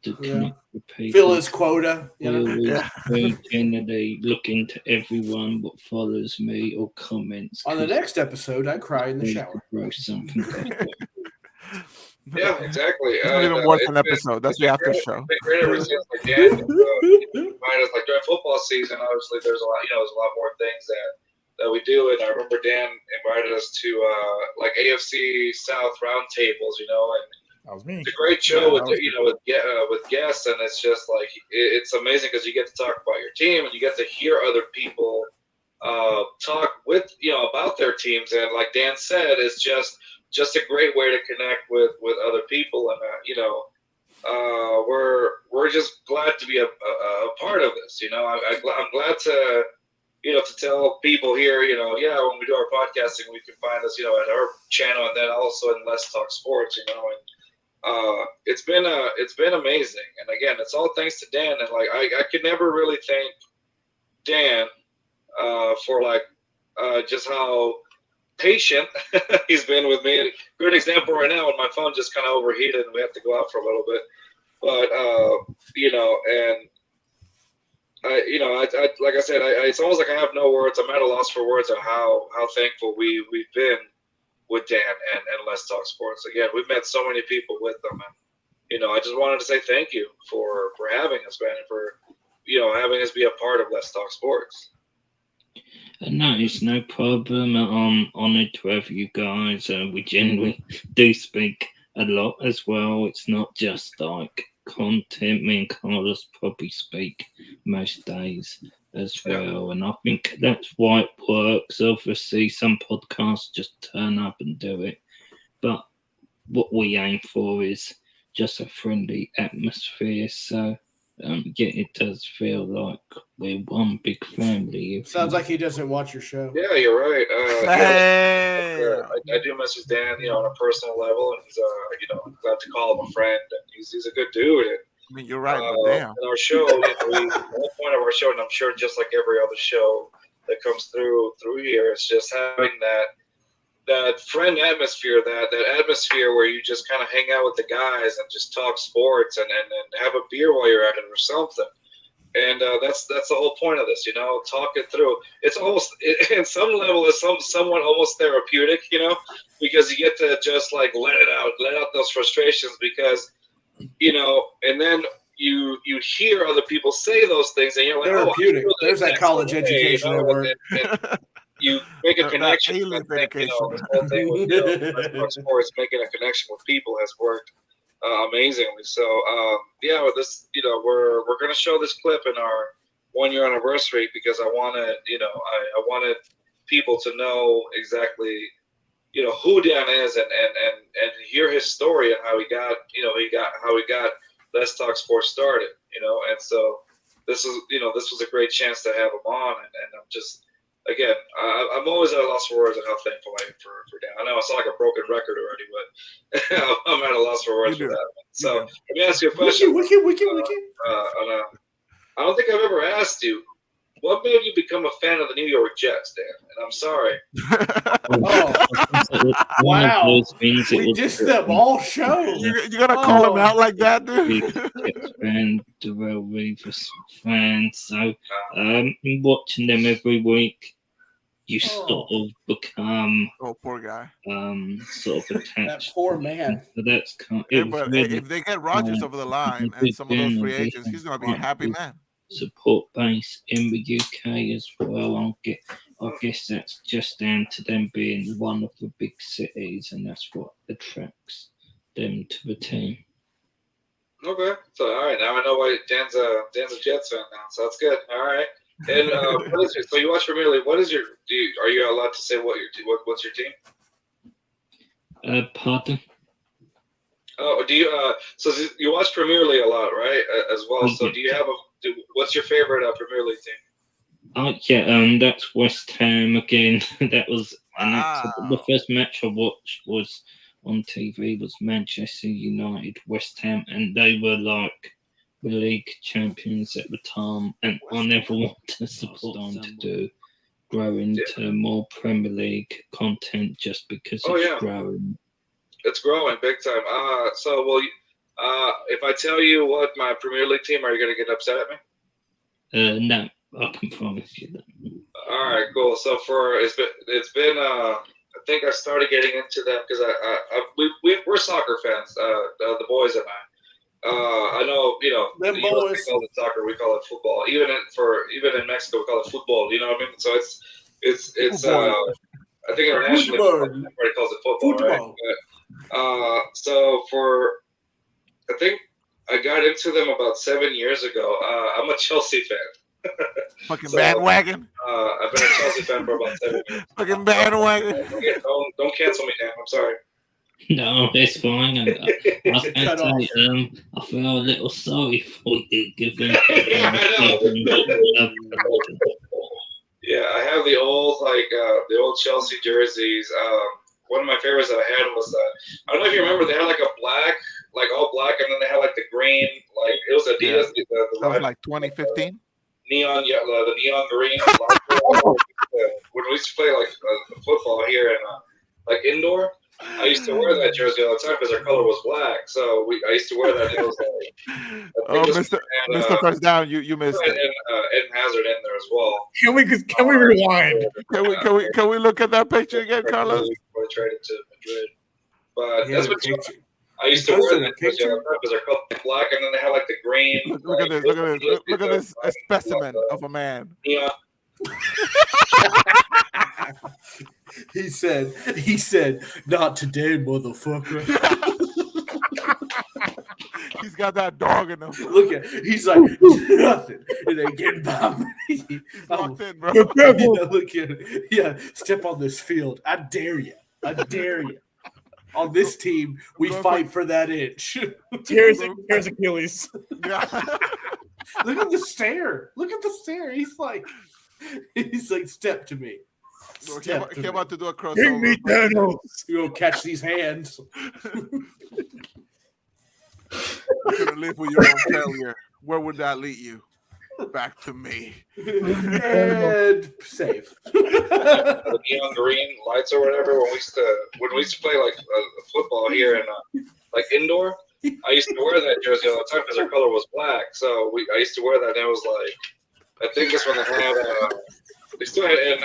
to Yeah. connect with people. Fill his quota. I You know? always Yeah. do generally look into everyone what follows me or comments. On the 'cause next episode, I cry in the they shower. could grow something better. Yeah, exactly. It's not even worth an It's been- episode. That's it's the been after great- show. It's been great ever since like Dan invited us. Like during football season, obviously there's a lot, there's a lot more things that we do. And I remember Dan invited us to like AFC South roundtables, and That was me. it's a great show with guests, and it's just like it's amazing because you get to talk about your team and you get to hear other people talk with about their teams, and like Dan said, it's just a great way to connect with other people, and we're just glad to be a part of this. I'm glad to to tell people here, when we do our podcasting, we can find us, at our channel, and then also in Let's Talk Sports, and it's been amazing. And again, it's all thanks to Dan. And like I could never really thank Dan for just how patient he's been with me. Good example right now when my phone just kind of overheated and we have to go out for a little bit. But and I like I said, it's almost like I have no words. I'm at a loss for words of how thankful we've been with Dan and Let's Talk Sports. Again, we've met so many people with them, and I just wanted to say thank you for having us, man, and for having us be a part of Let's Talk Sports. No, it's no problem. I'm honoured to have you guys. We generally do speak a lot as well. It's not just like content. Me and Carlos probably speak most days as well, and I think that's why it works. Obviously, some podcasts just turn up and do it, but what we aim for is just a friendly atmosphere. So it does feel like we're one big family. Sounds like he doesn't watch your show. Yeah, you're right. Hey. I do message Dan, on a personal level, and he's I'm glad to call him a friend, and he's a good dude. And, I mean, you're right, but damn. And our show, the whole point of our show, and I'm sure just like every other show that comes through here, is just having that friend atmosphere, that atmosphere where you just kind of hang out with the guys and just talk sports and have a beer while you're at it or something. And that's the whole point of this, talk it through. It's almost, in some level, it's somewhat almost therapeutic, because you get to just like let out those frustrations, because, and then you hear other people say those things, and you're like, Therapeutic. Oh, There's that college education at work. and you make a connection. I think, this whole thing with Let's Talk Sports, making a connection with people has worked amazingly. So with this, we're going to show this clip in our 1 year anniversary, because I wanted, I wanted people to know exactly, who Dan is and hear his story and how he got, how he got Let's Talk Sports started, and so this is, this was a great chance to have him on, and I'm just, again, I'm always at a loss for words and how thankful I am for Dan. I know I sound like a broken record already, but I'm at a loss for words for that. So let me ask you a question. Wiki. I don't think I've ever asked you, what made you become a fan of the New York Jets, Dan? And I'm sorry. Wow. We dissed them all show. You're gonna call him out like that, dude? And Darrell Reeves fan. So watching them every week, you sort of become poor guy. That Sort of attached. poor man. So that's kind of, Yeah, but if they get Rodgers over the line and some of those free agents, he's gonna be a happy man. Support base in the UK as well. I guess that's just down to them being one of the big cities, and that's what attracts them to the team. Okay, so all right, now I know why Dan's a Jets fan now, so that's good. All right, and so you watch Premier League. What is are you allowed to say what's your team? Pardon? Oh, do you so you watch Premier League a lot, right? As well. So do you have what's your favorite Premier League team? That's West Ham again. That was the first match I watched was on TV was Manchester United, West Ham, and they were like the league champions at the time. And I never wanted to support them to do grow into more Premier League content just because it's growing. It's growing big time. If I tell you what my Premier League team, are you gonna get upset at me? No, I can promise you that. All right, cool. So it's been I think I started getting into them because we're soccer fans, the boys and I. I know, Them the boys. US call it soccer, we call it football. Even in Mexico, we call it football. You know what I mean? So it's Football. I think internationally everybody calls it football, right? But, I think I got into them about 7 years ago. I'm a Chelsea fan. Fucking bandwagon. I've been a Chelsea fan for about 7 years. Fucking bandwagon. Don't cancel me, Dan. I'm sorry. No, it's fine. I feel a little sorry for you, given. Yeah, I have the old Chelsea jerseys. One of my favorites that I had was I don't know if you remember, they had like a black, like all black, and then they had like the green, like it was Adidas. Yeah. That was like 2015. Neon, the neon green. When we used to play like football here and like indoor, I used to wear that jersey all the time because our color was black. So I used to wear that. And it was like, Mr. First Down, you missed it. Eden Hazard in there as well. Can we rewind? Can we look at that picture again, Carlos? Before they traded to Madrid, but that's what I used to wear that jersey all the time because our color was black, and then they had like the green. Look at this! Look at this! A specimen of a man. Yeah. He said, "Not today, motherfucker." He's got that dog in him. Look at, he's like nothing. It ain't getting by me. He's locked in, bro. Look at it. Yeah, step on this field. I dare you. I dare you. On this team, we fight for that inch. Here's Achilles. Yeah. Look at the stare. Look at the stare. He's like, step to me. Came out to do a crossover. Bring me Thanos. You gonna catch these hands. You could live with your own failure. Where would that lead you? Back to me. And safe. The neon green lights or whatever. When we used to play like football here and like indoor, I used to wear that jersey all the time because our color was black. So I used to wear that, and it was like, I think that's when they had. They still had Eden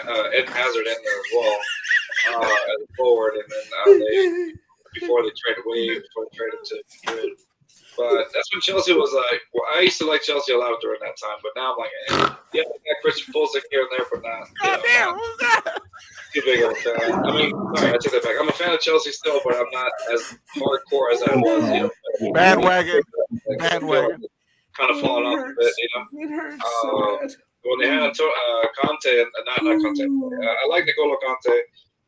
Hazard in there as well as a forward, and then before they traded to Madrid. But that's when Chelsea was like. Well, I used to like Chelsea a lot during that time, but now I'm like, yeah, I got Christian Pulisic here and there, but not. God damn, who's that? Too big of a fan. I mean, sorry, I take that back. I'm a fan of Chelsea still, but I'm not as hardcore as I was. Bandwagon. Kind of falling off a bit, It hurts so bad. When they had Conte, and not Conte, I like N'Golo Conte,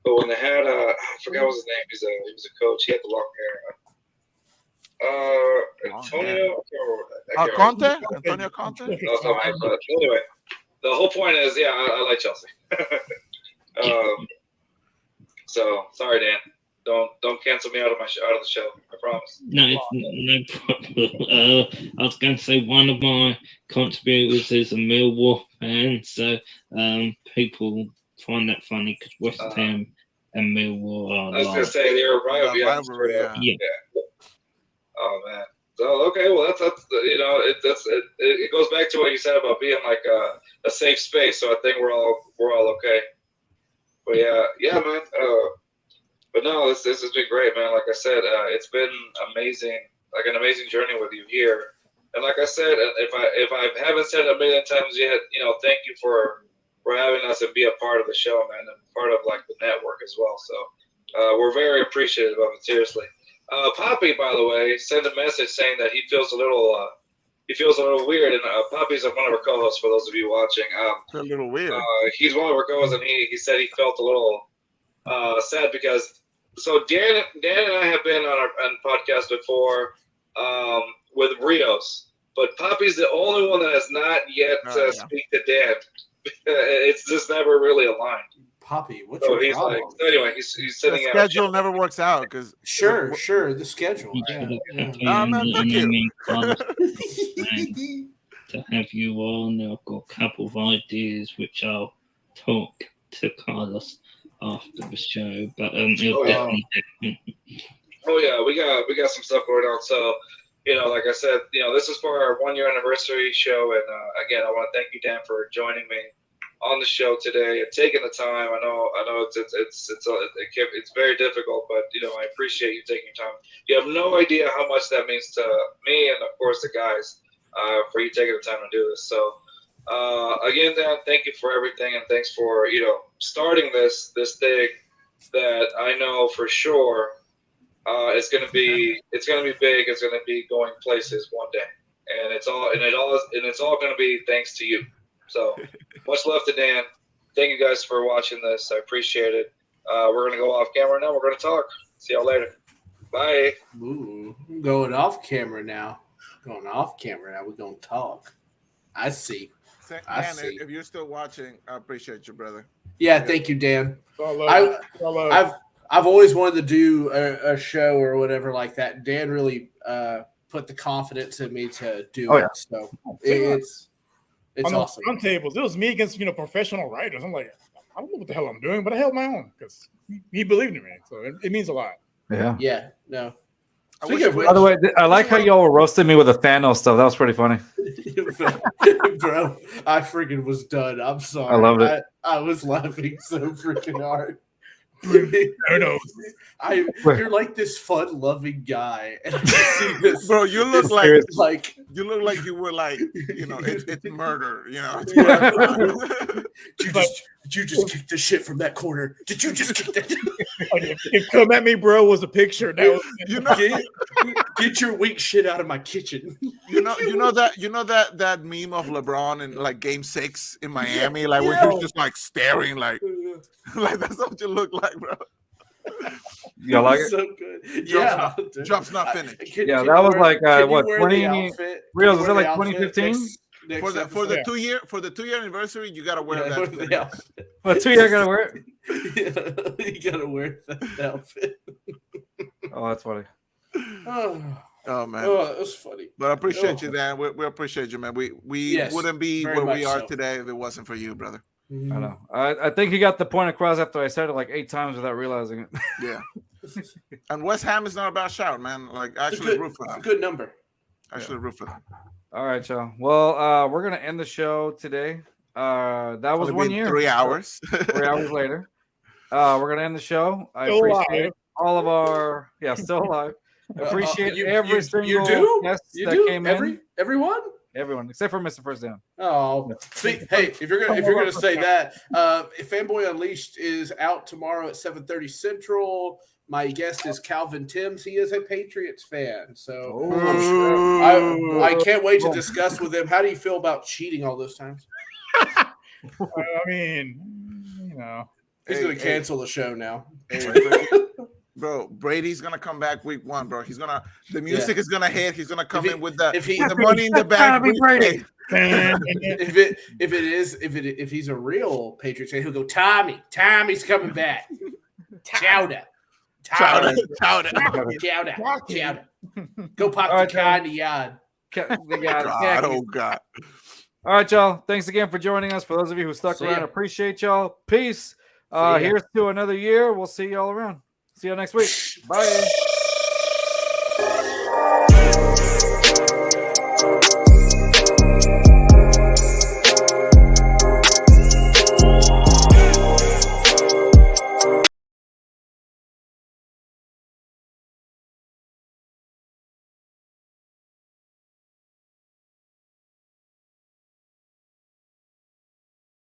but when they had I forgot what his name. He was a coach. He had the long hair. Antonio. Conte? Antonio Conte? No, but anyway, the whole point is, yeah, I like Chelsea. So sorry, Dan. Don't cancel me out of the show. I promise. No problem. I was going to say one of my contributors is a Millwall fan, so people find that funny because West Ham and Millwall are. I was going to say they're rivalry. Yeah. Oh man. So okay, well that's it goes back to what you said about being like a safe space. So I think we're all okay. But yeah, man. But no, this has been great, man. Like I said, it's been amazing, like an amazing journey with you here. And like I said, if I haven't said it a million times yet, thank you for having us and be a part of the show, man, and part of like the network as well. So we're very appreciative of it, seriously. Poppy, by the way, sent a message saying that he feels a little weird, and Poppy's one of our co-hosts for those of you watching. A little weird. He's one of our co-hosts, and he said he felt a little sad because. So Dan and I have been on podcast before with Rios, but Poppy's the only one that has not yet speak to Dan. It's just never really aligned. Poppy, what's so your he's problem? like, so anyway, he's sitting the out. schedule never works out because sure, the schedule. Man, thank you. To have you on, I've got a couple of ideas which I'll talk to Carlos after the show, but it'll definitely. Oh yeah, we got some stuff going on. So like I said, this is for our 1 year anniversary show, and again, I want to thank you, Dan, for joining me on the show today and taking the time. I know it's very difficult, but I appreciate you taking your time. You have no idea how much that means to me and of course the guys for you taking the time to do this. So again, Dan, thank you for everything, and thanks for starting this thing that I know for sure it's gonna be big. It's gonna be going places one day, and it's all gonna be thanks to you. So much love to Dan. Thank you guys for watching this. I appreciate it. We're gonna go off camera now. We're gonna talk. See y'all later. Bye. Ooh, going off camera now. We're gonna talk. I see. Dan, if you're still watching, I appreciate you, brother. Yeah, thank you, Dan. I've always wanted to do a show or whatever like that. Dan really put the confidence in me to do it. So it's awesome. On tables, it was me against professional writers. I'm like, I don't know what the hell I'm doing, but I held my own because he believed in me. So it means a lot. Yeah. Yeah. No. By the way, I like how y'all roasted me with the Thanos stuff. That was pretty funny. Bro, I freaking was done. I'm sorry. I loved it. I was laughing so freaking hard. You're like this fun-loving guy, and I see this. Bro, you look like you were like it's murder. Did you just kick the shit from that corner? Did you just kick that? If "Come at Me, Bro" was a picture, that was get your weak shit out of my kitchen. You know that meme of LeBron in like Game 6 in Miami, like where he was just like staring, like that's what you look like, bro. You like it? So good. Job's not finished. That was like what 20 reals? Was that like 2015? For the 2 year anniversary, you gotta wear that. For 2 year, gotta wear it. You gotta wear that outfit. Oh, that's funny. Oh man, it was funny. But I appreciate you, Dan. We appreciate you, man. We wouldn't be where we are today if it wasn't for you, brother. I know. I think he got the point across after I said it like 8 times without realizing it. Yeah. And West Ham is not a bad shout, man. Like actually root for them. Good number. Actually root for them. All right, y'all. Well, we're gonna end the show today. That was Only 1 year. 3 hours. 3 hours later. We're gonna end the show. I appreciate all of our still alive. Appreciate every single guest that came in. Everyone except for Mr. First Down. Oh, hey! If you're gonna say that, if Fanboy Unleashed is out tomorrow at 7:30 Central, my guest is Calvin Timms. He is a Patriots fan, so I can't wait to discuss with him. How do you feel about cheating all those times? I mean, he's gonna cancel the show now. Bro, Brady's gonna come back week 1, bro. The music is gonna hit. He's gonna come in with the money in the bank. If he's a real Patriots fan, he'll go, Tommy's coming back. Chowder. Go pop the car in the yard. Oh God. All right, y'all. Thanks again for joining us. For those of you who stuck around, appreciate y'all. Peace. Here's to another year. We'll see y'all around. See you next week. Bye.